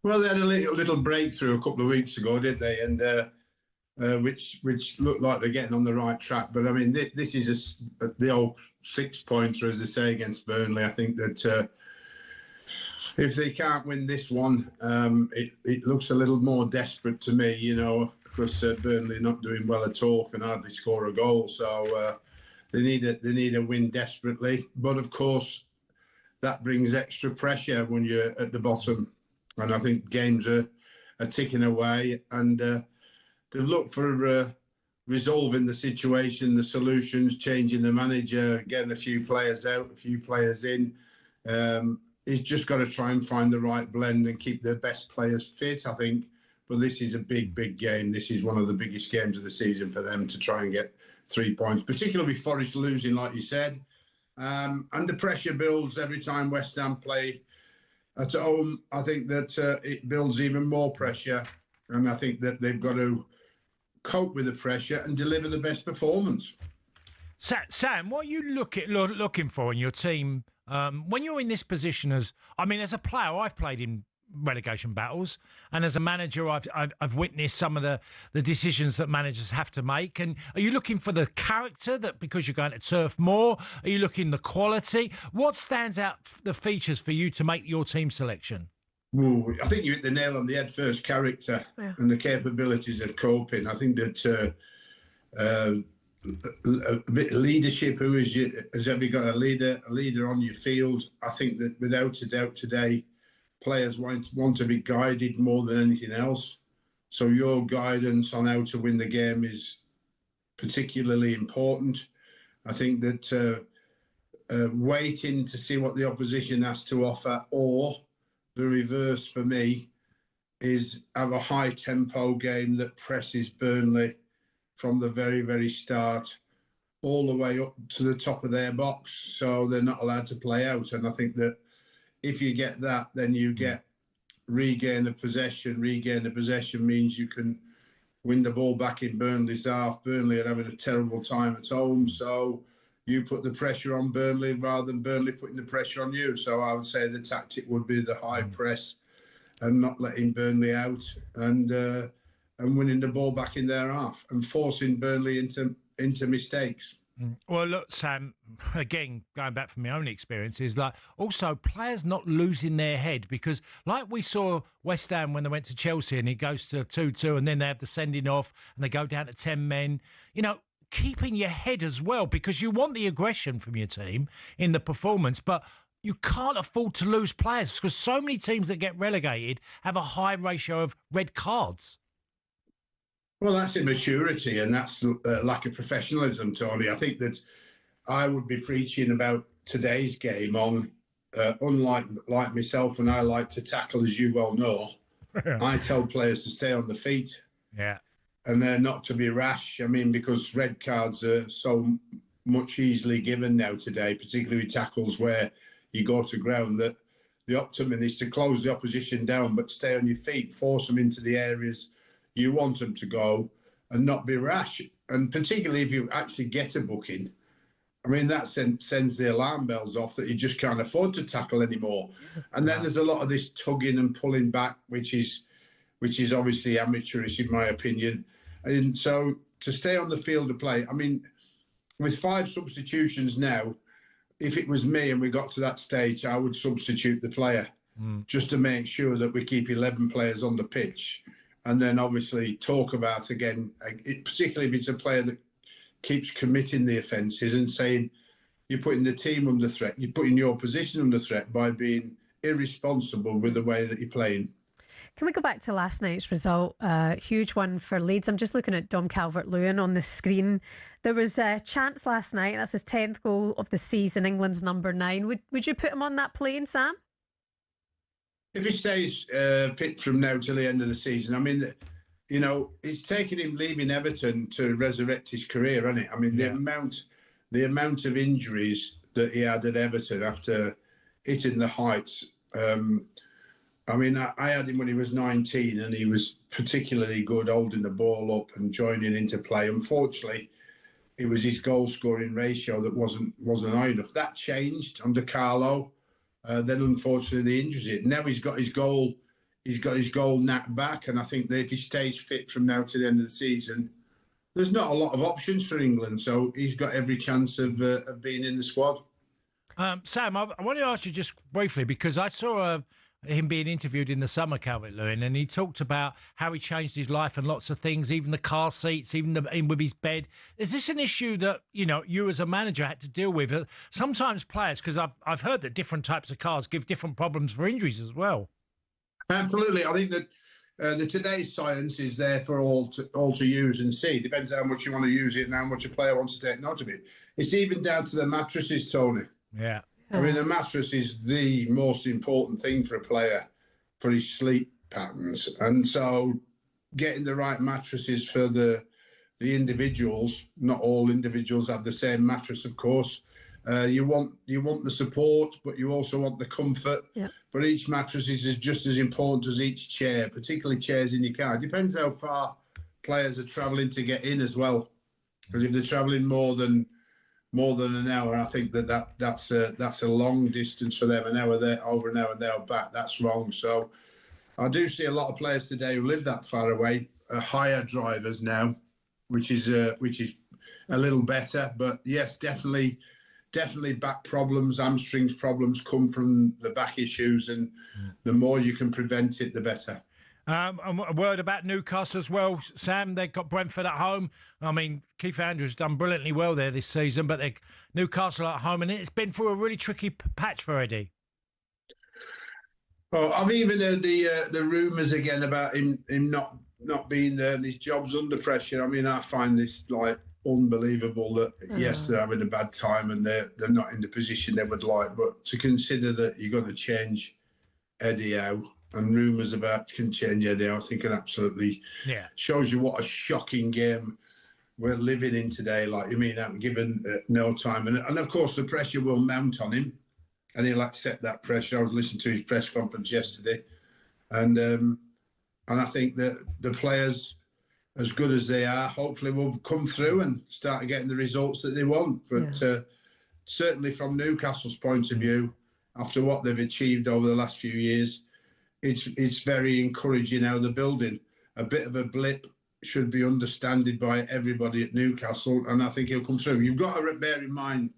Well, they had a little breakthrough a couple of weeks ago, didn't they? And which looked like they're getting on the right track. But I mean, this is the old 6-pointer, as they say, against Burnley. I think that if they can't win this one, it looks a little more desperate to me. Because Burnley are not doing well at all, can hardly score a goal. So they need a win desperately. But of course, that brings extra pressure when you're at the bottom. And I think games are ticking away, and they've looked for resolving the situation, the solutions, changing the manager, getting a few players out, a few players in. He's just got to try and find the right blend and keep their best players fit, I think. But this is a big, big game. This is one of the biggest games of the season for them to try and get 3 points, particularly with Forest losing, like you said. And the pressure builds every time West Ham play at home. I think that it builds even more pressure, and I think that they've got to cope with the pressure and deliver the best performance. Sam, what are you looking for in your team when you're in this position? As a player, I've played in relegation battles, and as a manager, I've witnessed some of the decisions that managers have to make. And are you looking for the character, that because you're going to Turf Moor? Are you looking the quality? What stands out, the features for you to make your team selection? Ooh, I think you hit the nail on the head first. Character and the capabilities of coping. I think that a bit of leadership. Has ever got a leader on your field? I think that without a doubt today, players want to be guided more than anything else. So your guidance on how to win the game is particularly important. I think that waiting to see what the opposition has to offer, or the reverse for me, is have a high-tempo game that presses Burnley from the very, very start all the way up to the top of their box, so they're not allowed to play out. And I think that if you get that, then you get regain the possession. Regain the possession means you can win the ball back in Burnley's half. Burnley are having a terrible time at home, so you put the pressure on Burnley rather than Burnley putting the pressure on you. So I would say the tactic would be the high press and not letting Burnley out, and winning the ball back in their half and forcing Burnley into mistakes. Well, look, Sam, again, going back from my own experiences, like also players not losing their head, because like we saw West Ham when they went to Chelsea and it goes to 2-2 and then they have the sending off and they go down to 10 men, keeping your head as well, because you want the aggression from your team in the performance, but you can't afford to lose players, because so many teams that get relegated have a high ratio of red cards. Well, that's immaturity, and that's lack of professionalism, Tony. I think that I would be preaching about today's game on, unlike myself, and I like to tackle, as you well know. I tell players to stay on the feet. Yeah. And they're not to be rash. I mean, because red cards are so much easily given now today, particularly with tackles where you go to ground, that the optimum is to close the opposition down, but stay on your feet, force them into the areas you want them to go, and not be rash. And particularly if you actually get a booking, I mean, that sends the alarm bells off that you just can't afford to tackle anymore. And then there's a lot of this tugging and pulling back, which is which is obviously amateurish in my opinion. And so to stay on the field of play, I mean, with 5 substitutions now, if it was me and we got to that stage, I would substitute the player just to make sure that we keep 11 players on the pitch. And then obviously talk about again, particularly if it's a player that keeps committing the offences and saying you're putting the team under threat, you're putting your position under threat by being irresponsible with the way that you're playing. Can we go back to last night's result? Huge one for Leeds. I'm just looking at Dom Calvert-Lewin on the screen. There was a chance last night. That's his 10th goal of the season. England's number 9. Would you put him on that plane, Sam? If he stays fit from now till the end of the season, I mean, you know, it's taken him leaving Everton to resurrect his career, hasn't it? I mean, the amount of injuries that he had at Everton after hitting the heights. I mean, I had him when he was 19 and he was particularly good holding the ball up and joining into play. Unfortunately, it was his goal-scoring ratio that wasn't high enough. That changed under Carlo. Then, unfortunately, the injuries it. Now he's got his goal knack back, and I think that if he stays fit from now to the end of the season, there's not a lot of options for England. So he's got every chance of being in the squad. Sam, I want to ask you just briefly, because I saw him being interviewed in the summer, Calvert-Lewin, and he talked about how he changed his life and lots of things, even the car seats, even with his bed. Is this an issue that, you know, you as a manager had to deal with? Sometimes players, because I've heard that different types of cars give different problems for injuries as well. Absolutely. I think that the today's science is there for all to use and see. Depends how much you want to use it and how much a player wants to take note of it. It's even down to the mattresses, Tony. Yeah. I mean, the mattress is the most important thing for a player for his sleep patterns. And so getting the right mattresses for the individuals, not all individuals have the same mattress, of course. You want the support, but you also want the comfort. Yeah. But each mattress is just as important as each chair, particularly chairs in your car. It depends how far players are travelling to get in as well. Because if they're travelling more than an hour, I think that's a long distance for them. An hour there, over an hour there, back. That's wrong. So I do see a lot of players today who live that far away, hire drivers now, which is a little better. But yes, definitely back problems, hamstrings problems come from the back issues, and the more you can prevent it, the better. A word about Newcastle as well, Sam. They've got Brentford at home. I mean, Keith Andrews done brilliantly well there this season, but Newcastle at home, and it's been through a really tricky patch for Eddie. Well, I've even heard the rumours again about him not being there and his job's under pressure. I mean, I find this like unbelievable that yes, they're having a bad time and they're not in the position they would like, but to consider that you're going to change Eddie out. And rumours about can change Eddie, I think it absolutely shows you what a shocking game we're living in today. Like, you mean, given no time. And of course, the pressure will mount on him and he'll accept that pressure. I was listening to his press conference yesterday. And I think that the players, as good as they are, hopefully will come through and start getting the results that they want. But certainly from Newcastle's point of view, after what they've achieved over the last few years, it's very encouraging how they're building. A bit of a blip should be understood by everybody at Newcastle, and I think he'll come through. You've got to bear in mind,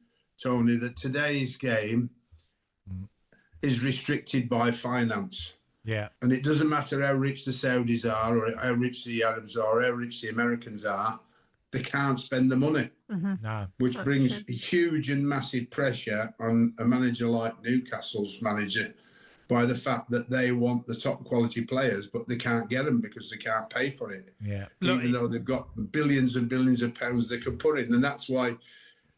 Tony, that today's game is restricted by finance. Yeah. And it doesn't matter how rich the Saudis are or how rich the Arabs are or how rich the Americans are, they can't spend the money. No. Which brings huge and massive pressure on a manager like Newcastle's manager, by the fact that they want the top quality players, but they can't get them because they can't pay for it. Yeah. Even though they've got billions and billions of pounds they could put in. And that's why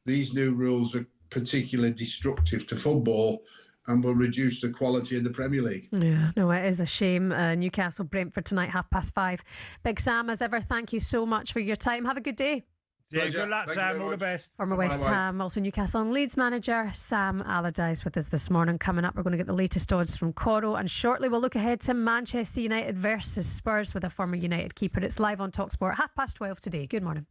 these new rules are particularly destructive to football and will reduce the quality of the Premier League. Yeah, no, it is a shame. Newcastle, Brentford tonight, 5:30. Big Sam, as ever, thank you so much for your time. Have a good day. Yeah, good luck, Sam. All the best. Former West Ham, also Newcastle and Leeds manager Sam Allardyce with us this morning. Coming up, we're going to get the latest odds from Coro, and shortly we'll look ahead to Manchester United versus Spurs with a former United keeper. It's live on talkSPORT, 12:30 today. Good morning.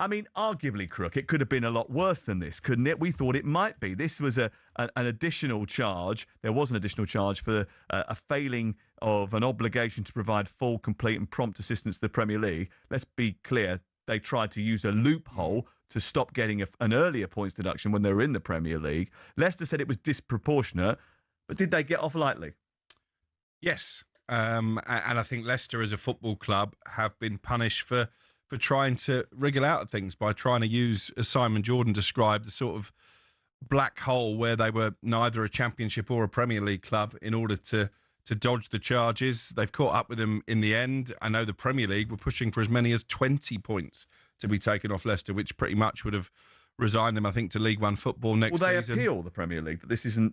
I mean, arguably, Crook, it could have been a lot worse than this, couldn't it? We thought it might be. This was an additional charge. There was an additional charge for a failing of an obligation to provide full, complete and prompt assistance to the Premier League. Let's be clear. They tried to use a loophole to stop getting an earlier points deduction when they were in the Premier League. Leicester said it was disproportionate, but did they get off lightly? Yes. And I think Leicester as a football club have been punished for trying to wriggle out of things by trying to use, as Simon Jordan described, the sort of black hole where they were neither a Championship or a Premier League club in order to dodge the charges. They've caught up with them in the end. I know the Premier League were pushing for as many as 20 points to be taken off Leicester, which pretty much would have resigned them, I think, to League One football next season. Will they appeal the Premier League that this isn't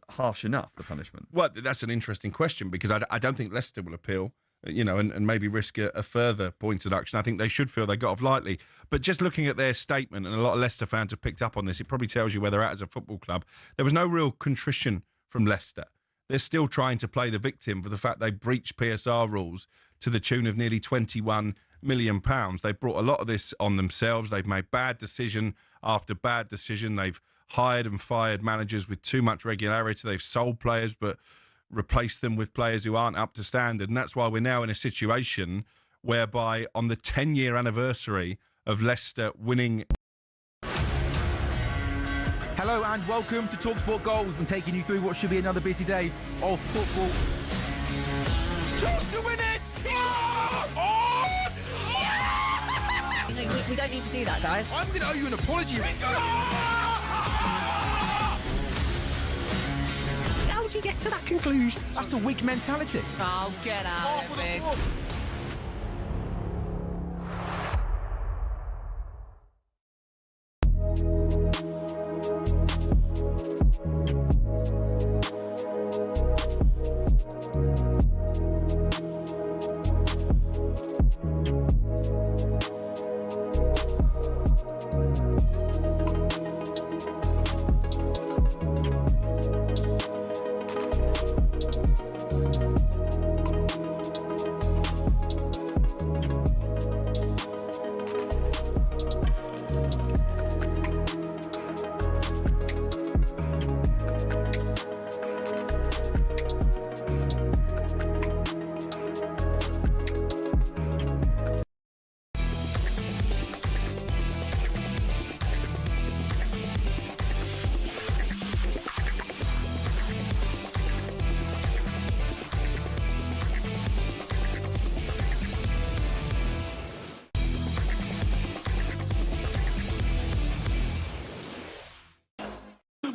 harsh enough, the punishment? Well, that's an interesting question because I don't think Leicester will appeal, and maybe risk a further point deduction. I think they should feel they got off lightly. But just looking at their statement, and a lot of Leicester fans have picked up on this, it probably tells you where they're at as a football club. There was no real contrition from Leicester. They're still trying to play the victim for the fact they breached PSR rules to the tune of nearly £21 million. They've brought a lot of this on themselves. They've made bad decision after bad decision. They've hired and fired managers with too much regularity. They've sold players but replaced them with players who aren't up to standard. And that's why we're now in a situation whereby on the 10-year anniversary of Leicester winning... Hello and welcome to talkSPORT Goals. We're taking you through what should be another busy day of football. Chance to win it! We don't need to do that, guys. I'm going to owe you an apology. How would you get to that conclusion? That's a weak mentality. Oh, get out of it.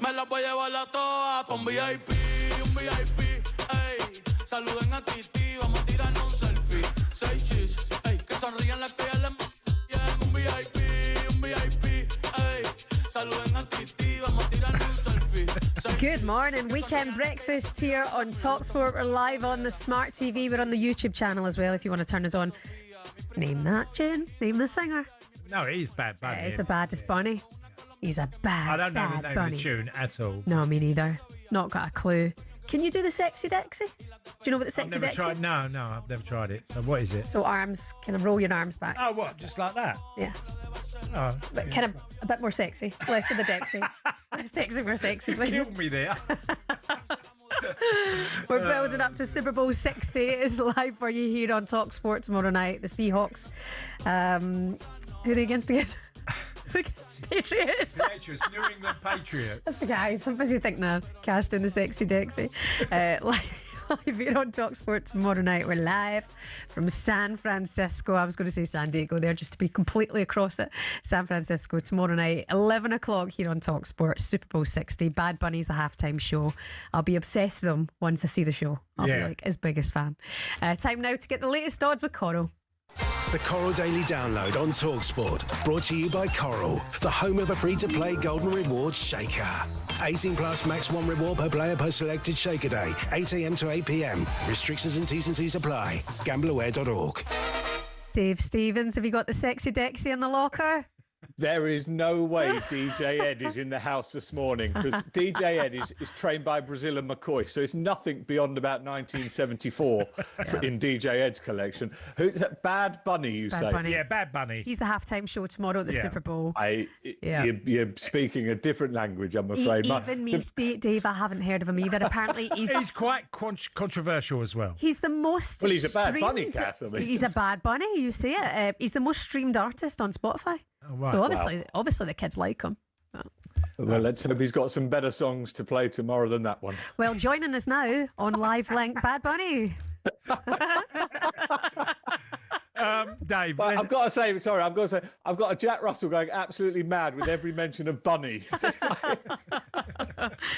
Me la voy a llevar a todas pa' un VIP, ey. Saluden a Titi, vamos a tirarnos un selfie. 6 chis, ey. Que sonrían las que ya le en un VIP, ey. Saluden a Titi, vamos a tirarnos un selfie. Good morning, weekend breakfast here on talkSPORT. We're live on the smart TV. We're on the YouTube channel as well if you want to turn us on. Name that tune, name the singer. No, it is Bad Bunny. Yeah, it's the baddest bunny. He's a bad, I don't know the bad name bunny. of the tune at all. No, me neither. Not got a clue. Can you do the sexy Dexy? Do you know what the sexy I've never Dexy tried. is? No, I've never tried it. So what is it? So arms, kind of roll your arms back. Oh, what? Just like that? Yeah. Oh, But kind of a bit more sexy. Less of the Dexy. Less sexy, more sexy, please. Killed me there. We're building up to Super Bowl 60. It is live for you here on talkSPORT tomorrow night. The Seahawks. Who are they against again? The Patriots. New England Patriots. That's the guys. I'm busy thinking of Cash doing the sexy Dexy. Live here on talkSPORT tomorrow night. We're live from San Francisco. I was going to say San Diego there just to be completely across it. San Francisco tomorrow night, 11 o'clock here on talkSPORT. Super Bowl 60. Bad Bunny's the halftime show. I'll be obsessed with them once I see the show. I'll be like his biggest fan. Time now to get the latest odds with Coral. The Coral Daily Download on talkSPORT. Brought to you by Coral, the home of a free-to-play Golden Rewards Shaker. 18 plus max 1 reward per player per selected Shaker day. 8 a.m. to 8 p.m. Restrictions and T's and C's apply. GambleAware.org. Dave Stevens, have you got the sexy Dexy in the locker? There is no way DJ Ed is in the house this morning, because DJ Ed is trained by Brazil and McCoy, so it's nothing beyond about 1974 in DJ Ed's collection. Who's that? Bad Bunny, you say? Bunny. Yeah, Bad Bunny. He's the halftime show tomorrow at the Super Bowl. You're speaking a different language, I'm afraid. Even me, Dave, I haven't heard of him either. Apparently, he's quite controversial as well. He's the most. Well, he's a Bad streamed, Bunny, Cass. I mean. He's a Bad Bunny. You see it. He's the most streamed artist on Spotify. Oh, right. So obviously the kids like him. Well, let's hope he's got some better songs to play tomorrow than that one. Well, joining us now on Live Link, Bad Bunny. Dave, I've got to say, I've got a Jack Russell going absolutely mad with every mention of Bunny.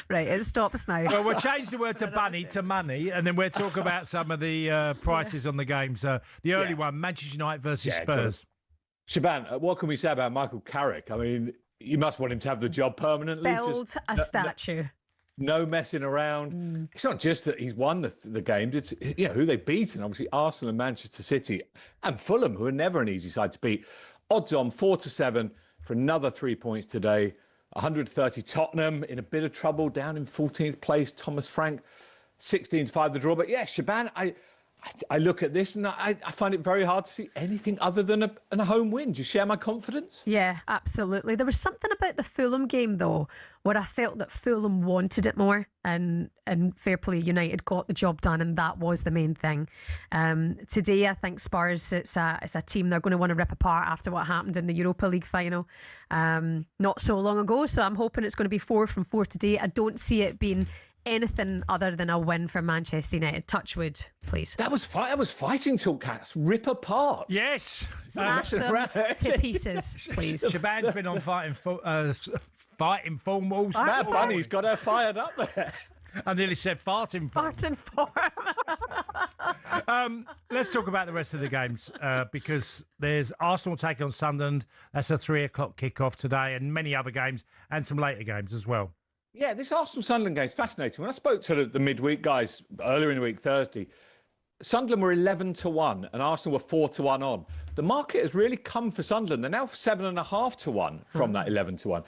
Right, it stops now. Well, we'll change the word to bunny to money, and then we'll talk about some of the prices on the games. The early one, Manchester United versus Spurs. Shebahn, what can we say about Michael Carrick? I mean, you must want him to have the job permanently. Build a statue. No messing around. It's not just that he's won the games. It's who they've beaten. Obviously, Arsenal and Manchester City and Fulham, who are never an easy side to beat. Odds on 4-7 for another 3 points today. 130 Tottenham in a bit of trouble, down in 14th place. Thomas Frank, 16-5 the draw. But yeah, Shebahn, I look at this and I find it very hard to see anything other than a home win. Do you share my confidence? Yeah, absolutely. There was something about the Fulham game, though, where I felt that Fulham wanted it more, and fair play, United got the job done, and that was the main thing. Today, I think Spurs, it's a team they're going to want to rip apart after what happened in the Europa League final not so long ago. So I'm hoping it's going to be 4 from 4 today. I don't see it being anything other than a win for Manchester United. Touch wood, please. That was fighting talk, Cats. Rip apart. Yes. Smash them to pieces, please. Shaban's been on fighting form walls. That Bunny's got her fired up there. I nearly said farting form. Farting form. Let's talk about the rest of the games because there's Arsenal taking on Sunderland. That's a 3 o'clock kickoff today, and many other games and some later games as well. Yeah, this Arsenal-Sunderland game is fascinating. When I spoke to the midweek guys earlier in the week, Thursday, Sunderland were 11-1 and Arsenal were 4-1 on. The market has really come for Sunderland. They're now 7.5-1 from that 11-1.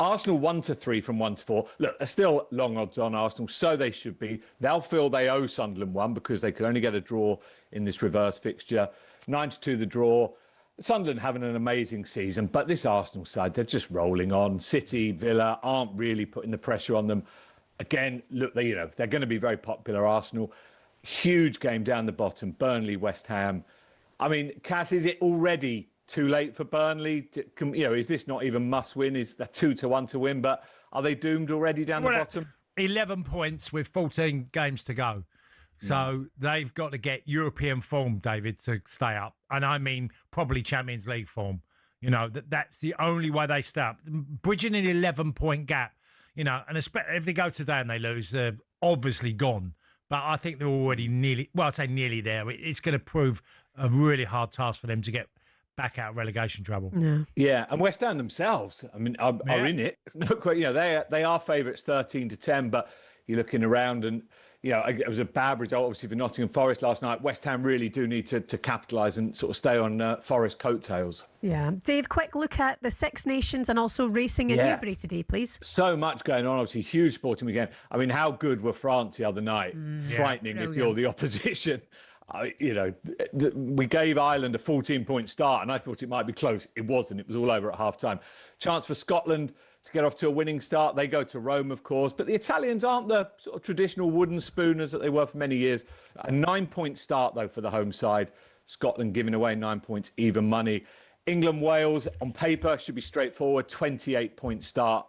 Arsenal 1-3 from 1-4. Look, they're still long odds on Arsenal, so they should be. They'll feel they owe Sunderland one because they could only get a draw in this reverse fixture. 9-2 the draw. Sunderland having an amazing season, but this Arsenal side, they're just rolling on. City, Villa aren't really putting the pressure on them. Again, look, they're going to be very popular, Arsenal. Huge game down the bottom, Burnley, West Ham. I mean, Cass, is it already too late for Burnley? Is this not even must win? Is that 2-1 to win? But are they doomed already down the bottom? 11 points with 14 games to go. So they've got to get European form, David, to stay up. And I mean, probably Champions League form. That's the only way they stay up. Bridging an 11-point gap, and if they go today and they lose, they're obviously gone. But I think they're already nearly there. It's going to prove a really hard task for them to get back out of relegation trouble. Yeah, and West Ham themselves, I mean, are in it. They are favourites 13-10, but you're looking around and, it was a bad result, obviously, for Nottingham Forest last night. West Ham really do need to capitalise and sort of stay on Forest coattails. Yeah. Dave, quick look at the Six Nations and also racing in Newbury today, please. So much going on, obviously, huge sporting weekend. I mean, how good were France the other night? Frightening if you're the opposition. We gave Ireland a 14-point start, and I thought it might be close. It wasn't. It was all over at half-time. Chance for Scotland to get off to a winning start. They go to Rome, of course. But the Italians aren't the sort of traditional wooden spooners that they were for many years. A 9-point start, though, for the home side. Scotland giving away 9 points, even money. England, Wales, on paper, should be straightforward. 28-point start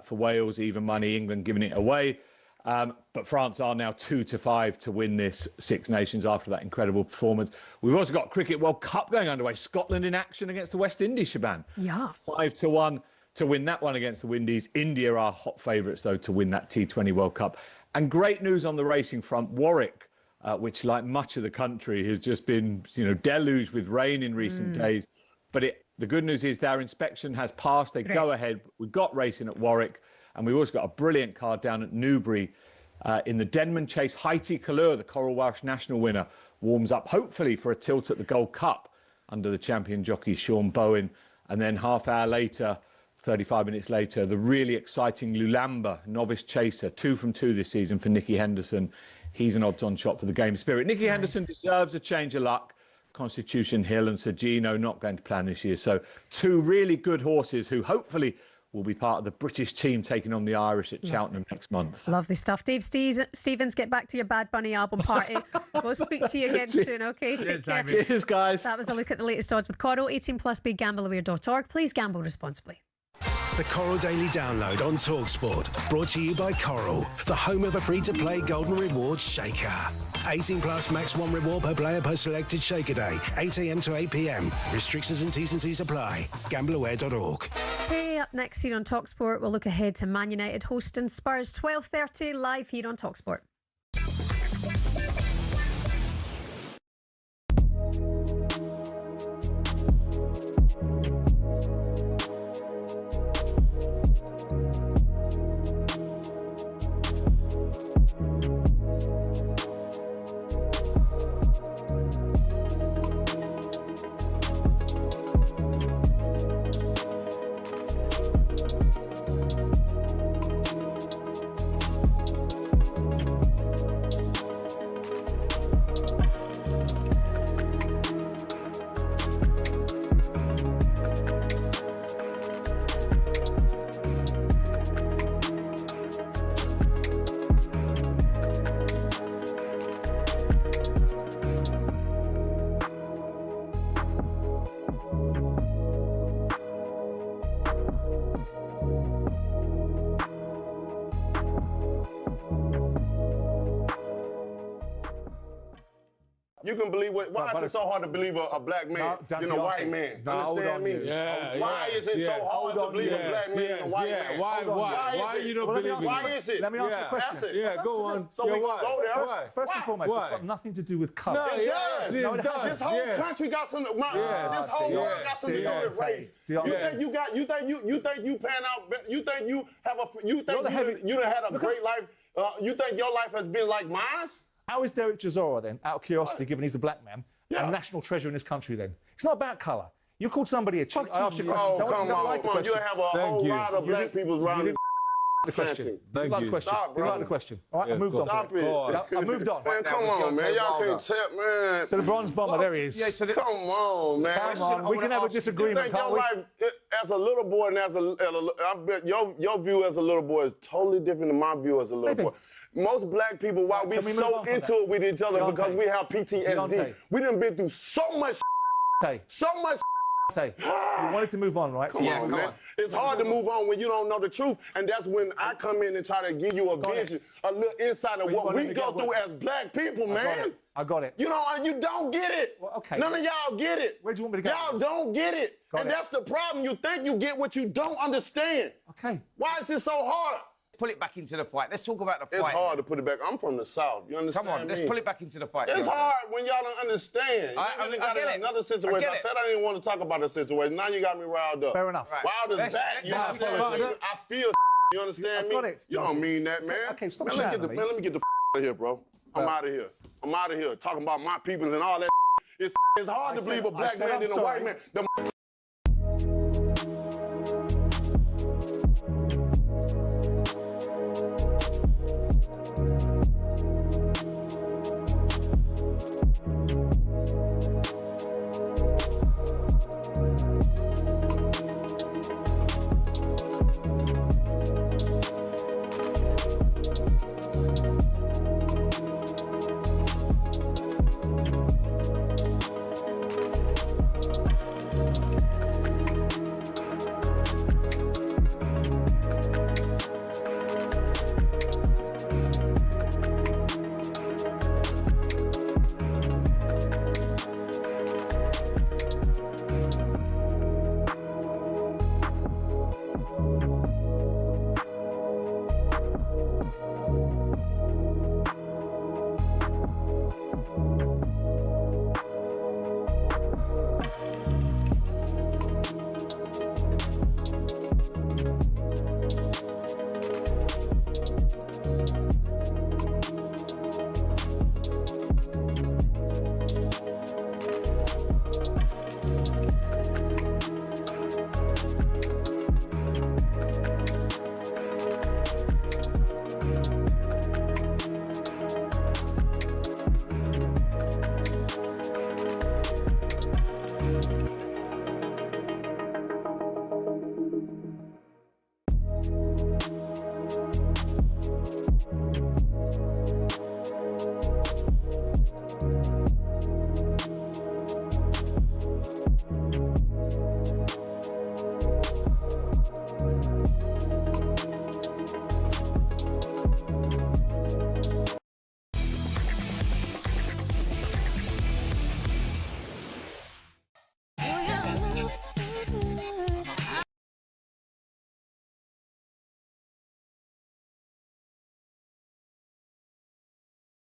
for Wales, even money. England giving it away. But France are now 2-5 to win this Six Nations after that incredible performance. We've also got Cricket World Cup going underway. Scotland in action against the West Indies, Shebahn. Yeah. 5-1 to win that one against the Windies. India are hot favourites, though, to win that T20 World Cup. And great news on the racing front. Warwick, which, like much of the country, has just been, deluged with rain in recent days. But the good news is their inspection has passed. They go ahead. We've got racing at Warwick. And we've also got a brilliant card down at Newbury in the Denman Chase. Haiti Kalur, the Coral Welsh national winner, warms up, hopefully, for a tilt at the Gold Cup under the champion jockey Sean Bowen. And then half hour later, 35 minutes later, the really exciting Lulamba, novice chaser, 2 from 2 this season for Nicky Henderson. He's an odds-on shot for the game spirit. Nicky Henderson deserves a change of luck. Constitution Hill and Sir Gino not going to plan this year. So 2 really good horses who hopefully will be part of the British team taking on the Irish at Cheltenham next month. Lovely stuff. Dave Stevens, get back to your Bad Bunny album party. We'll speak to you again soon, okay? Take care. Cheers, guys. That was a look at the latest odds with Coral. 18 plus BigGambleAware.org. Please gamble responsibly. The Coral Daily Download on talkSPORT. Brought to you by Coral, the home of a free-to-play Golden Rewards Shaker. 18 plus max 1 reward per player per selected Shaker day. 8 a.m. to 8 p.m. Restrictions and T's and C's apply. GambleAware.org. Hey, up next here on talkSPORT, we'll look ahead to Man United hosting Spurs 12:30 live here on talkSPORT. You can believe what? Why is it so hard to believe a black man in a white man? Understand me? Why is it so hard to believe a black man in a white man? Why you don't believe it? Why is it? Let me ask you a question. Yeah, go on. So we can go there. First and foremost, it's got nothing to do with colour. No, it does. This whole country got some. This whole world got something to do with race. You think you got? You think you pan out? You think you have a? You think you had a great life? You think your life has been like mine? How is Derek Chisora then, out of curiosity, given he's a black man, a national treasure in this country then? It's not about colour. You called somebody a chick. I asked you a question. Oh, come on. You have a whole lot of black people around this the question. Didn't like the question. All right, I moved on. Stop it. I moved on. Man, come on, man. Y'all can't tell, man. So the bronze bomber, there he is. Yeah, so come on, man. Come on, we can have a disagreement, can't we? Life, as a little boy and I bet your view as a little boy is totally different than my view as a little boy. Most black people, why we so into it with each other, because we have PTSD. We done been through so much so much you wanted to move on, right? Come on, man. It's hard to move on when you don't know the truth, and that's when I come in and try to give you a vision, a little insight of what we go through as black people, man. I got it. You know, you don't get it. Well, okay. None of y'all get it. Where do you want me to go? Y'all don't get it. And that's the problem. You think you get what you don't understand. Okay. Why is it so hard? Pull it back into the fight. Let's talk about the fight. It's hard to put it back. I'm from the South. You understand? Come on, let's pull it back into the fight. It's hard when y'all don't understand. I get it. Another situation. I said I didn't want to talk about the situation. Now you got me riled up. Fair enough. Wilder's back. I feel. You understand me? You don't mean that, man. Okay, stop man, let me get the out of here, bro. I'm out of here. I'm out of here. Talking about my peoples and all that. It's hard to believe a black man in a white man.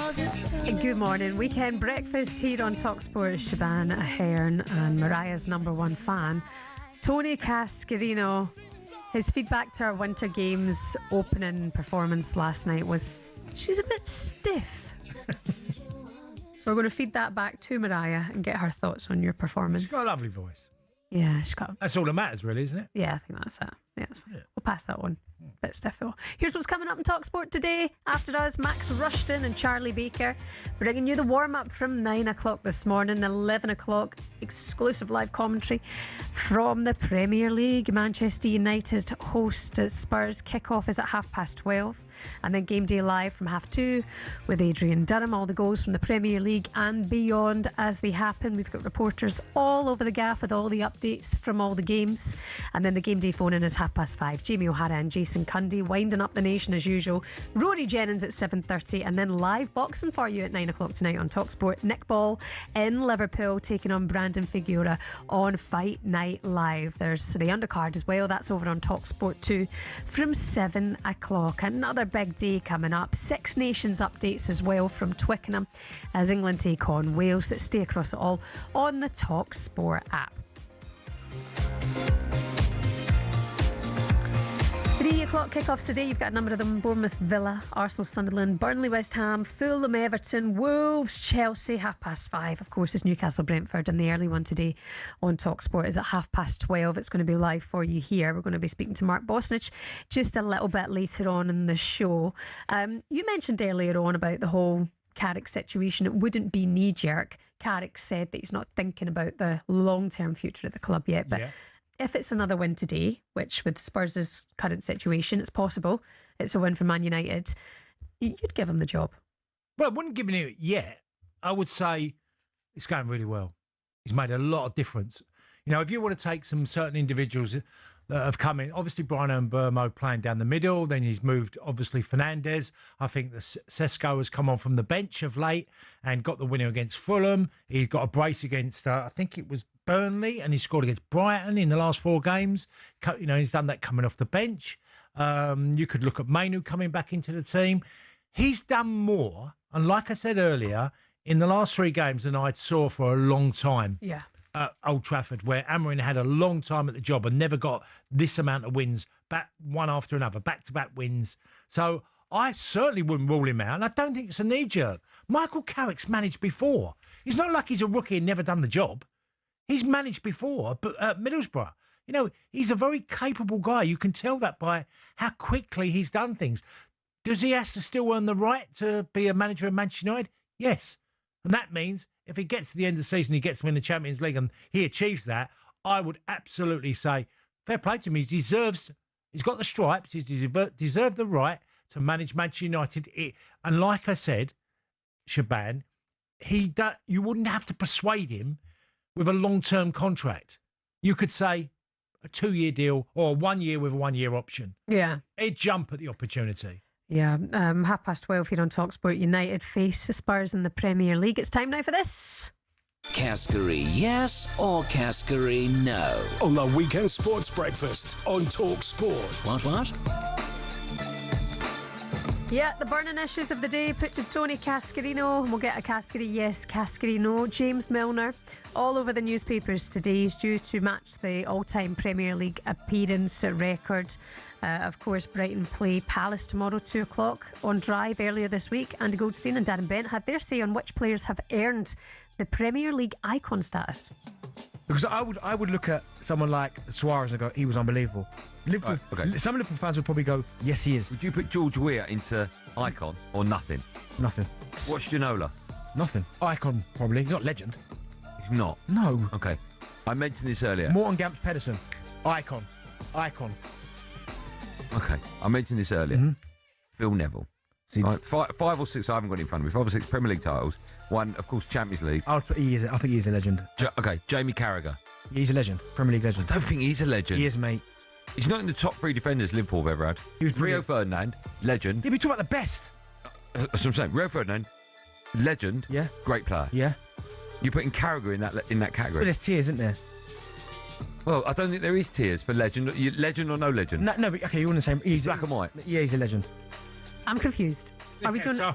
Good morning. Weekend breakfast here on talkSPORT. Shebahn Aherne and Mariah's number one fan, Tony Cascarino. His feedback to our Winter Games opening performance last night was, she's a bit stiff. So we're going to feed that back to Mariah and get her thoughts on your performance. She's got a lovely voice. Yeah, she's got. That's all that matters, really, isn't it? Yeah, I think that's it. Yeah, that's fine. We'll pass that one. Bit stiff though. Here's what's coming up in talkSPORT today. After us, Max Rushton and Charlie Baker bringing you the warm-up from 9 o'clock this morning. 11 o'clock, exclusive live commentary from the Premier League. Manchester United host Spurs. Kick-off is at 12:30. And then Game Day live from 2:30 with Adrian Durham. All the goals from the Premier League and beyond as they happen. We've got reporters all over the gaff with all the updates from all the games. And then the Game Day phone-in is 5:30. Jamie O'Hara and Jason Cundy winding up the nation as usual. Rory Jennings at 7:30. And then live boxing for you at 9 o'clock tonight on talkSPORT. Nick Ball in Liverpool taking on Brandon Figueroa on Fight Night Live. There's the undercard as well. That's over on talkSPORT 2 from 7 o'clock. Another big day coming up. Six Nations updates as well from Twickenham as England take on Wales. Stay across it all on the talkSPORT app. 3 o'clock kickoffs today. You've got a number of them: Bournemouth, Villa, Arsenal, Sunderland, Burnley, West Ham, Fulham, Everton, Wolves, Chelsea. 5:30. Of course, it's Newcastle, Brentford, and the early one today on talkSPORT is at 12:30. It's going to be live for you here. We're going to be speaking to Mark Bosnich just a little bit later on in the show. You mentioned earlier on about the whole Carrick situation. It wouldn't be knee-jerk. Carrick said that he's not thinking about the long-term future of the club yet, but if it's another win today, which with Spurs' current situation, it's possible, it's a win for Man United, you'd give him the job. Well, I wouldn't give him it yet. I would say it's going really well. He's made a lot of difference. You know, if you want to take some certain individuals that have come in, obviously Brian and Burmo playing down the middle, then he's moved, obviously, Fernandes. I think the Sesko has come on from the bench of late and got the winner against Fulham. He got a brace against, I think it was Burnley, and he scored against Brighton in the last 4 games. You know, he's done that coming off the bench. You could look at Mainu coming back into the team. He's done more, and like I said earlier, in the last 3 games than I saw for a long time. Yeah. At Old Trafford, where Amorim had a long time at the job and never got this amount of wins, back one after another, back-to-back wins. So I certainly wouldn't rule him out, and I don't think it's a knee-jerk. Michael Carrick's managed before. It's not like he's a rookie and never done the job. He's managed before, but at Middlesbrough, you know, he's a very capable guy. You can tell that by how quickly he's done things. Does he have to still earn the right to be a manager at Manchester United? Yes. And that means if he gets to the end of the season, he gets to win the Champions League and he achieves that, I would absolutely say, fair play to him. He's got the stripes. He's deserved the right to manage Manchester United. And like I said, Shebahn, you wouldn't have to persuade him with a long-term contract. You could say a 2-year deal or 1 year with a 1-year option. Yeah. He'd jump at the opportunity. Yeah, 12:30 here on talkSPORT. United face the Spurs in the Premier League. It's time now for this. Cascarino yes or Cascarino no? On the Weekend Sports Breakfast on talkSPORT. What? Yeah, the burning issues of the day put to Tony Cascarino. We'll get a Cascarino yes, Cascarino no. James Milner, all over the newspapers today, is due to match the all-time Premier League appearance record. Of course, Brighton play Palace tomorrow, 2 o'clock on Drive earlier this week. Andy Goldstein and Darren Bent had their say on which players have earned the Premier League icon status. Because I would look at someone like Suarez and go, he was unbelievable. Liverpool, okay. Some Liverpool fans would probably go, yes, he is. Would you put George Weah into icon or nothing? Nothing. What's Ginola? Nothing. Icon, probably. He's not legend. He's not? No. Okay. I mentioned this earlier. Morton Gamps Pedersen. Icon. Okay. I mentioned this earlier. Mm-hmm. Phil Neville. Right, 5 or 6, I haven't got it in front of me. 5 or 6 Premier League titles. 1, of course, Champions League. I think he is a legend. Okay, Jamie Carragher. He's a legend. Premier League legend. I don't think he's a legend. He is, mate. He's not in the top 3 defenders Liverpool have ever had. He was Rio Ferdinand, legend. Yeah, but you talk about the best. That's what I'm saying. Rio Ferdinand, legend. Yeah. Great player. Yeah. You're putting Carragher in that category. But there's tiers, isn't there? Well, I don't think there is tiers for legend. Legend or no legend? No, but okay, you're on the same. He's black and white. Yeah, he's a legend. I'm confused. Are we doing so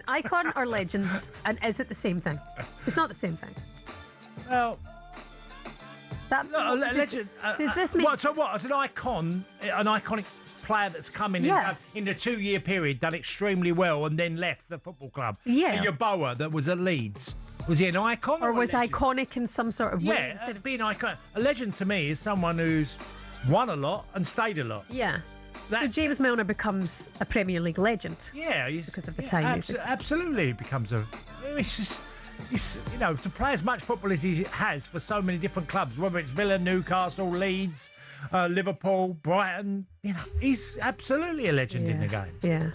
icon or legends? And is it the same thing? It's not the same thing. Well, legend. Does this mean? So what? As an icon, an iconic player that's come in in the 2-year period, done extremely well, and then left the football club. Yeah. Yeboah, that was at Leeds. Was he an icon? Or was iconic in some sort of way? Yeah, instead of being iconic. A legend to me is someone who's won a lot and stayed a lot. Yeah. So James Milner becomes a Premier League legend. Yeah, because of the time. Absolutely, he becomes a. To play as much football as he has for so many different clubs, whether it's Villa, Newcastle, Leeds, Liverpool, Brighton. He's absolutely a legend in the game. Yeah,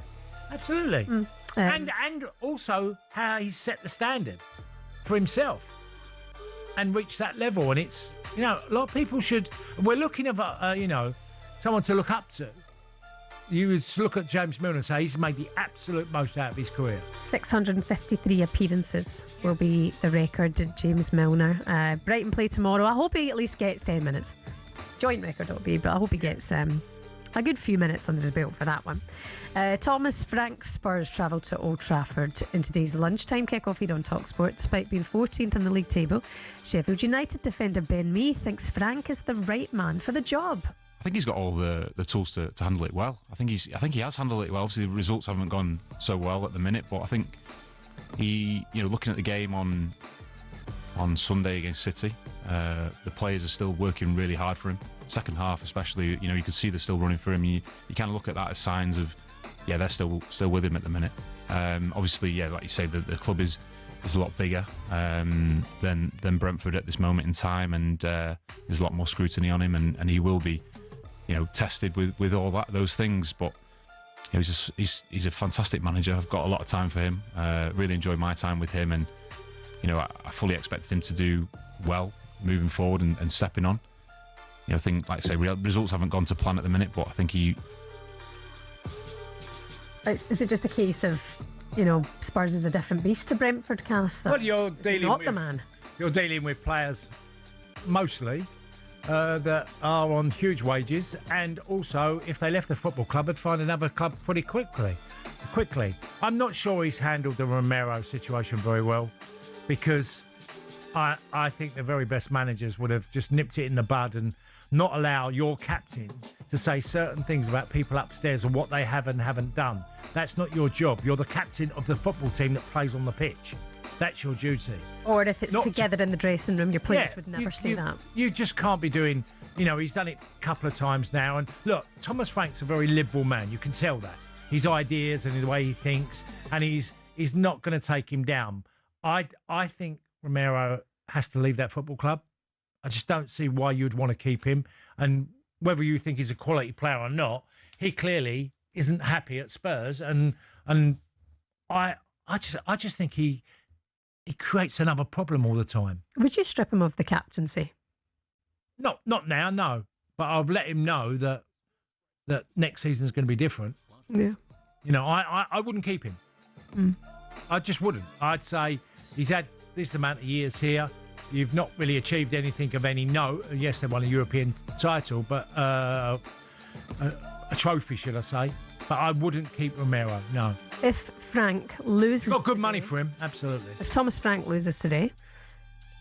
absolutely. And also how he set the standard for himself and reached that level. And it's a lot of people should. We're looking at someone to look up to. You would look at James Milner and say he's made the absolute most out of his career. 653 appearances will be the record, James Milner. Brighton play tomorrow. I hope he at least gets 10 minutes. Joint record it'll be, but I hope he gets a good few minutes under his belt for that one. Thomas Frank Spurs travel to Old Trafford in today's lunchtime kick-off here on talkSPORT. Despite being 14th in the league table, Sheffield United defender Ben Mee thinks Frank is the right man for the job. I think he's got all the tools to handle it well. I think he has handled it well. Obviously, the results haven't gone so well at the minute, but I think he, looking at the game on Sunday against City, the players are still working really hard for him. Second half, especially, you can see they're still running for him. You kind of look at that as signs of, they're still with him at the minute. Obviously, like you say, the club is a lot bigger than Brentford at this moment in time, and there's a lot more scrutiny on him, and he will be. Tested with all those things, but he's a fantastic manager. I've got a lot of time for him. Really enjoy my time with him, and I fully expect him to do well moving forward and stepping on. I think, like I say, results haven't gone to plan at the minute, but I think he. Is it just a case of Spurs is a different beast to Brentford, Castor? Well, you're dealing not with the man. You're dealing with players mostly. That are on huge wages, and also if they left the football club, they'd find another club pretty quickly. I'm not sure he's handled the Romero situation very well, because I think the very best managers would have just nipped it in the bud and not allow your captain to say certain things about people upstairs or what they have and haven't done. That's not your job. You're the captain of the football team that plays on the pitch. That's your duty. Or if it's together in the dressing room, your players would never say that. You just can't be doing, he's done it a couple of times now. And look, Thomas Frank's a very liberal man. You can tell that. His ideas and the way he thinks, and he's not going to take him down. I think Romero has to leave that football club. I just don't see why you'd want to keep him. And whether you think he's a quality player or not, he clearly isn't happy at Spurs. And I just think he creates another problem all the time. Would you strip him of the captaincy? Not now, no. But I'll let him know that next season's going to be different. Yeah. I wouldn't keep him. I just wouldn't. I'd say he's had this amount of years here. You've not really achieved anything of any note. Yes, they won a European title, but a trophy, should I say. But I wouldn't keep Romero, no. If Frank loses... You've got good money for him, absolutely. If Thomas Frank loses today,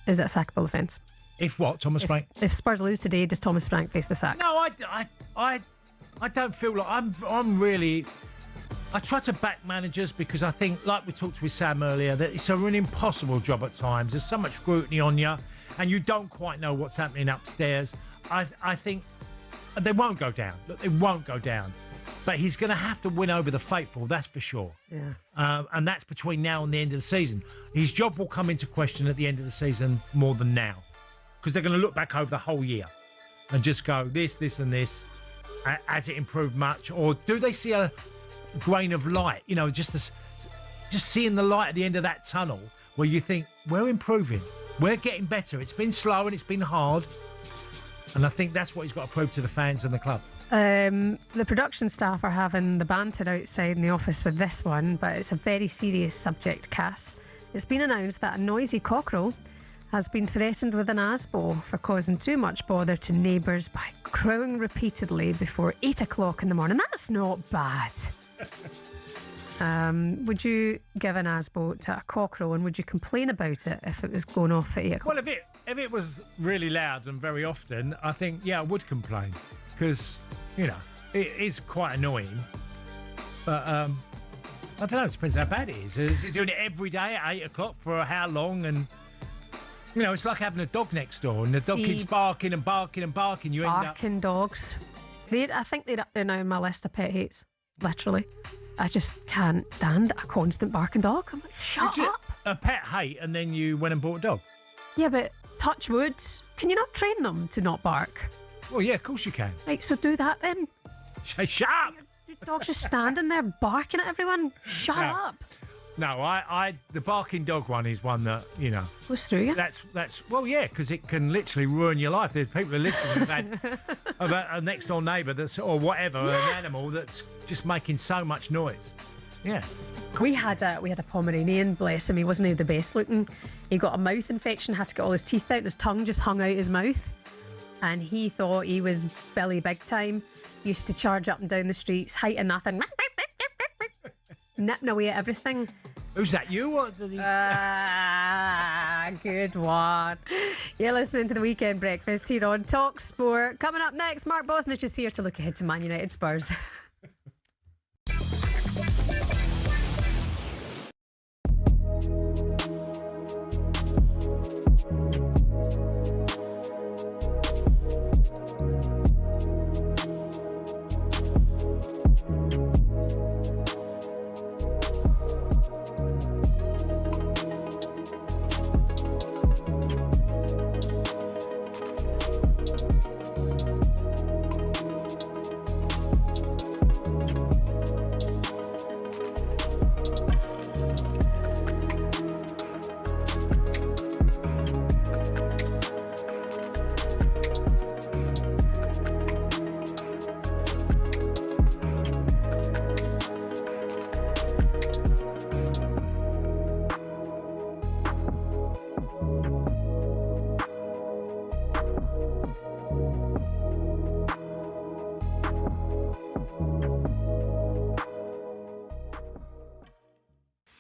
is that a sackable offence? If what, Frank? If Spurs lose today, does Thomas Frank face the sack? No, I don't feel like... I'm really... I try to back managers because I think, like we talked with Sam earlier, that it's an impossible job at times. There's so much scrutiny on you, and you don't quite know what's happening upstairs. I think they won't go down. They won't go down. But he's going to have to win over the faithful, that's for sure. Yeah. And that's between now and the end of the season. His job will come into question at the end of the season more than now, because they're going to look back over the whole year and just go, this, and this. Has it improved much? Or do they see a grain of light? Just seeing the light at the end of that tunnel where you think, we're improving. We're getting better. It's been slow and it's been hard. And I think that's what he's got to prove to the fans and the club. The production staff are having the banter outside in the office with this one, but it's a very serious subject, Cass. It's been announced that a noisy cockerel has been threatened with an ASBO for causing too much bother to neighbours by crowing repeatedly before 8 o'clock in the morning. That's not bad. Would you give an asbo to a cockerel, and would you complain about it if it was going off at 8 o'clock? Well, if it was really loud and very often, I think, yeah, I would complain. Because, you know, it is quite annoying. But, I don't know, it depends how bad it is. Is it doing it every day at 8 o'clock for how long? And, you know, it's like having a dog next door, and the dog keeps barking and barking and barking. You end up... Barking dogs. I think they're up there now on my list of pet hates. Literally. I just can't stand a constant barking dog. I'm like, shut up. A pet hate, and then you went and bought a dog? Yeah, but touch wood. Can you not train them to not bark? Well, yeah, of course you can. Right, so do that then. Shut up! Your dog's just standing there barking at everyone. Shut up. No, the barking dog one is one that, you know... Goes through you? That's well, yeah, because it can literally ruin your life. There's people that listen who've had a next-door neighbour that's, or whatever, an animal that's just making so much noise. Yeah. We had a Pomeranian, bless him. He wasn't the best looking. He got a mouth infection, had to get all his teeth out. His tongue just hung out his mouth. And he thought he was Billy Big Time. Used to charge up and down the streets, height of nothing. Nipping away at everything. Who's that, you? Good one. You're listening to the Weekend Breakfast here on talkSPORT. Coming up next, Mark Bosnich is here to look ahead to Man United Spurs.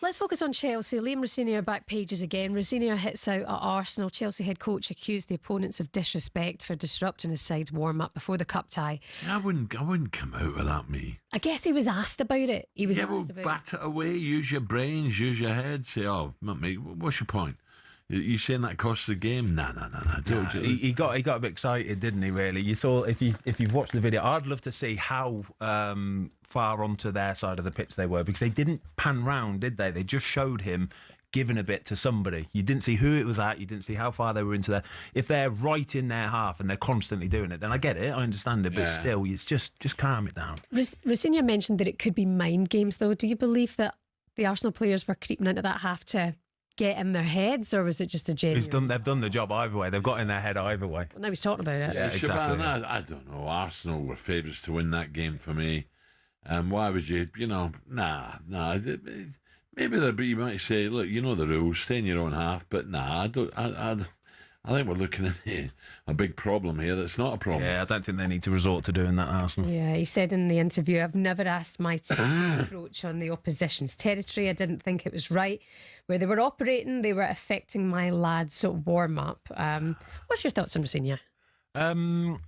Let's focus on Chelsea. Liam Rosenior back pages again. Rosenior hits out at Arsenal. Chelsea head coach accused the opponents of disrespect for disrupting his side's warm-up before the cup tie. I wouldn't come out with that, me. I guess he was asked about it. He was asked about bat it away, use your brains, use your head. Say, oh, mate, what's your point? You saying that costs the game? Nah. He got a bit excited, didn't he? Really, you saw if you've watched the video, I'd love to see how far onto their side of the pitch they were, because they didn't pan round, did they? They just showed him giving a bit to somebody. You didn't see who it was at. You didn't see how far they were into there. If they're right in their half and they're constantly doing it, then I get it. I understand it, but still, it's just calm it down. Rosenior mentioned that it could be mind games, though. Do you believe that the Arsenal players were creeping into that half to get in their heads, or was it just a genuine? They've done the job either way. They've got in their head either way. Well, now he's talking about it. Yeah, exactly. Shebahn, I don't know. Arsenal were favourites to win that game for me. Why would you? Nah. Maybe you might say, look, you know the rules, stay in your own half. But nah, I don't. I think we're looking at a big problem here that's not a problem. Yeah, I don't think they need to resort to doing that, Arsenal. Yeah, he said in the interview, I've never asked my team to approach on the opposition's territory. I didn't think it was right. Where they were operating, they were affecting my lads' warm-up. What's your thoughts on Rosenior? I'm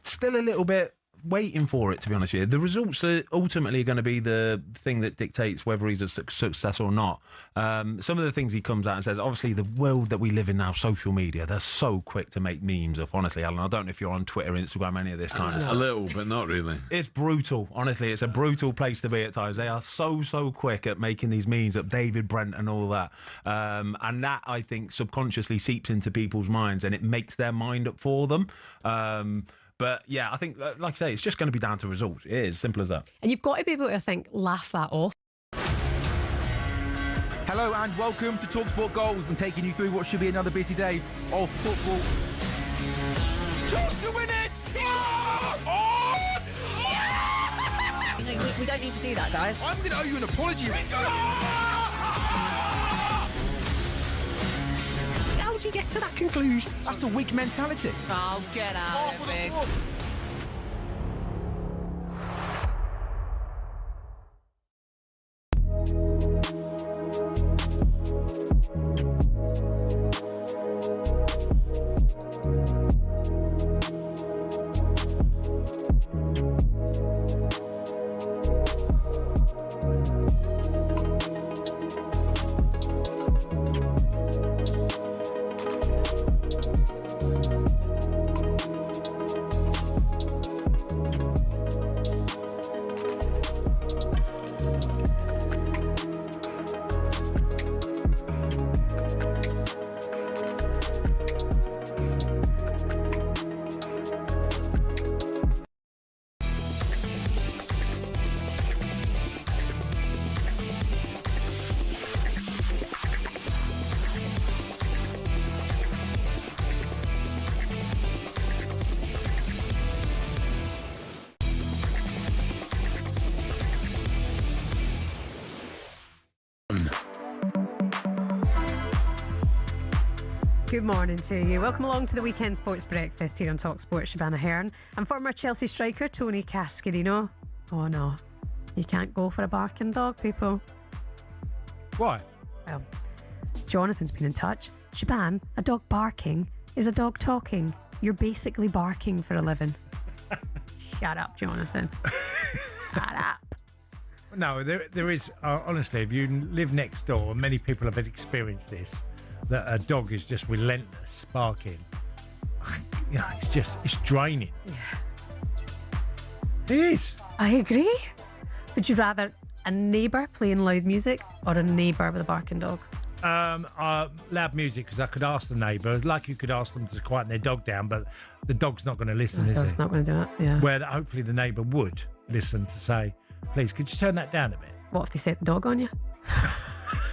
still a little bit waiting for it, to be honest with you. The results are ultimately going to be the thing that dictates whether he's a success or not. Some of the things he comes out and says, obviously the world that we live in now, social media, they're so quick to make memes up, honestly, Alan. I don't know if you're on Twitter, Instagram, any of this kind of stuff. A little, but not really. It's brutal, honestly. It's a brutal place to be at times. They are so quick at making these memes up, David Brent and all that. And that, I think, subconsciously seeps into people's minds and it makes their mind up for them. But yeah, I think, like I say, it's just going to be down to results. It is simple as that. And you've got to be able to laugh that off. Hello and welcome to talkSPORT Goals. We've been taking you through what should be another busy day of football. Chance to win it! We don't need to do that, guys. I'm going to owe you an apology. How would you get to that conclusion? That's a weak mentality. Oh, get out of it. Good morning to you. Welcome along to the Weekend Sports Breakfast here on talkSPORT. Shebahn Aherne and former Chelsea striker Tony Cascarino. Oh no, you can't go for a barking dog, people. Why? Well, Jonathan's been in touch. Shebahn, a dog barking is a dog talking. You're basically barking for a living. Shut up, Jonathan. Shut up. No, there is, honestly, if you live next door, and many people have experienced this, that a dog is just relentless barking. You know, it's draining. Yeah. It is. I agree. Would you rather a neighbour playing loud music or a neighbour with a barking dog? Loud music, because I could ask the neighbours, like you could ask them to quieten their dog down, but the dog's not going to listen, is he? It's not going to do it, yeah. Where hopefully the neighbour would listen to say, please, could you turn that down a bit? What if they set the dog on you?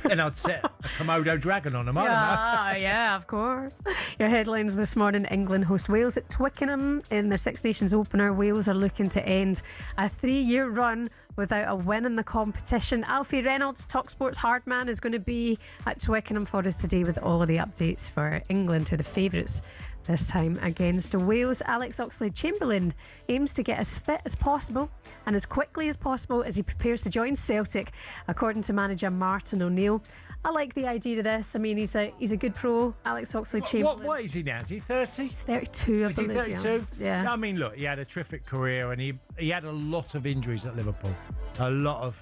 Then I'd set a Komodo dragon on them, I don't know. Yeah, of course. Your headlines this morning: England host Wales at Twickenham in their Six Nations opener. Wales are looking to end a 3-year run without a win in the competition. Alfie Reynolds, talkSPORT's hard man, is going to be at Twickenham for us today with all of the updates for England, who are the favourites this time against Wales. Alex Oxlade-Chamberlain aims to get as fit as possible and as quickly as possible as he prepares to join Celtic, according to manager Martin O'Neill. I like the idea of this. I mean, he's a good pro, Alex Oxlade-Chamberlain. What is he now? Is he 30? He's 32, I Is he believe. 32? Yeah. I mean, look, he had a terrific career, and he had a lot of injuries at Liverpool. A lot of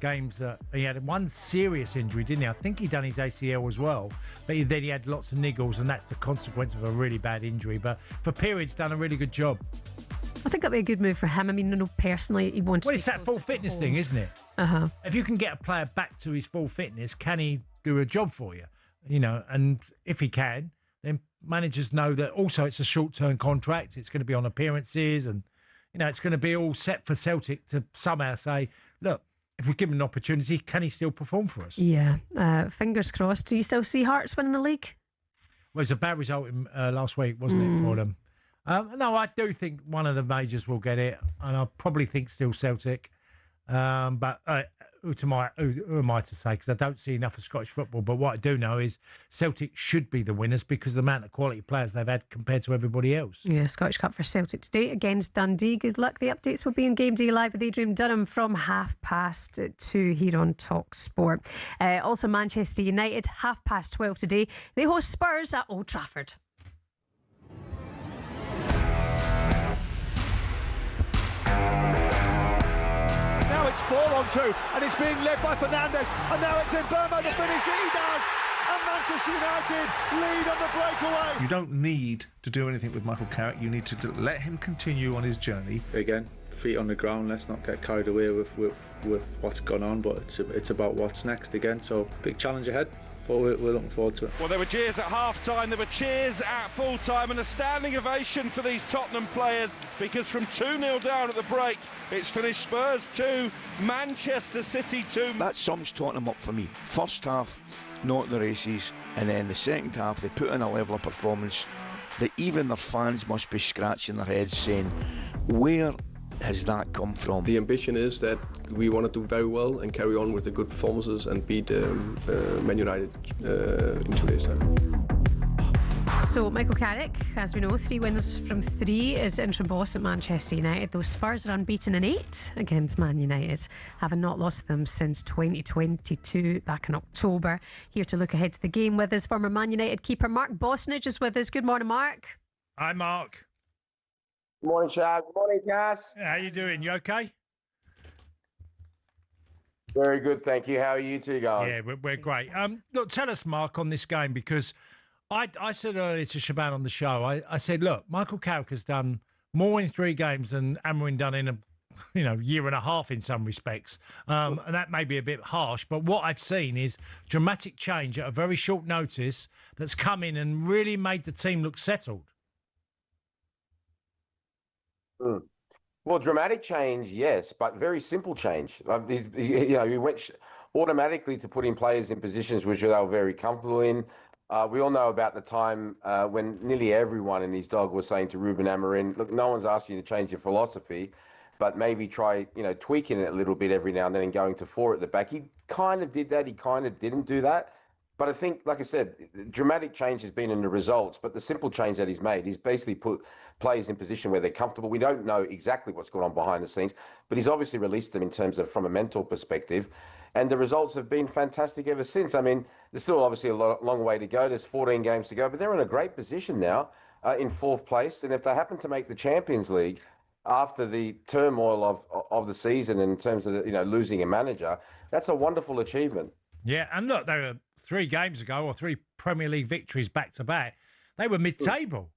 games that he had one serious injury, didn't he? I think he done his ACL as well, but then he had lots of niggles, and that's the consequence of a really bad injury. But for periods, done a really good job. I think that'd be a good move for him. I mean, personally, he wanted. Well, it's that full fitness thing, isn't it? If you can get a player back to his full fitness, can he do a job for you? You know, and if he can, then managers know that also it's a short-term contract. It's going to be on appearances, and you know, it's going to be all set for Celtic to somehow say, look, if we give him an opportunity, can he still perform for us? Yeah, fingers crossed. Do you still see Hearts winning the league? Well, it was a bad result last week, wasn't it, for them? No, I do think one of the majors will get it, and I probably think still Celtic. But who am I to say? Because I don't see enough of Scottish football. But what I do know is Celtic should be the winners because of the amount of quality players they've had compared to everybody else. Yeah, Scottish Cup for Celtic today against Dundee. Good luck. The updates will be on GameDay Live with Adrian Durham from 2:30 here on talkSPORT. Also, Manchester United, 12:30 today. They host Spurs at Old Trafford. Now it's 4-on-2, and it's being led by Fernandes, and now it's in Burma to finish it. He does, and Manchester United lead on the breakaway. You don't need to do anything with Michael Carrick. You need to let him continue on his journey. Again, feet on the ground. Let's not get carried away with what's gone on, but it's about what's next again. So big challenge ahead. But we're looking forward to it. Well, there were cheers at half-time, there were cheers at full-time, and a standing ovation for these Tottenham players, because from 2-0 down at the break, it's finished Spurs 2, Manchester City 2. That sums Tottenham up for me. First half, not the races, and then the second half, they put in a level of performance that even their fans must be scratching their heads saying, where has that come from? The ambition is that we want to do very well and carry on with the good performances and beat Man United in 2 days' time. So Michael Carrick, as we know, 3 wins from 3 is interim boss at Manchester United. Those Spurs are unbeaten in 8 against Man United, having not lost them since 2022 back in October. Here to look ahead to the game with us, former Man United keeper Mark Bosnich is with us. Good morning, Mark. Hi, Mark. Good morning, Shab. Good morning, Cass. How you doing? You okay? Very good, thank you. How are you two going? Yeah, we're great. Look, tell us, Mark, on this game, because I said earlier to Shebahn on the show, I said, look, Michael Carrick has done more in 3 games than Amorim done in a year and a half in some respects. And that may be a bit harsh, but what I've seen is dramatic change at a very short notice that's come in and really made the team look settled. Well, dramatic change, yes, but very simple change. He went automatically to putting players in positions which they were very comfortable in. We all know about the time when nearly everyone and his dog was saying to Ruben Amorim, look, no one's asking you to change your philosophy, but maybe try, tweaking it a little bit every now and then and going to 4 at the back. He kind of did that. He kind of didn't do that. But I think, like I said, dramatic change has been in the results, but the simple change that he's made, he's basically put players in position where they're comfortable. We don't know exactly what's going on behind the scenes, but he's obviously released them in terms of from a mental perspective. And the results have been fantastic ever since. I mean, there's still obviously a long way to go. There's 14 games to go, but they're in a great position now in 4th place. And if they happen to make the Champions League after the turmoil of the season in terms of losing a manager, that's a wonderful achievement. Yeah, and look, they were 3 games ago, or 3 Premier League victories back to back. They were mid-table.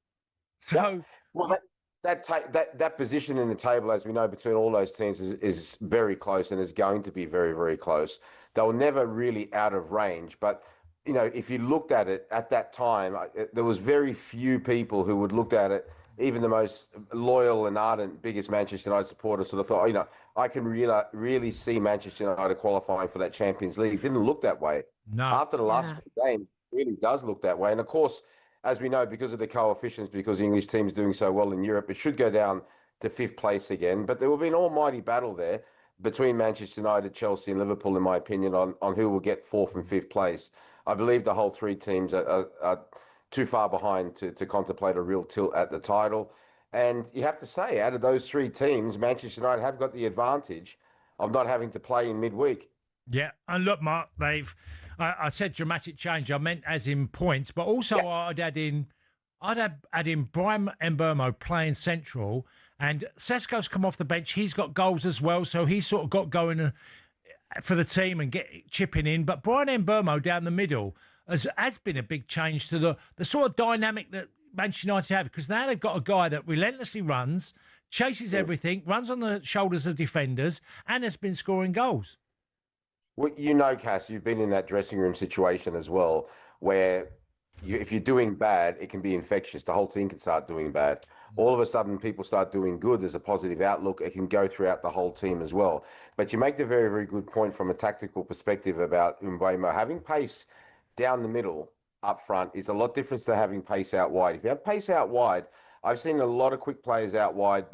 So, yeah. Well, that position in the table, as we know, between all those teams is very close and is going to be very, very close. They were never really out of range, but if you looked at it at that time, there was very few people who would looked at it. Even the most loyal and ardent, biggest Manchester United supporters sort of thought, I can really see Manchester United qualifying for that Champions League. It didn't look that way. No. After the last 2 games, it really does look that way. And of course, as we know, because of the coefficients, because the English team's doing so well in Europe, it should go down to 5th place again. But there will be an almighty battle there between Manchester United, Chelsea and Liverpool, in my opinion, on who will get 4th and 5th place. I believe the whole 3 teams are too far behind to contemplate a real tilt at the title. And you have to say, out of those 3 teams, Manchester United have got the advantage of not having to play in midweek. Yeah, and look, Mark, I said dramatic change. I meant as in points, but also I'd add in Brian Mbeumo playing central, and Sesko's come off the bench. He's got goals as well, so he's sort of got going for the team and chipping in. But Brian Mbeumo down the middle has been a big change to the sort of dynamic that Manchester United have, because now they've got a guy that relentlessly runs, chases everything, runs on the shoulders of defenders, and has been scoring goals. Well, Cass, you've been in that dressing room situation as well, where if you're doing bad, it can be infectious. The whole team can start doing bad. All of a sudden, people start doing good. There's a positive outlook. It can go throughout the whole team as well. But you make the very, very good point from a tactical perspective about Mbeumo. Having pace down the middle up front is a lot different to having pace out wide. If you have pace out wide, I've seen a lot of quick players out wide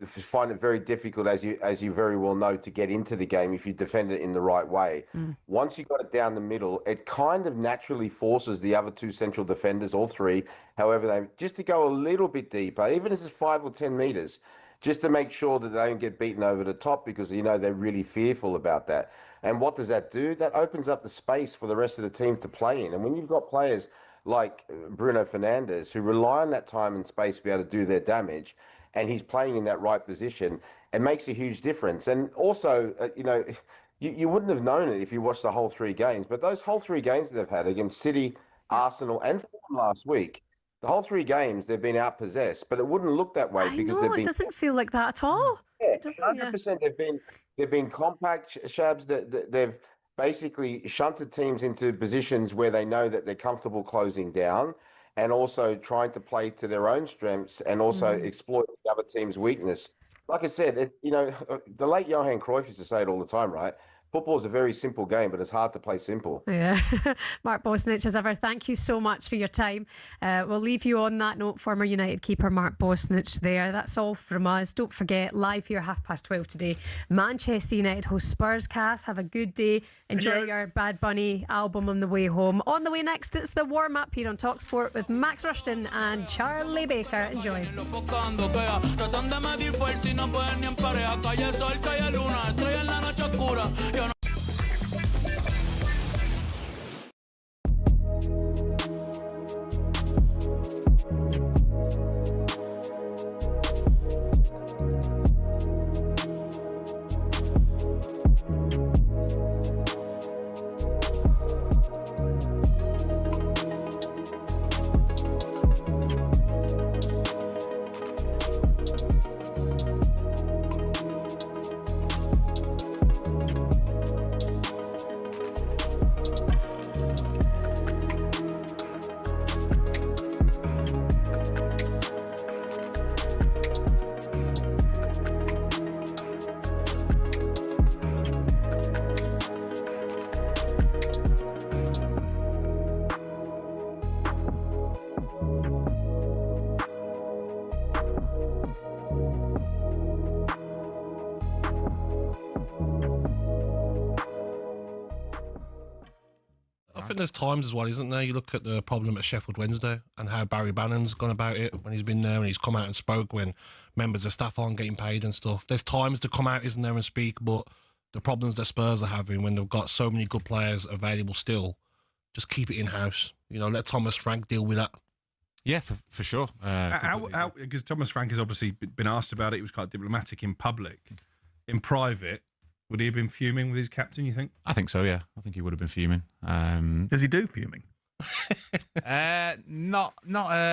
find it very difficult, as you very well know, to get into the game if you defend it in the right way. Once you got it down the middle, it kind of naturally forces the other 2 central defenders, all 3, just to go a little bit deeper, even if it's 5 or 10 meters, just to make sure that they don't get beaten over the top, because they're really fearful about that. And what does that do? That opens up the space for the rest of the team to play in. And when you've got players like Bruno Fernandes who rely on that time and space to be able to do their damage, and he's playing in that right position, it makes a huge difference. And also, you wouldn't have known it if you watched the whole 3 games, but those whole 3 games that they've had against City, Arsenal and Fulham last week, the whole 3 games they've been outpossessed, but it wouldn't look that way it doesn't feel like that at all. Yeah, 100%. They've been compact, Shabs. They've basically shunted teams into positions where they know that they're comfortable closing down, and also trying to play to their own strengths and also exploit the other team's weakness. Like I said, the late Johan Cruyff used to say it all the time, right? Football is a very simple game, but it's hard to play simple. Yeah. Mark Bosnich, as ever, thank you so much for your time. We'll leave you on that note. Former United keeper Mark Bosnich there. That's all from us. Don't forget, live here 12:30 today, Manchester United host Spurs. Cass, have a good day. Enjoy your Bad Bunny album on the way home. On the way next, it's the warm-up here on talkSPORT with Max Rushton and Charlie Baker. Enjoy. there's times as well, isn't there? You look at the problem at Sheffield Wednesday and how Barry Bannon's gone about it when he's been there and he's come out and spoke when members of staff aren't getting paid and stuff. There's times to come out, isn't there, and speak, but the problems that Spurs are having when they've got so many good players available still, just keep it in-house. Let Thomas Frank deal with that. Yeah, for sure. Because Thomas Frank has obviously been asked about it. He was quite diplomatic in public. In private, would he have been fuming with his captain, you think? I think so, yeah. I think he would have been fuming. Does he do fuming? Not